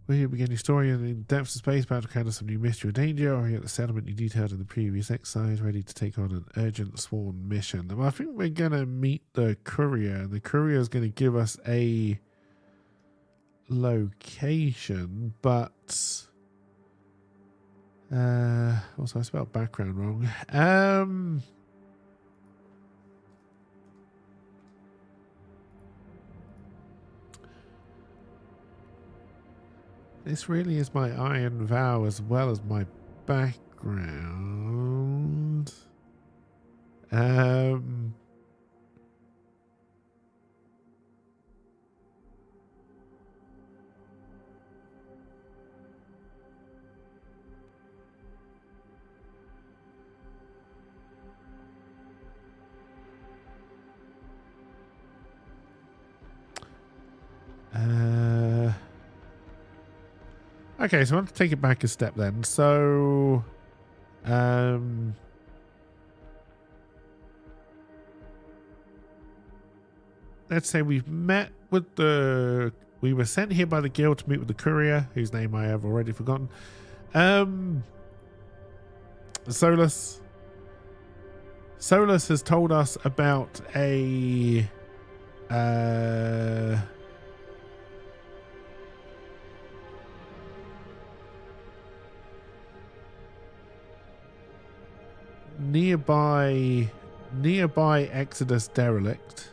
Will you begin your story in depths of space, about to encounter some new mystery or danger, or are you at the settlement you detailed in the previous exercise, ready to take on an urgent sworn mission? Well, I think we're gonna meet the courier, and the courier is going to give us a location, but also I spelled background wrong. This really is my iron vow as well as my background. Okay, so I want to take it back a step then. So, let's say we were sent here by the guild to meet with the courier, whose name I have already forgotten. Solus has told us about a nearby Exodus derelict,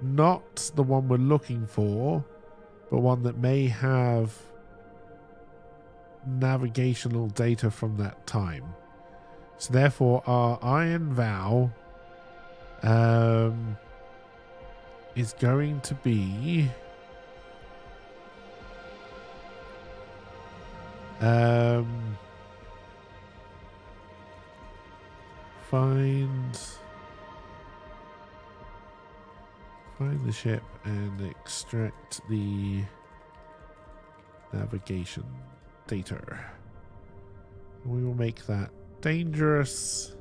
not the one we're looking for, but one that may have navigational data from that time. So therefore our iron vow is going to be find the ship and extract the navigation data. We will make that dangerous.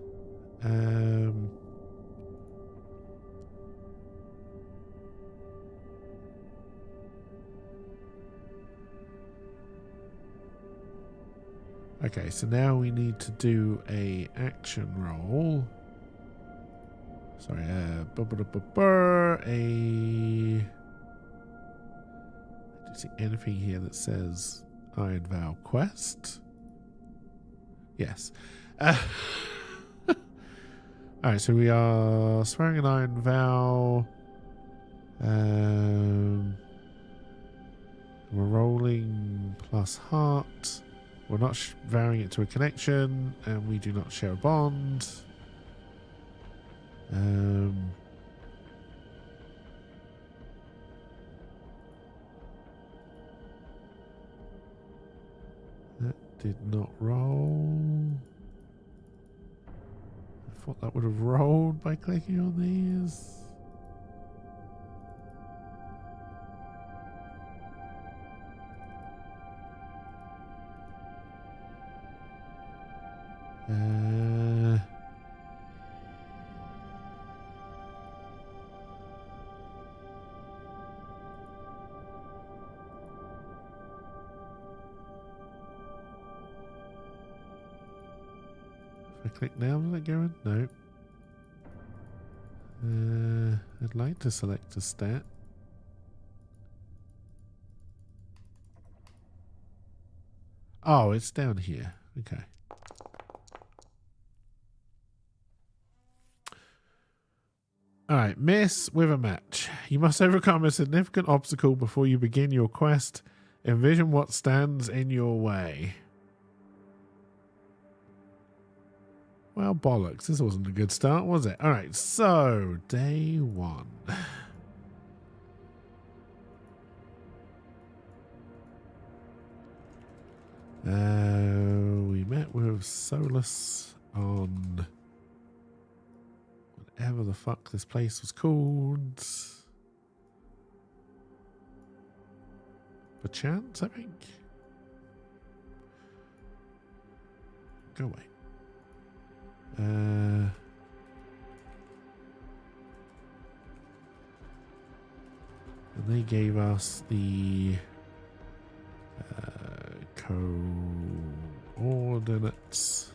Okay, so now we need to do a action roll. Sorry, do you see anything here that says Iron Vow quest. Yes. Alright, so we are swearing an Iron Vow. We're rolling plus heart. We're not vowing it to a connection, and we do not share a bond. That did not roll. I thought that would have rolled by clicking on these. If I click now, will it go in? No. I'd like to select a stat. Oh, it's down here. Okay. Alright, miss with a match. You must overcome a significant obstacle before you begin your quest. Envision what stands in your way. Well, bollocks. This wasn't a good start, was it? Alright, so, day 1. We met with Solus on whatever the fuck this place was called. Perchance, I think. Go away. And they gave us the coordinates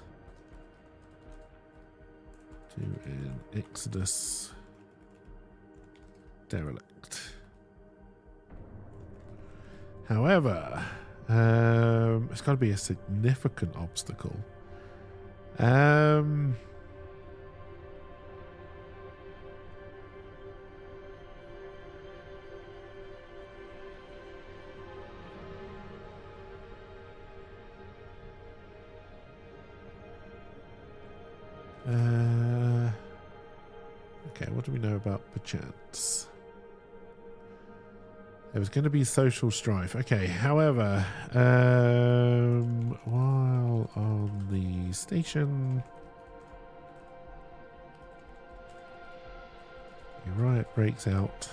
to an Exodus derelict. However, it's got to be a significant obstacle. Okay, what do we know about perchance? There was going to be social strife. Okay, however, while on the station, a riot breaks out,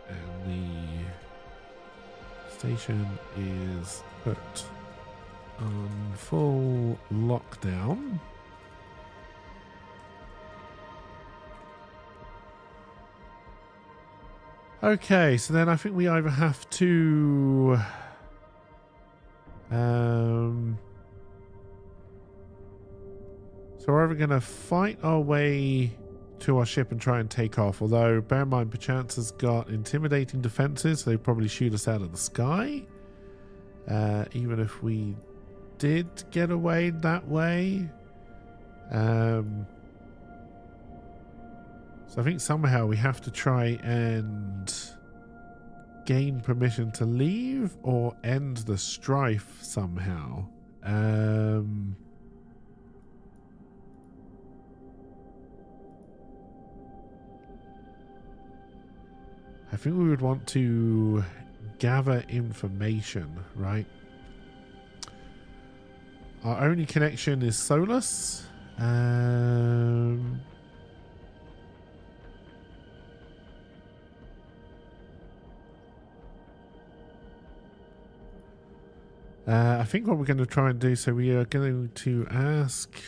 and the station is put on full lockdown. Okay, so then I think we either have to so we're either going to fight our way to our ship and try and take off, although bear in mind perchance has got intimidating defenses, so they probably shoot us out of the sky, even if we did get away that way. So I think somehow we have to try and gain permission to leave or end the strife somehow. I think we would want to gather information, right? Our only connection is Solus. I think what we're going to try and do, so we are going to ask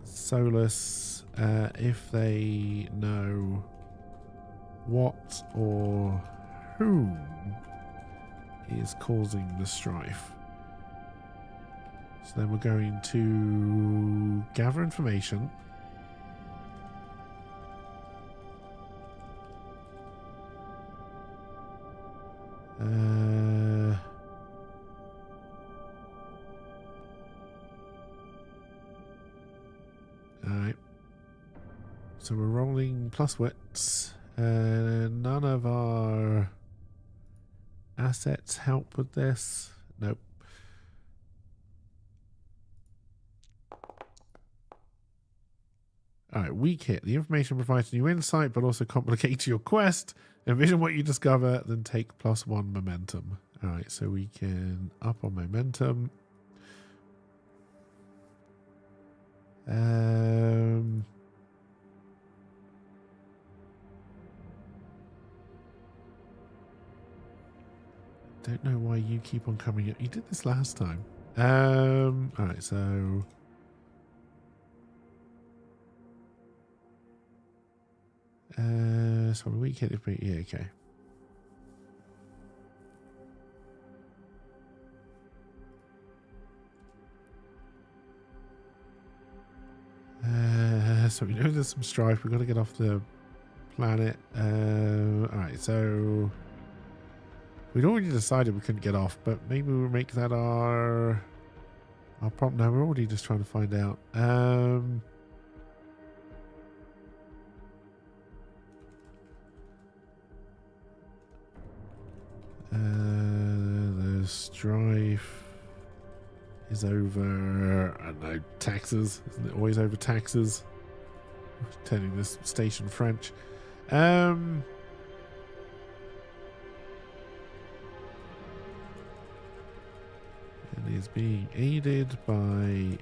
Solus if they know what or whom is causing the strife. So then we're going to gather information. so we're rolling plus wits. None of our assets help with this. Nope. Alright, weak hit. The information provides new insight, but also complicates your quest. Envision what you discover, then take +1 momentum. Alright, so we can up on momentum. Don't know why you keep on coming up. You did this last time. Alright, so sorry, weak hit. Yeah, okay. So we know there's some strife. We've got to get off the planet. Alright, so we'd already decided we couldn't get off, but maybe we'll make that our problem. No, we're already just trying to find out. The strife is over, I don't know, taxes. Isn't it always over taxes? Turning this station French. It is being aided by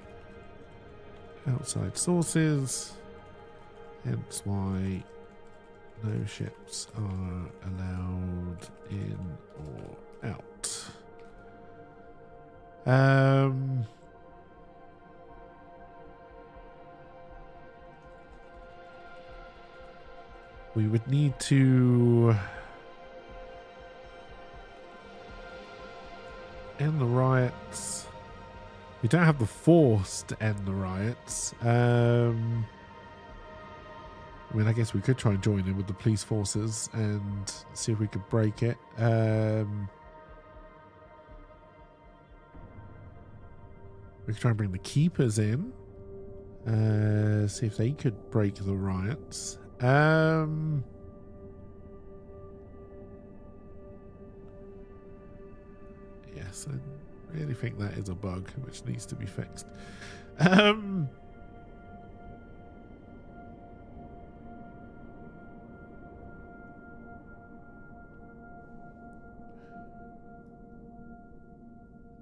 outside sources, hence why no ships are allowed in or out. We would need to end the riots. We don't have the force to end the riots. I mean, I guess we could try and join in with the police forces and see if we could break it. We could try and bring the keepers in. See if they could break the riots. Yes, I really think that is a bug which needs to be fixed.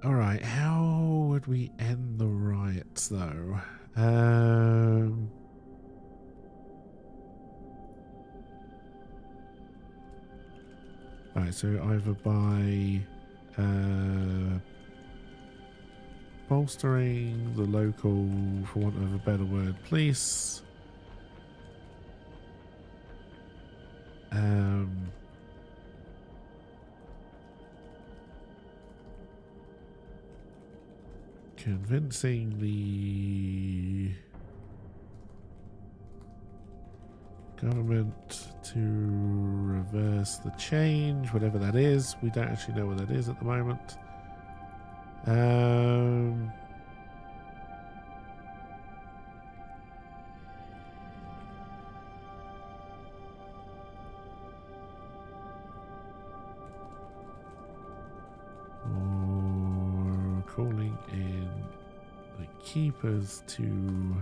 All right, how would we end the riots though? All right, so either by bolstering the local, for want of a better word, police. Convincing the government to reverse the change, whatever that is. We don't actually know what that is at the moment. Or calling in the keepers to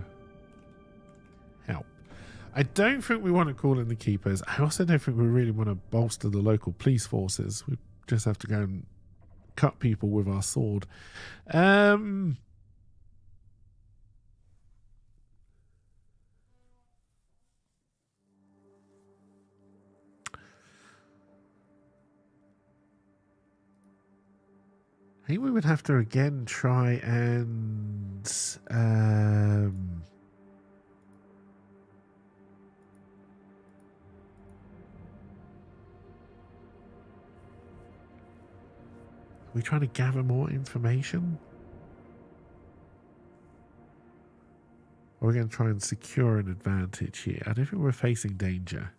help. I don't think we want to call in the keepers. I also don't think we really want to bolster the local police forces. We just have to go and cut people with our sword. I think we would have to again try and we're trying to gather more information. Or we're going to try and secure an advantage here. I don't think we're facing danger.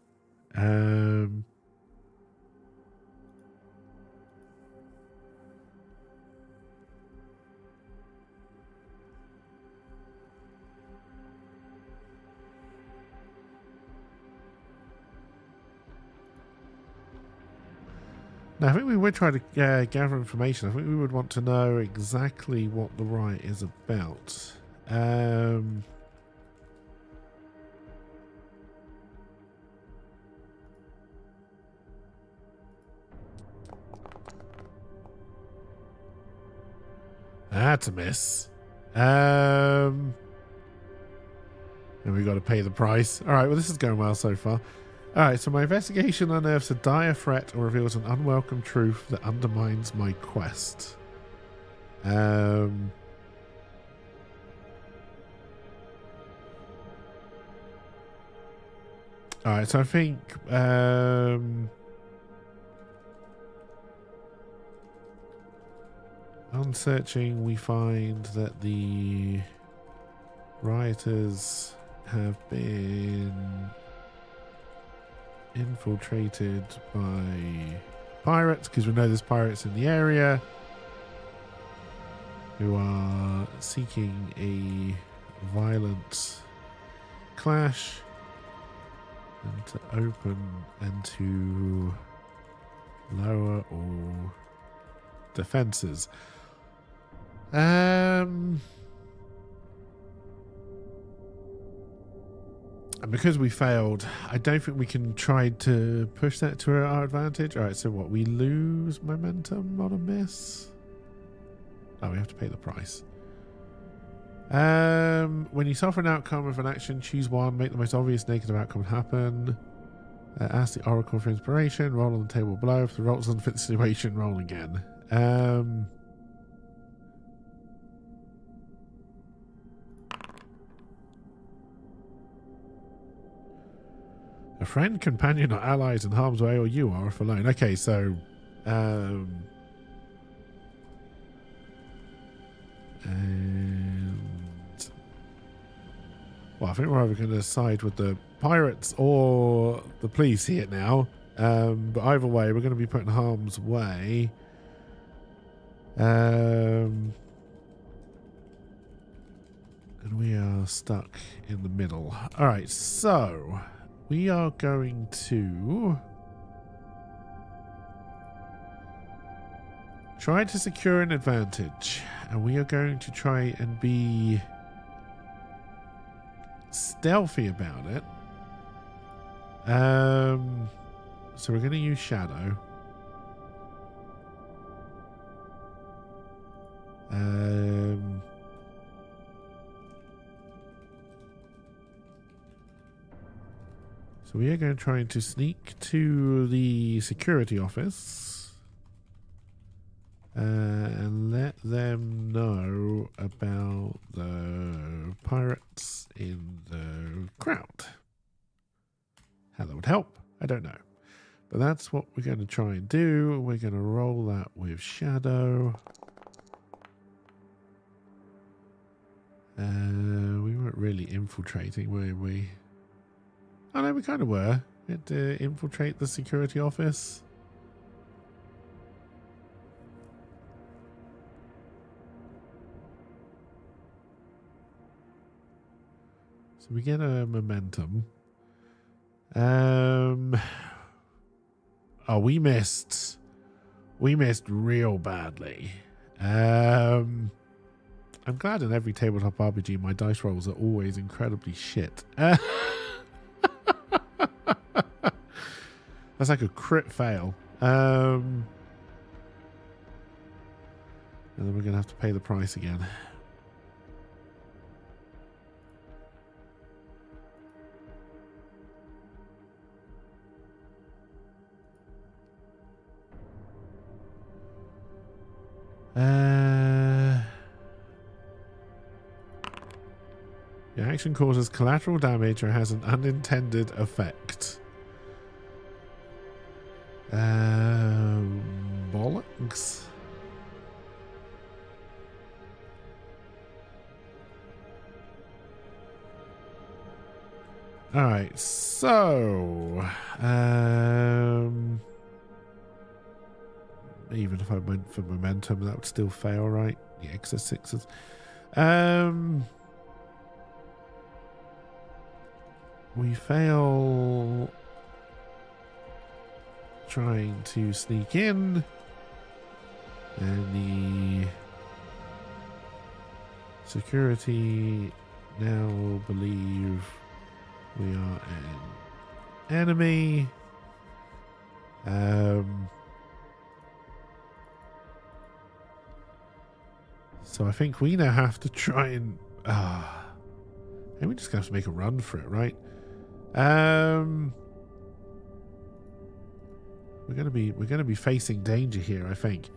Now, I think we would try to gather information. I think we would want to know exactly what the riot is about. That's a miss. And we got to pay the price. All right, well, this is going well so far. All right, so my investigation unearths a dire threat or reveals an unwelcome truth that undermines my quest. All right, so I think on searching, we find that the rioters have been infiltrated by pirates, because we know there's pirates in the area who are seeking a violent clash and to open and to lower all defenses. And because we failed, I don't think we can try to push that to our advantage. All right, so what? We lose momentum on a miss? Oh, we have to pay the price. When you suffer an outcome of an action, choose one. Make the most obvious negative outcome happen. Ask the Oracle for inspiration. Roll on the table below. If the roll doesn't fit the situation, roll again. A friend, companion, or allies in harm's way, or you are if alone. Okay, so and well, I think we're either going to side with the pirates or the police here now. But either way, we're going to be put in harm's way. And we are stuck in the middle. All right, so we are going to try to secure an advantage, and we are going to try and be stealthy about it. So we're going to use shadow. So we are going to try to sneak to the security office and let them know about the pirates in the crowd. How that would help, I don't know. But that's what we're going to try and do. We're going to roll that with shadow. We weren't really infiltrating, were we? Oh no, we kind of were. We had to infiltrate the security office. So we get a momentum. Oh, we missed. We missed real badly. I'm glad in every tabletop RPG my dice rolls are always incredibly shit. That's like a crit fail. And then we're going to have to pay the price again. The action causes collateral damage or has an unintended effect. Bollocks. Alright, so even if I went for momentum, that would still fail, right? Yeah, excess sixes. We fail trying to sneak in. And the security now believe we are an enemy. So I think we now have to try and and we just have to make a run for it, right? We're gonna be facing danger here, I think.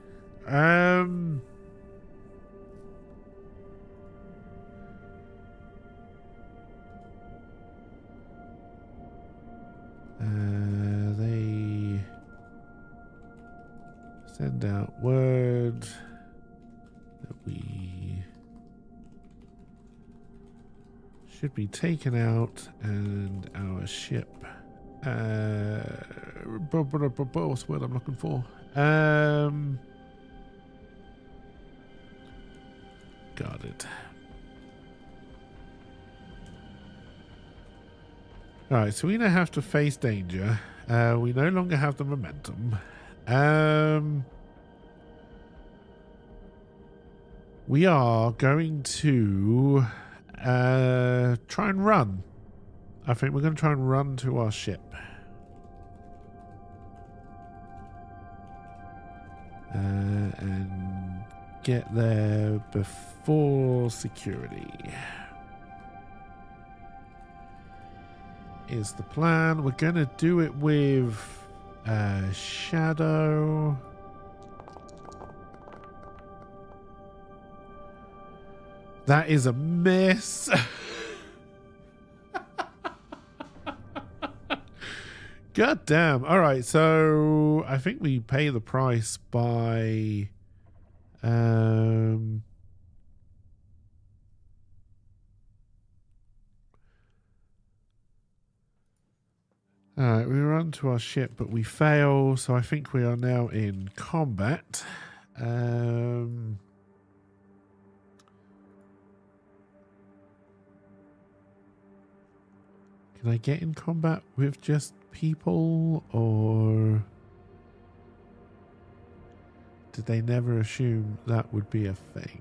They send out word that we should be taken out and our ship. What's the word I'm looking for? Got it. Alright, so we now have to face danger. We no longer have the momentum. We are going to try and run. I think we're going to try and run to our ship. And get there before security. Is the plan. We're going to do it with Shadow. That is a miss. God damn. All right, so I think we pay the price by Alright, we run to our ship, but we fail, so I think we are now in combat. Can I get in combat with just people, or did they never assume that would be a thing?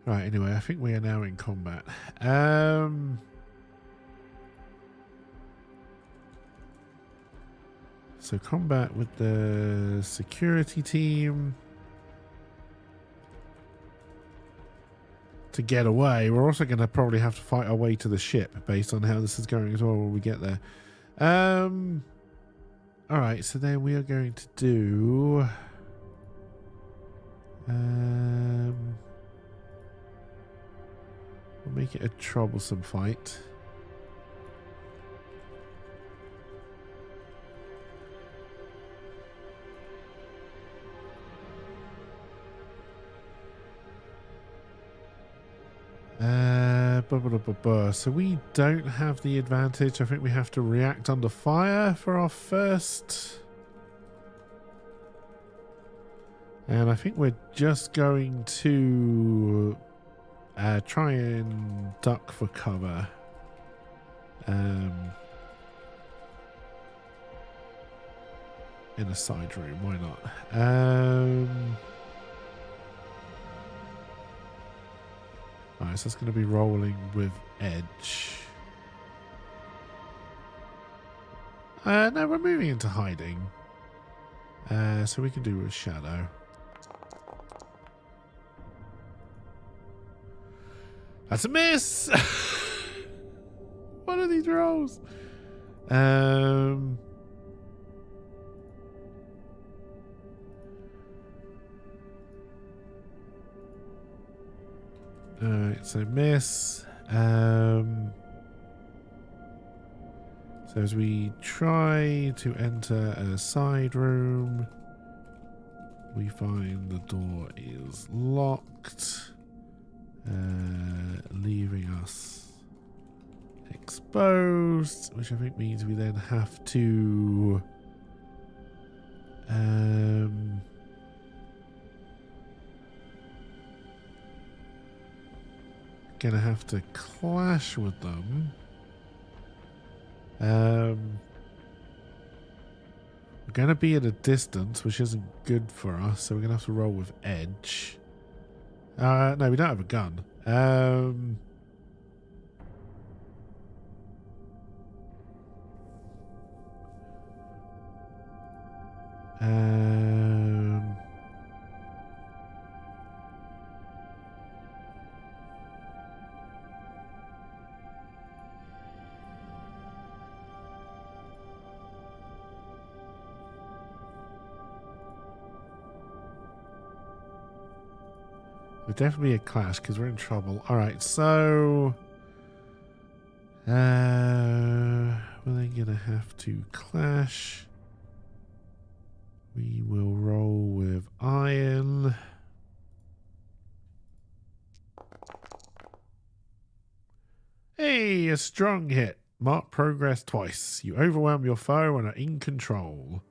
Right, anyway, I think we are now in combat. So combat with the security team. To get away, we're also going to probably have to fight our way to the ship based on how this is going as well when we get there. Alright, so then we are going to do... we'll make it a troublesome fight. So we don't have the advantage. I think we have to react under fire for our first. And I think we're just going to try and duck for cover. In a side room, why not? Alright, so it's going to be rolling with edge. No, we're moving into hiding. So we can do with shadow. That's a miss! What are these rolls? Alright, so miss. So as we try to enter a side room, we find the door is locked, leaving us exposed, which I think means we then have to going to have to clash with them. We're going to be at a distance, which isn't good for us, so we're going to have to roll with edge. No, we don't have a gun. There'll definitely be a clash because we're in trouble. Alright, so we're then gonna have to clash. We will roll with iron. Hey, a strong hit. Mark progress twice. You overwhelm your foe and are in control.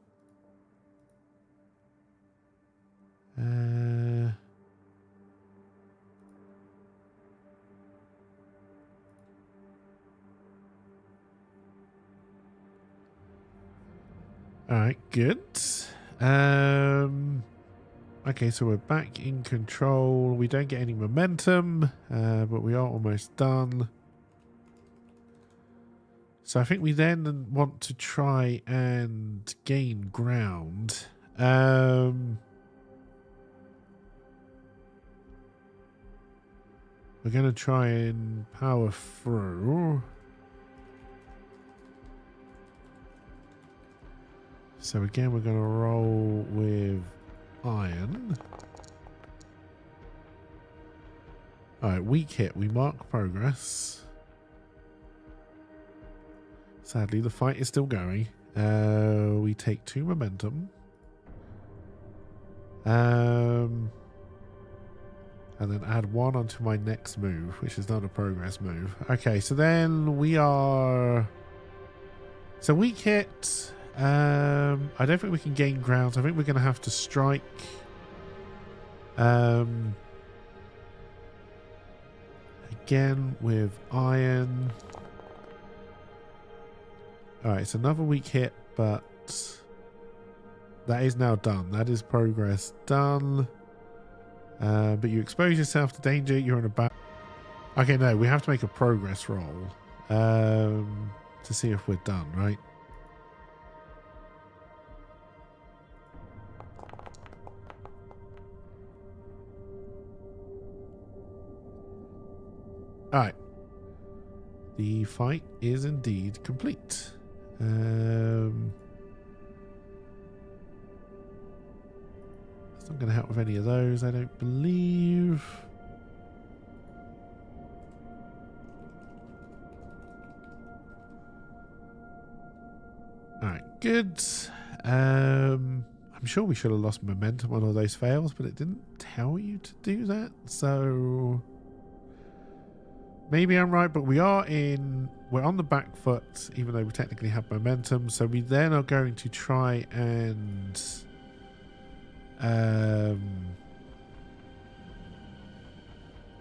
Alright, good. Okay, so we're back in control. We don't get any momentum, but we are almost done. So I think we then want to try and gain ground. We're going to try and power through. So again, we're going to roll with iron. Alright, weak hit. We mark progress. Sadly, the fight is still going. We take 2 momentum. And then add 1 onto my next move, which is not a progress move. Okay, so then we are... So weak hit... I don't think we can gain ground. I think we're going to have to strike. Again with iron. Alright, it's another weak hit, but that is now done. That is progress done. But you expose yourself to danger. You're in a bad... Okay, no, we have to make a progress roll to see if we're done, right? Alright. The fight is indeed complete. It's not going to help with any of those, I don't believe. Alright, good. I'm sure we should have lost momentum on all those fails, but it didn't tell you to do that, so... Maybe I'm right, but we're on the back foot, even though we technically have momentum. So we then are going to try and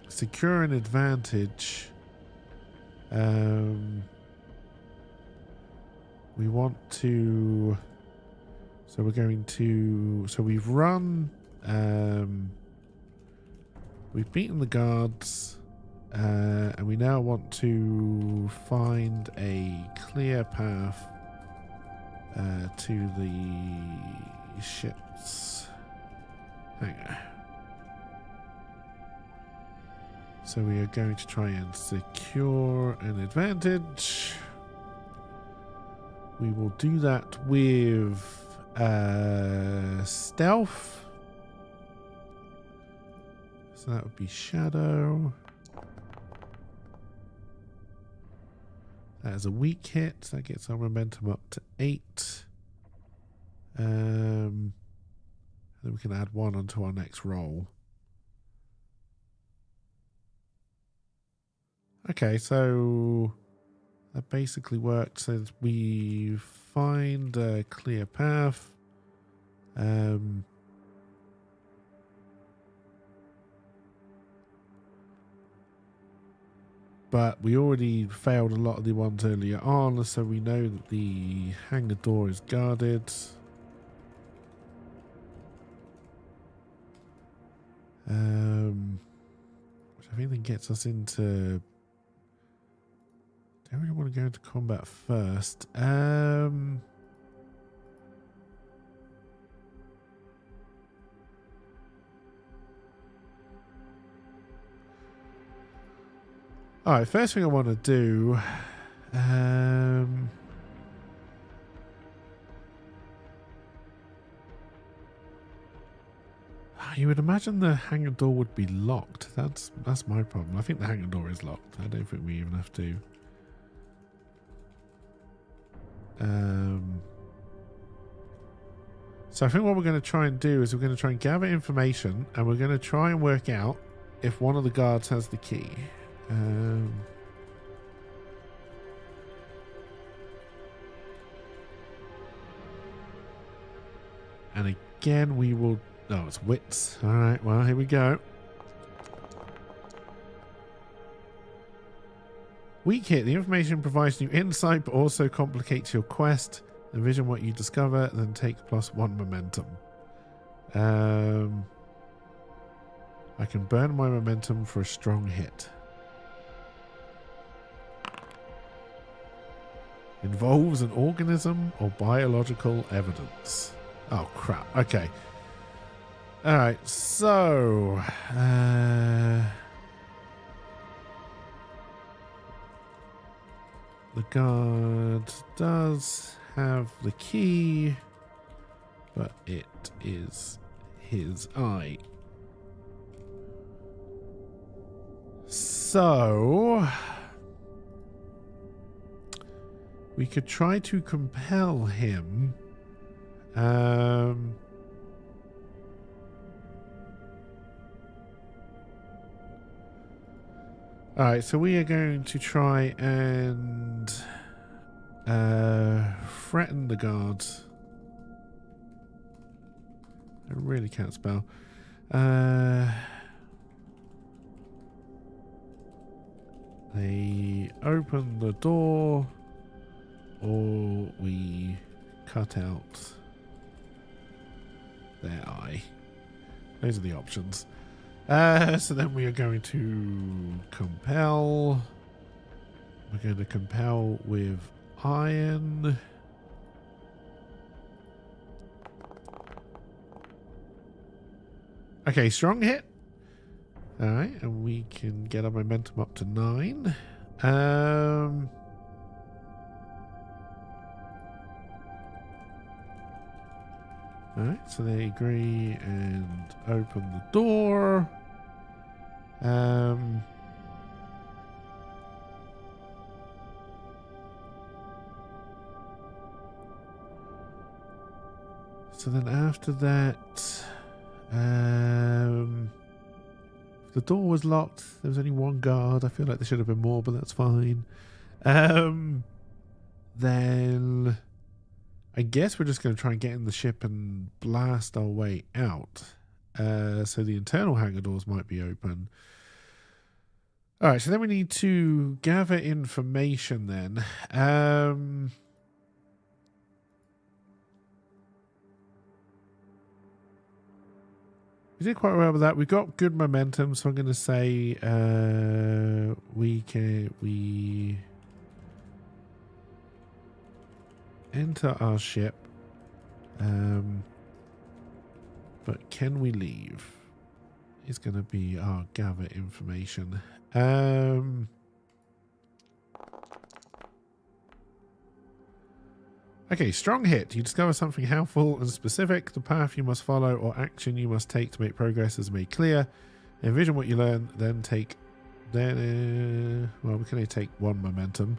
secure an advantage. We want to, so we're going to, so we've run, we've beaten the guards. And we now want to find a clear path to the ships. Hang on. So we are going to try and secure an advantage. We will do that with stealth. So that would be shadow. That is a weak hit. That gets our momentum up to 8. And then we can add 1 onto our next roll. Okay, so that basically works as we find a clear path. but we already failed a lot of the ones earlier on, so we know that the hangar door is guarded. Which I think then gets us into... Don't really want to go into combat first. Alright, first thing I want to do... you would imagine the hangar door would be locked. That's my problem. I think the hangar door is locked. I don't think we even have to... So I think what we're going to try and do is we're going to try and gather information, and we're going to try and work out if one of the guards has the key. And again, we will... Oh, it's wits. All right, well, here we go. Weak hit. The information provides you insight, but also complicates your quest. Envision what you discover, then take +1 momentum. I can burn my momentum for a strong hit. Involves an organism or biological evidence. Oh, crap. Okay. Alright, so... the guard does have the key, but it is his eye. So... we could try to compel him. Alright, so we are going to try and threaten the guards. I really can't spell. They open the door, or we cut out their eye. Those are the options. So then we are going to compel. We're going to compel with iron. Okay, strong hit. Alright, and we can get our momentum up to 9. Alright, so they agree and open the door. So then after that, the door was locked. There was only one guard. I feel like there should have been more, but that's fine. Then I guess we're just going to try and get in the ship and blast our way out. So the internal hangar doors might be open. Alright, so then we need to gather information then. We did quite well with that. We got good momentum, so I'm going to say we enter our ship. But can we leave? It's going to be our gather information. Okay, strong hit. You discover something helpful and specific. The path you must follow or action you must take to make progress is made clear. Envision what you learn, then take... well, we can only take 1 momentum.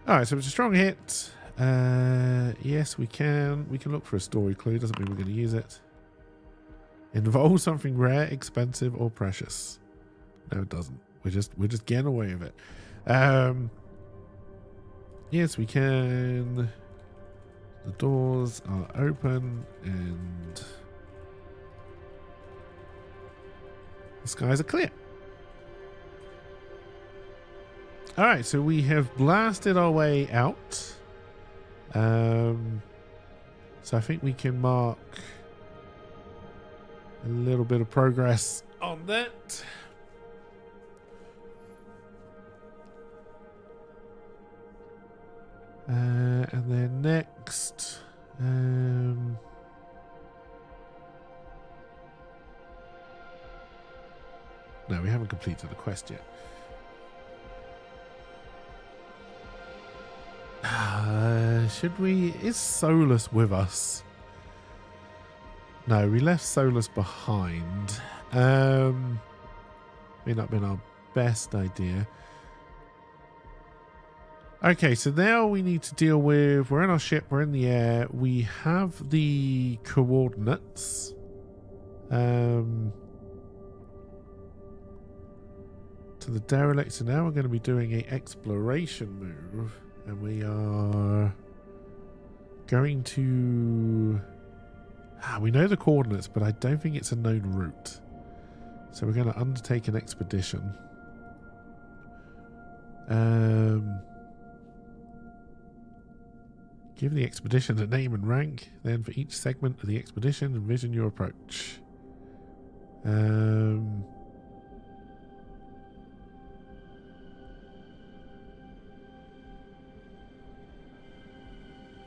Alright, so it's a strong hit. Yes, we can. We can look for a story clue. Doesn't mean we're going to use it. Involves something rare, expensive, or precious. No, it doesn't. We're just getting away with it. Yes, we can. The doors are open, and The skies are clear. Alright, so we have blasted our way out. So I think we can mark a little bit of progress on that. And then next, no, we haven't completed the quest yet. Should we? Is Solus with us? No, we left Solus behind. May not have been our best idea. Okay, so now we need to deal with... We're in our ship, we're in the air. We have the coordinates. To the derelict. So now we're going to be doing an exploration move. And we are going to... we know the coordinates, but I don't think it's a known route. So we're going to undertake an expedition. Give the expedition a name and rank. Then for each segment of the expedition, envision your approach.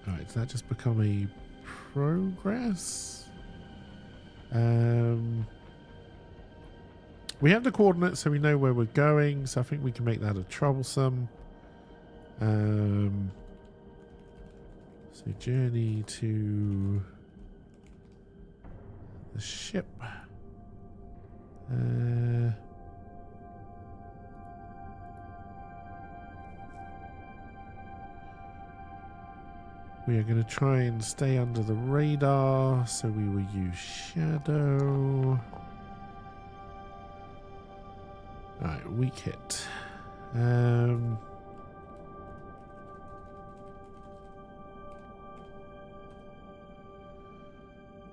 Alright, does that just become a progress? We have the coordinates, so we know where we're going, so I think we can make that a troublesome. So journey to the ship. We are going to try and stay under the radar, so we will use shadow. Alright, weak hit.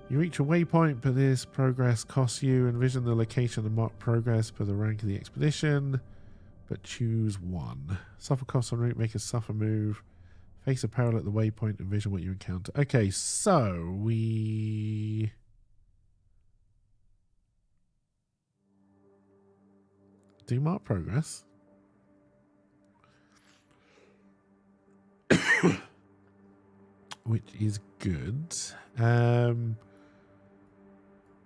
You reach a waypoint, but this progress costs you. Envision the location and mark progress per the rank of the expedition, but choose one. Suffer costs en route, make a suffer move. Face a peril at the waypoint, envision what you encounter. Okay, so we... do mark progress. Which is good.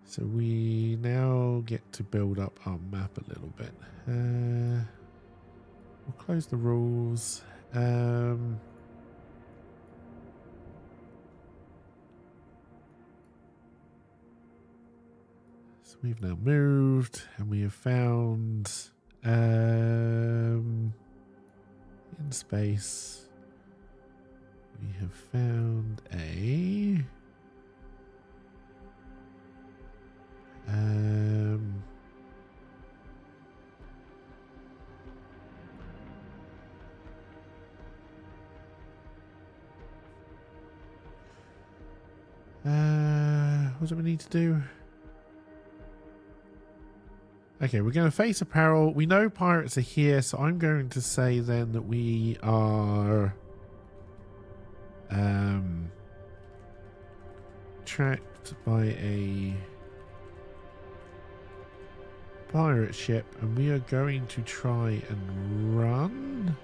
So we now get to build up our map a little bit. We'll close the rules. So we've now moved and we have found in space we have found a what do we need to do? Okay, we're going to face a peril. We know pirates are here, so I'm going to say then that we are tracked by a pirate ship, and we are going to try and run.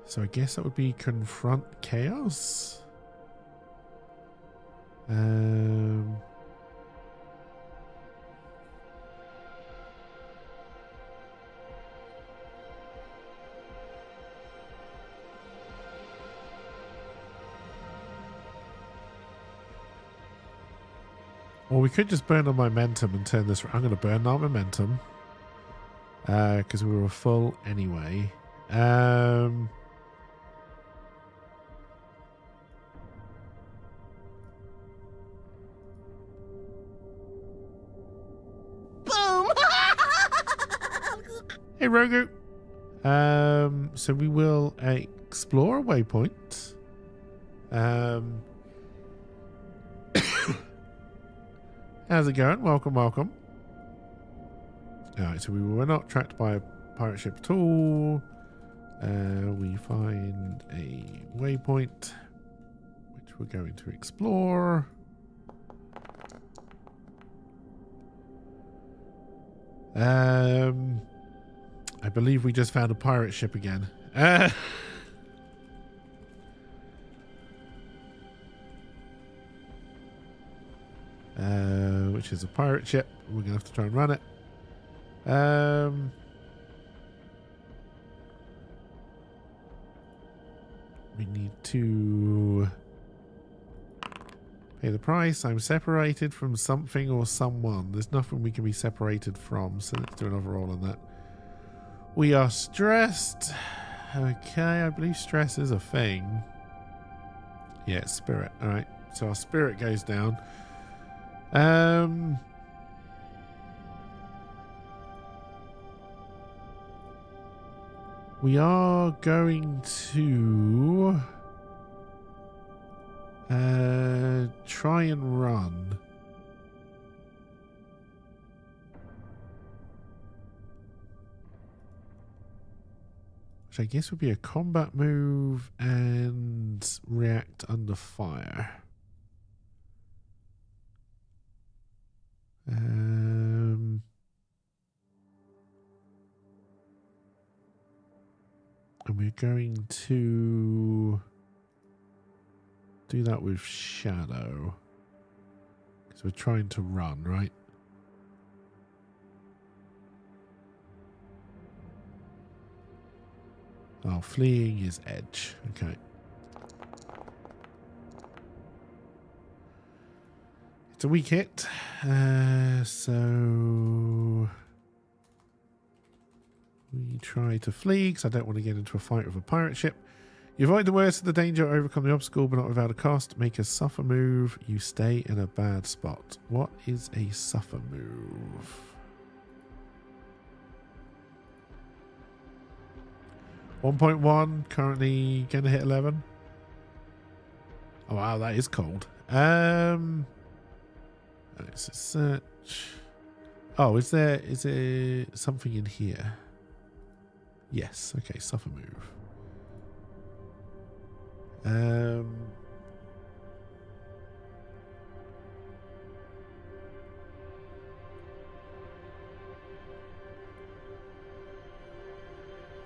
So I guess that would be confront chaos. Or we could just burn our momentum and turn this. I'm going to burn our momentum because we were full anyway. Hey, Rogu. So we will explore a waypoint. How's it going? Welcome, welcome. Alright, so we were not tracked by a pirate ship at all. We find a waypoint, which we're going to explore. I believe we just found a pirate ship again. Which is a pirate ship. We're gonna have to try and run it. We need to pay the price. I'm separated from something or someone. There's nothing we can be separated from, so let's do an overall on that. We are stressed. Okay, I believe stress is a thing. Yeah, it's spirit. Alright, so our spirit goes down. We are going to try and run. Which I guess would be a combat move and react under fire. And we're going to do that with shadow. Because we're trying to run, right? Oh, fleeing is edge. Okay. It's a weak hit. So we try to flee because I don't want to get into a fight with a pirate ship. You avoid the worst of the danger, overcome the obstacle, but not without a cost. Make a suffer move. You stay in a bad spot. What is a suffer move? .1, currently going to hit 11. Oh wow, that is cold. Let's search. Oh, is there something in here? Yes. Okay, suffer move.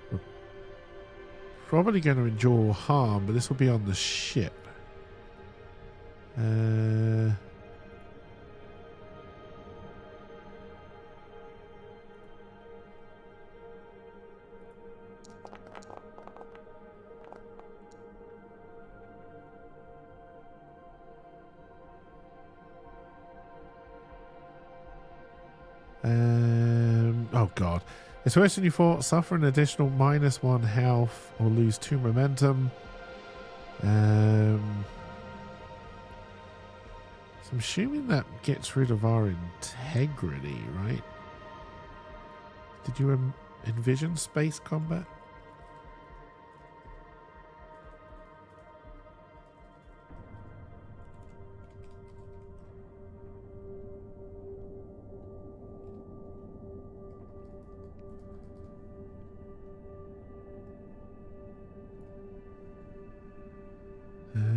We're probably going to endure harm, but this will be on the ship. Oh god. It's worse than you thought. Suffer an additional -1 health or lose 2 momentum. So I'm assuming that gets rid of our integrity, right? Did you envision space combat?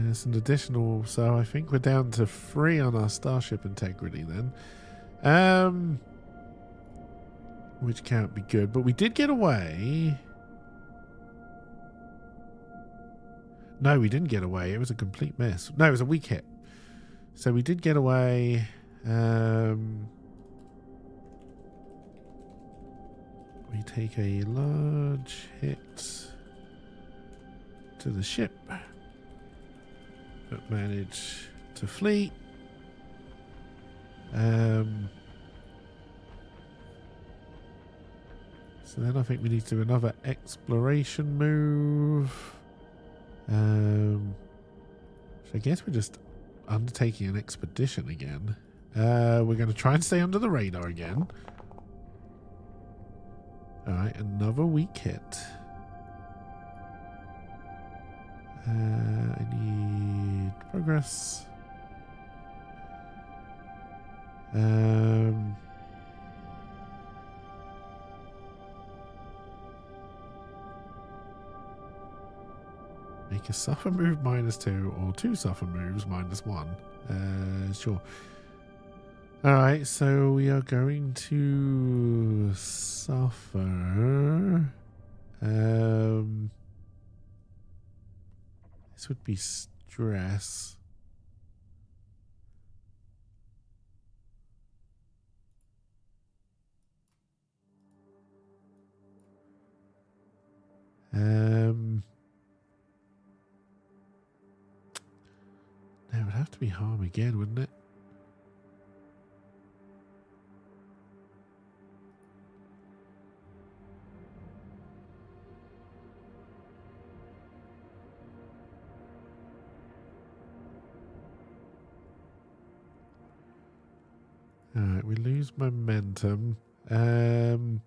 It's an additional, so I think we're down to 3 on our starship integrity then. Which can't be good, but we did get away. No, we didn't get away. It was a complete mess. No, it was a weak hit. So we did get away. We take a large hit to the ship. But manage to flee. So then I think we need to do another exploration move. So I guess we're just undertaking an expedition again. We're going to try and stay under the radar again. Alright, another weak hit. I need progress. Make a suffer move -2 or 2 suffer moves -1. Sure. Alright, so we are going to suffer. This would be stress. No, it would have to be harm again, wouldn't it? Alright, we lose momentum. And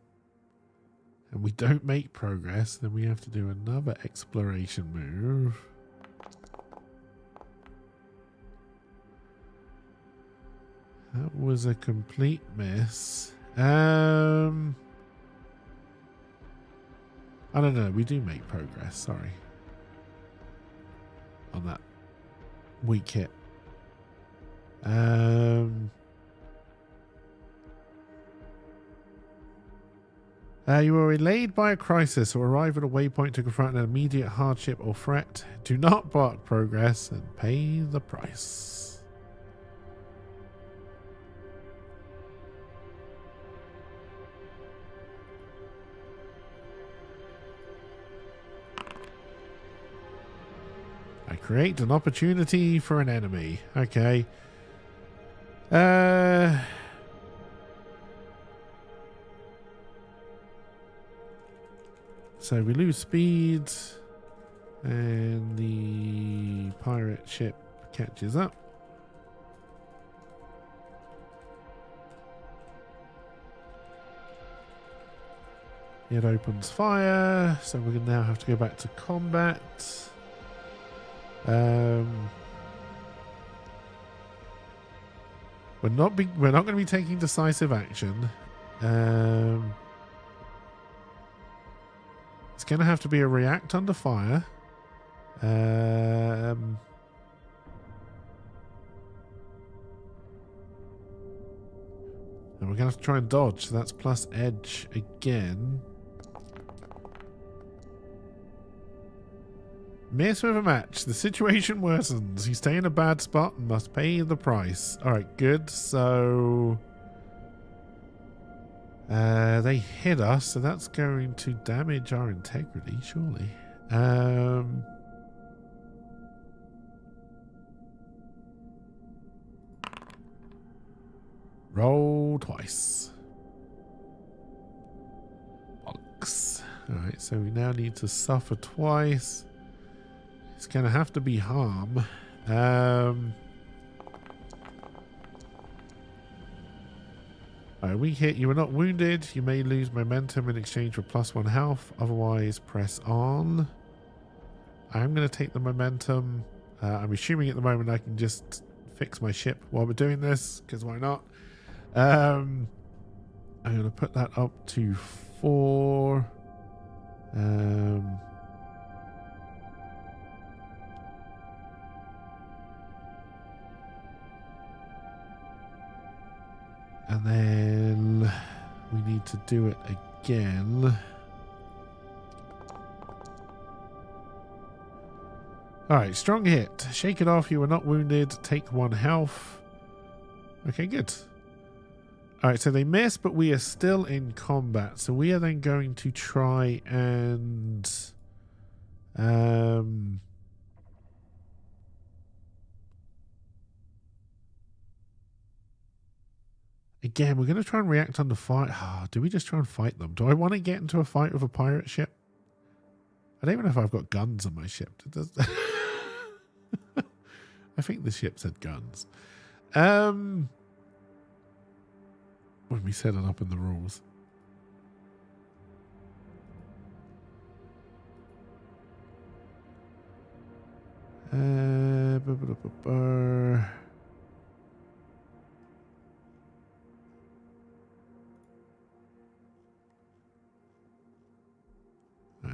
we don't make progress, then we have to do another exploration move. That was a complete miss. I don't know, we do make progress, sorry. On that weak hit. You are relayed by a crisis or arrive at a waypoint to confront an immediate hardship or threat. Do not mark progress and pay the price. I create an opportunity for an enemy. Okay. So we lose speed and the pirate ship catches up. It opens fire, so we're going to now have to go back to combat. We're not going to be taking decisive action. It's going to have to be a react under fire. And we're going to have to try and dodge, so that's plus edge again. Miss with a match. The situation worsens. You stay in a bad spot and must pay the price. Alright, good. So they hit us, so that's going to damage our integrity, surely. Roll twice. Box. Alright, so we now need to suffer twice. It's going to have to be harm. Alright, we hit. You are not wounded. You may lose momentum in exchange for +1 health. Otherwise, press on. I'm going to take the momentum. I'm assuming at the moment I can just fix my ship while we're doing this, because why not? I'm going to put that up to 4. And then we need to do it again. Alright, strong hit. Shake it off. You are not wounded. Take 1 health. Okay, good. Alright, so they miss, but we are still in combat. So we are then going to try and... Again, we're going to try and react under fire. Oh, do we just try and fight them? Do I want to get into a fight with a pirate ship? I don't even know if I've got guns on my ship. I think the ship said guns. When we set it up in the rules. bu- bu- bu- bu- bu-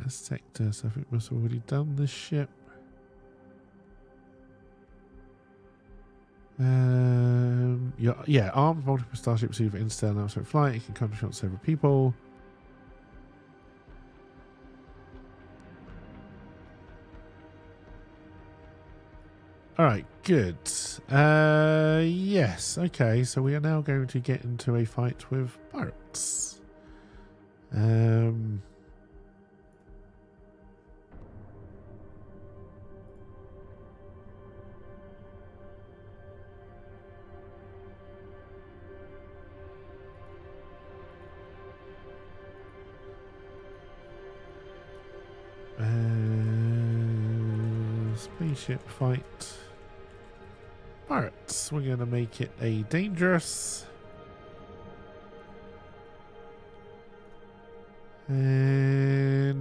sector, so I think we've already done this ship. Yeah, armed multiple starships either instead and outside flight. It can come shot several people. Alright, good. Yes, okay, so we are now going to get into a fight with pirates. Spaceship fight. Pirates. We're going to make it a dangerous. And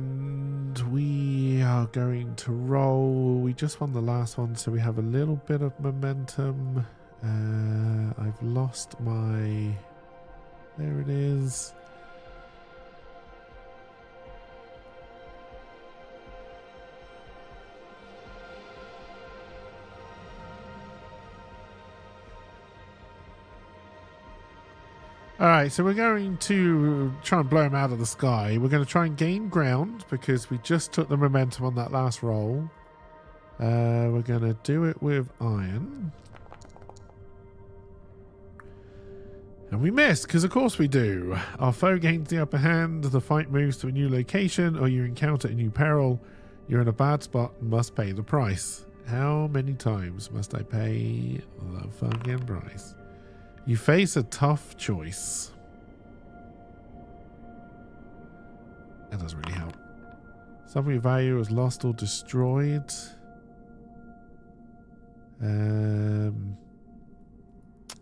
we are going to roll. We just won the last one, so we have a little bit of momentum. I've lost my... There it is. Alright, so we're going to try and blow him out of the sky. We're going to try and gain ground because we just took the momentum on that last roll. We're going to do it with iron. And we miss, because of course we do. Our foe gains the upper hand, the fight moves to a new location, or you encounter a new peril. You're in a bad spot and must pay the price. How many times must I pay the fucking price? You face a tough choice. That doesn't really help. Some of your value is lost or destroyed.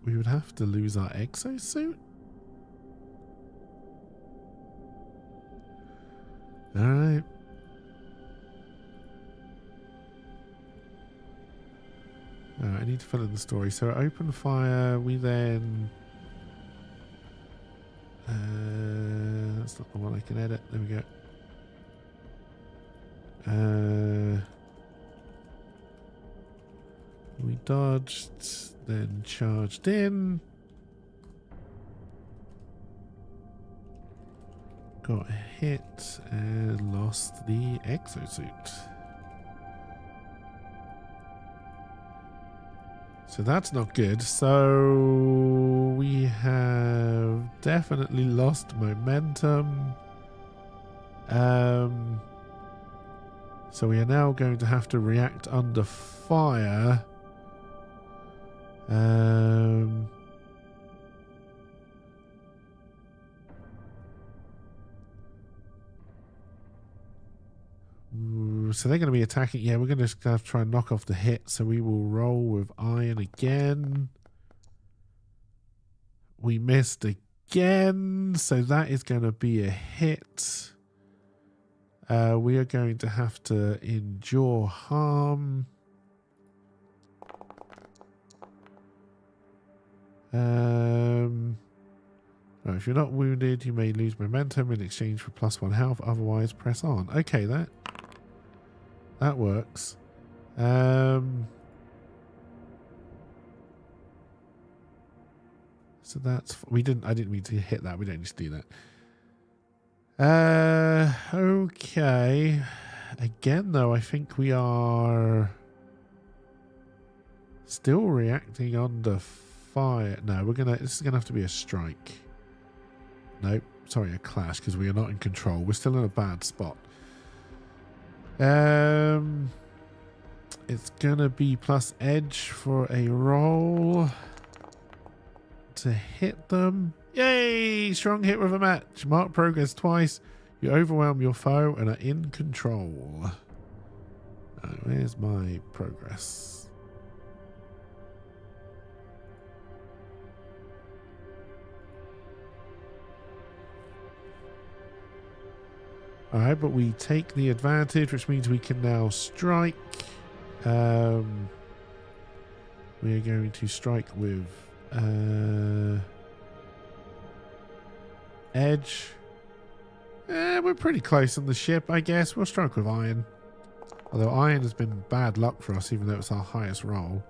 We would have to lose our exosuit. Alright. I need to fill in the story. So open fire, we then... that's not the one I can edit. There we go. We dodged, then charged in. Got hit and lost the exosuit. So that's not good. So we have definitely lost momentum. So we are now going to have to react under fire. So they're going to be attacking. Yeah, we're going to just have to try and knock off the hit. So we will roll with iron again. We missed again. So that is going to be a hit. We are going to have to endure harm. If you're not wounded, you may lose momentum in exchange for +1 health. Otherwise, press on. Okay, that works. So that's... I didn't mean to hit that. We don't need to do that. Okay. Again, though, I think we are still reacting under fire. No, this is gonna have to be a strike. Nope. Sorry, a clash, because we are not in control. We're still in a bad spot. It's gonna be plus edge for a roll to hit them. Yay! Strong hit with a match. Mark progress twice. You overwhelm your foe and are in control. Where's my progress? Alright, but we take the advantage, which means we can now strike. We are going to strike with edge. We're pretty close on the ship, I guess. We'll strike with iron. Although iron has been bad luck for us, even though it's our highest roll.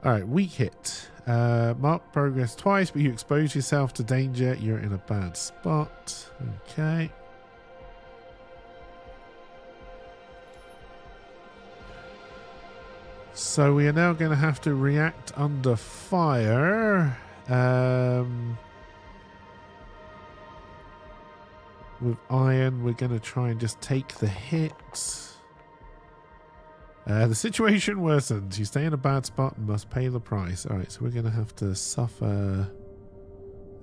Alright, weak hit. Mark progress twice, but you expose yourself to danger. You're in a bad spot. Okay. So we are now going to have to react under fire. With iron, we're going to try and just take the hit. The situation worsens. You stay in a bad spot and must pay the price. Alright, so we're going to have to suffer...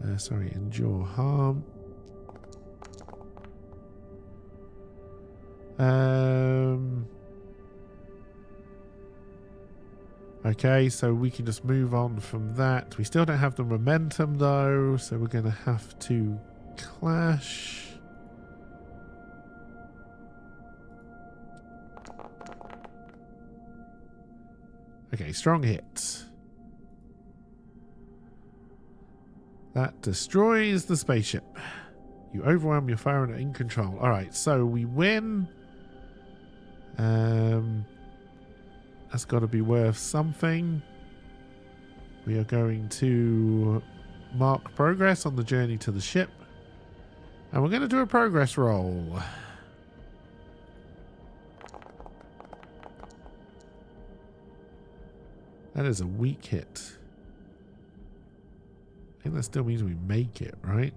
endure harm. Okay, so we can just move on from that. We still don't have the momentum though, so we're going to have to clash. Okay, strong hit. That destroys the spaceship. You overwhelm your foe and are in control. Alright, so we win. That's got to be worth something. We are going to mark progress on the journey to the ship. And we're going to do a progress roll. That is a weak hit. I think that still means we make it, right?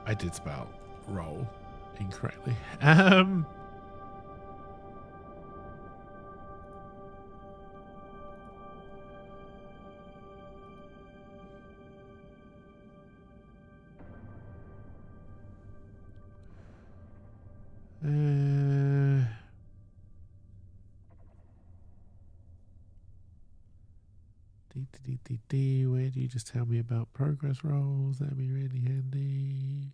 I did spell roll incorrectly. Where do you just tell me about progress rolls? That'd be really handy.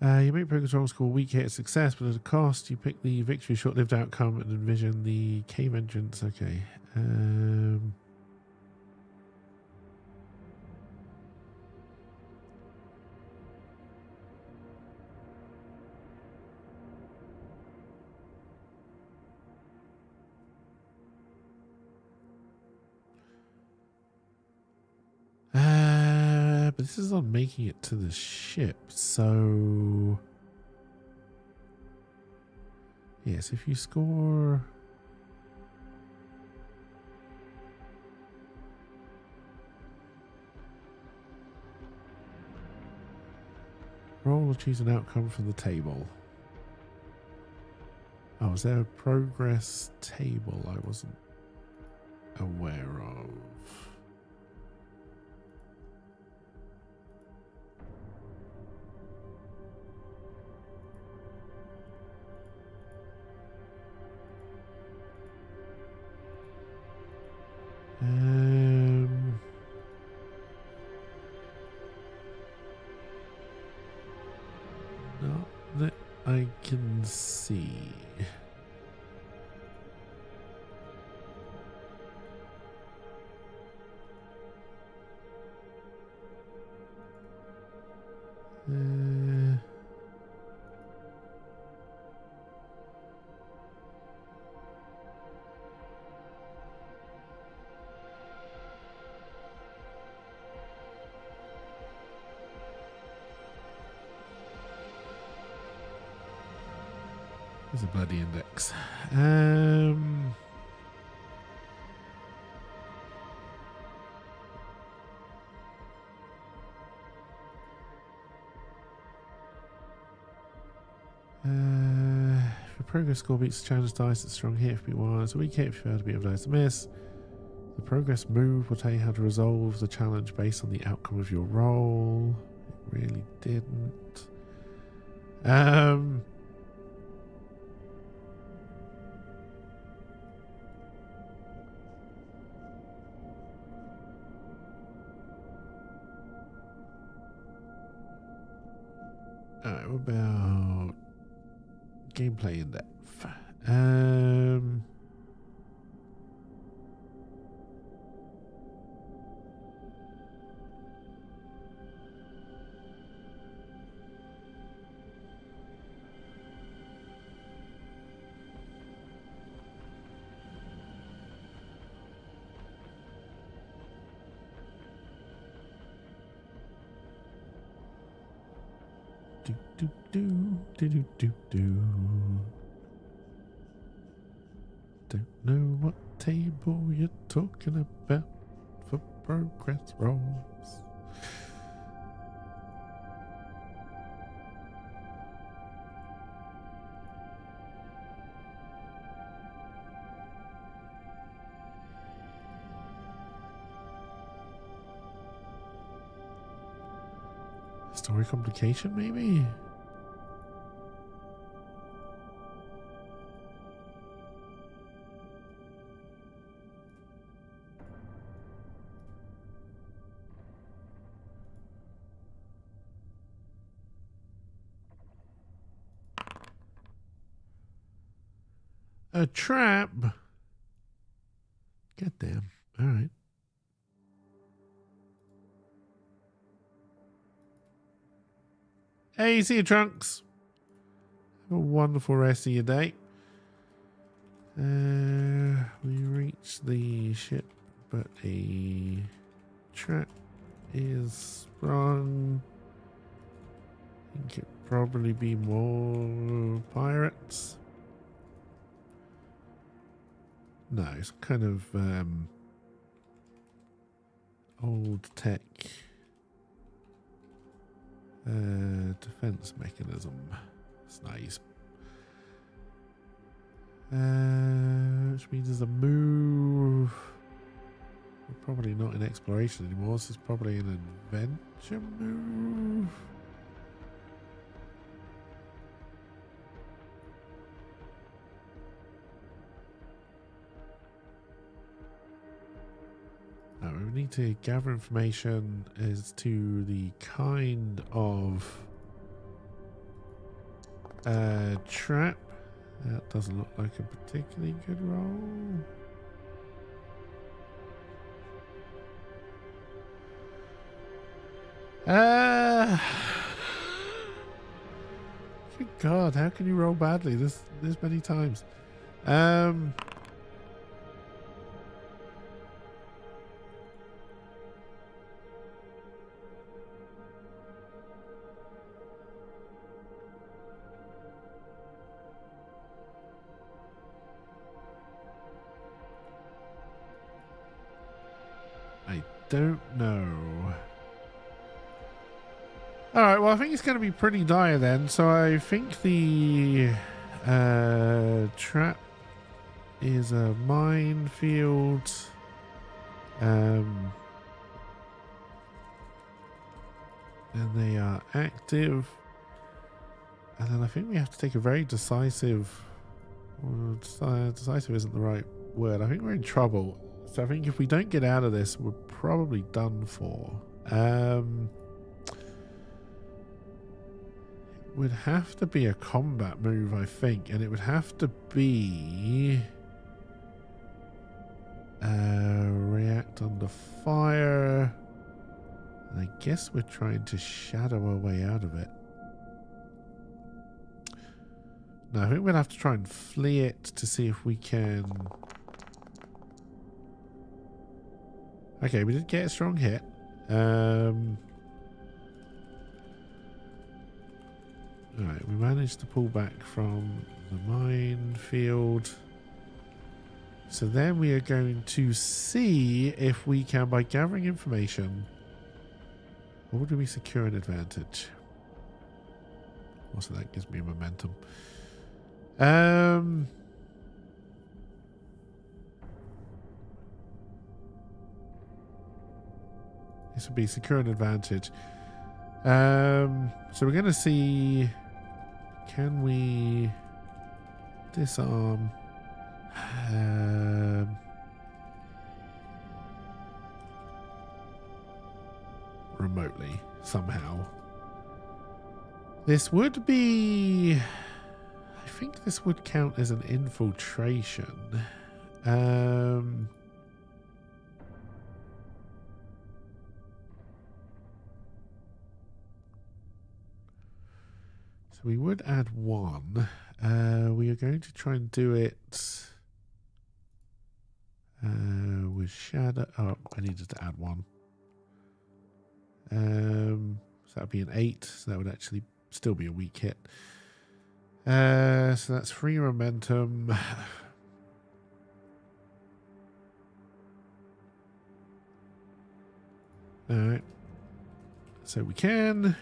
You make progress rolls called weak hit success, but at a cost. You pick the victory short-lived outcome and envision the cave entrance. Okay. But this is on making it to the ship, so yes, if you score roll or choose an outcome from the table. Oh, is there a progress table I wasn't aware of? Not that I can see. There's a bloody index. If your progress score beats the challenge dice, it's strong hit if you want. It's a weak hit if you fail to beat a dice to miss. The progress move will tell you how to resolve the challenge based on the outcome of your roll. It really didn't. Um. Alright, what about gameplay in depth? Do. Don't know what table you're talking about for progress rolls. Story complication, maybe? A trap? God damn. All right. Hey, see you, Trunks. Have a wonderful rest of your day. We reached the ship, but a trap is sprung. I think it'd probably be more pirates. No, it's kind of old tech defense mechanism. It's nice. Which means there's a move. We're probably not in exploration anymore. This is probably an adventure move. We need to gather information as to the kind of trap. That doesn't look like a particularly good roll. Good God, how can you roll badly this many times? Don't know. Alright, well I think it's going to be pretty dire then. So I think the trap is a minefield. And they are active. And then I think we have to take a very decisive... Well, decisive isn't the right word. I think we're in trouble. So I think if we don't get out of this, we're probably done for. It would have to be a combat move, I think, and it would have to be react under fire. And I guess we're trying to shadow our way out of it. No, I think we'll have to try and flee it to see if we can... Okay, we did get a strong hit. Alright, we managed to pull back from the minefield. So then we are going to see if we can, by gathering information, or do we secure an advantage? Also, that gives me momentum. This would be secure an advantage. So we're going to see can we disarm remotely somehow? This would be... I think this would count as an infiltration. So we would add one. We are going to try and do it with shadow. Oh, I needed to add one. So that would be an 8. So that would actually still be a weak hit. So that's 3 momentum. Alright. So we can.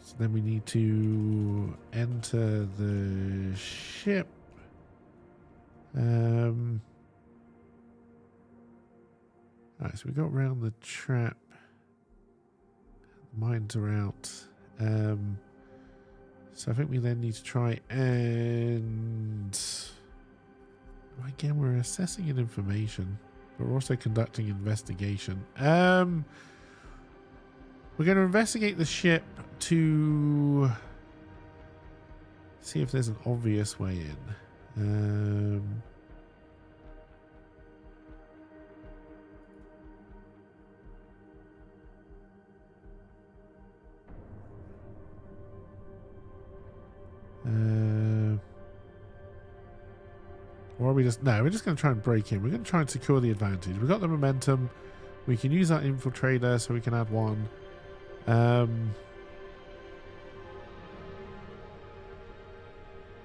So then we need to enter the ship. Alright, so we got around the trap. The mines are out. So I think we then need to try and... Again, we're assessing an information, but we're also conducting investigation. We're going to investigate the ship to see if there's an obvious way in. Or are we just... No, we're just going to try and break in. We're going to try and secure the advantage. We've got the momentum. We can use our infiltrator, so we can add one. And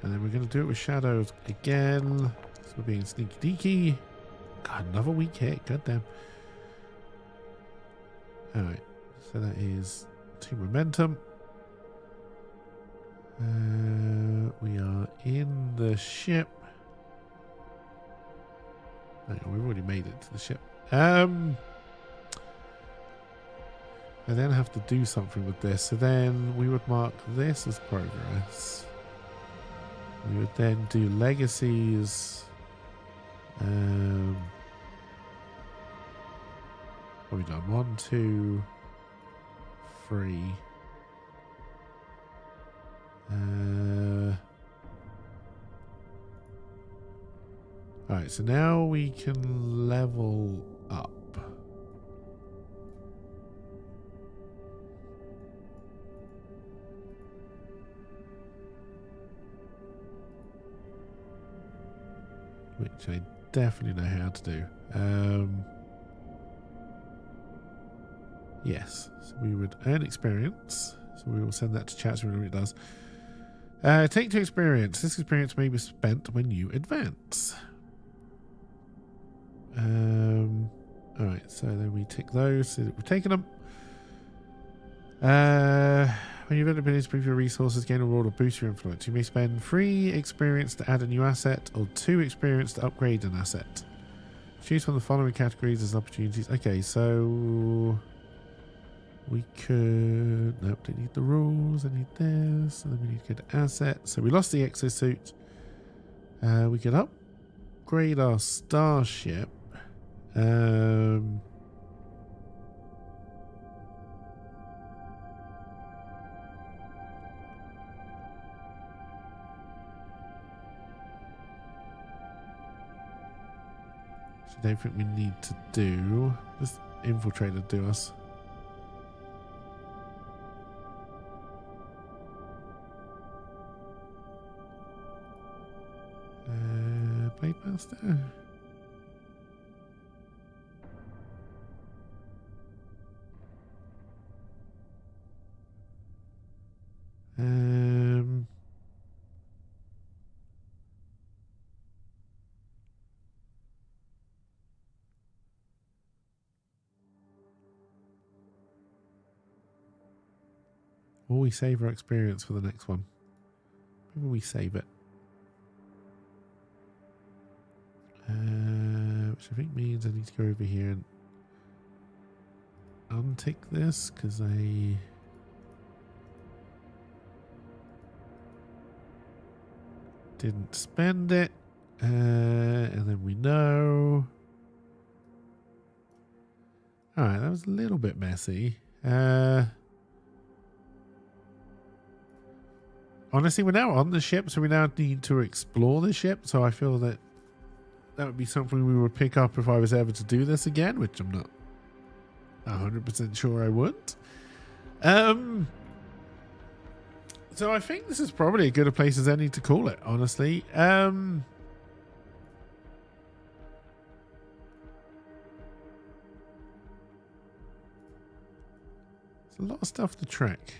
then we're going to do it with shadows again. So we're being sneaky deaky. God, another weak hit. God damn. Alright. So that is 2 momentum. We are in the ship. Hang on, we've already made it to the ship. I then have to do something with this. So then we would mark this as progress. We would then do legacies. What have we done? 1, 2, 3. Alright, so now we can level up. Which I definitely know how to do. Yes, so we would earn experience. So we will send that to chat so we know what it does. Take 2 experience. This experience may be spent when you advance. Alright, so then we tick those so that we've taken them. When you've abilities to improve your resources, gain a reward or boost your influence. You may spend 3 experience to add a new asset or 2 experience to upgrade an asset. Choose from the following categories as opportunities. Okay, so we could... Nope, don't need the rules. I need this. And then we need to go to assets. So we lost the exosuit. We could upgrade our starship. I don't think we need to do. This infiltrator do us. Blade Master. Or we save our experience for the next one. Maybe we save it. Which I think means I need to go over here and untick this because I... Didn't spend it. And then we know. Alright, that was a little bit messy. Honestly, we're now on the ship, so we now need to explore the ship. So I feel that would be something we would pick up if I was ever to do this again, which I'm not 100% sure I would. So I think this is probably as good a place as any to call it, honestly. There's a lot of stuff to track.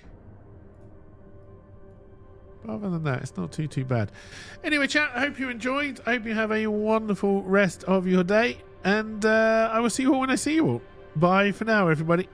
But other than that, it's not too bad. Anyway, chat, I hope you enjoyed. I hope you have a wonderful rest of your day. And I will see you all when I see you all. Bye for now, everybody.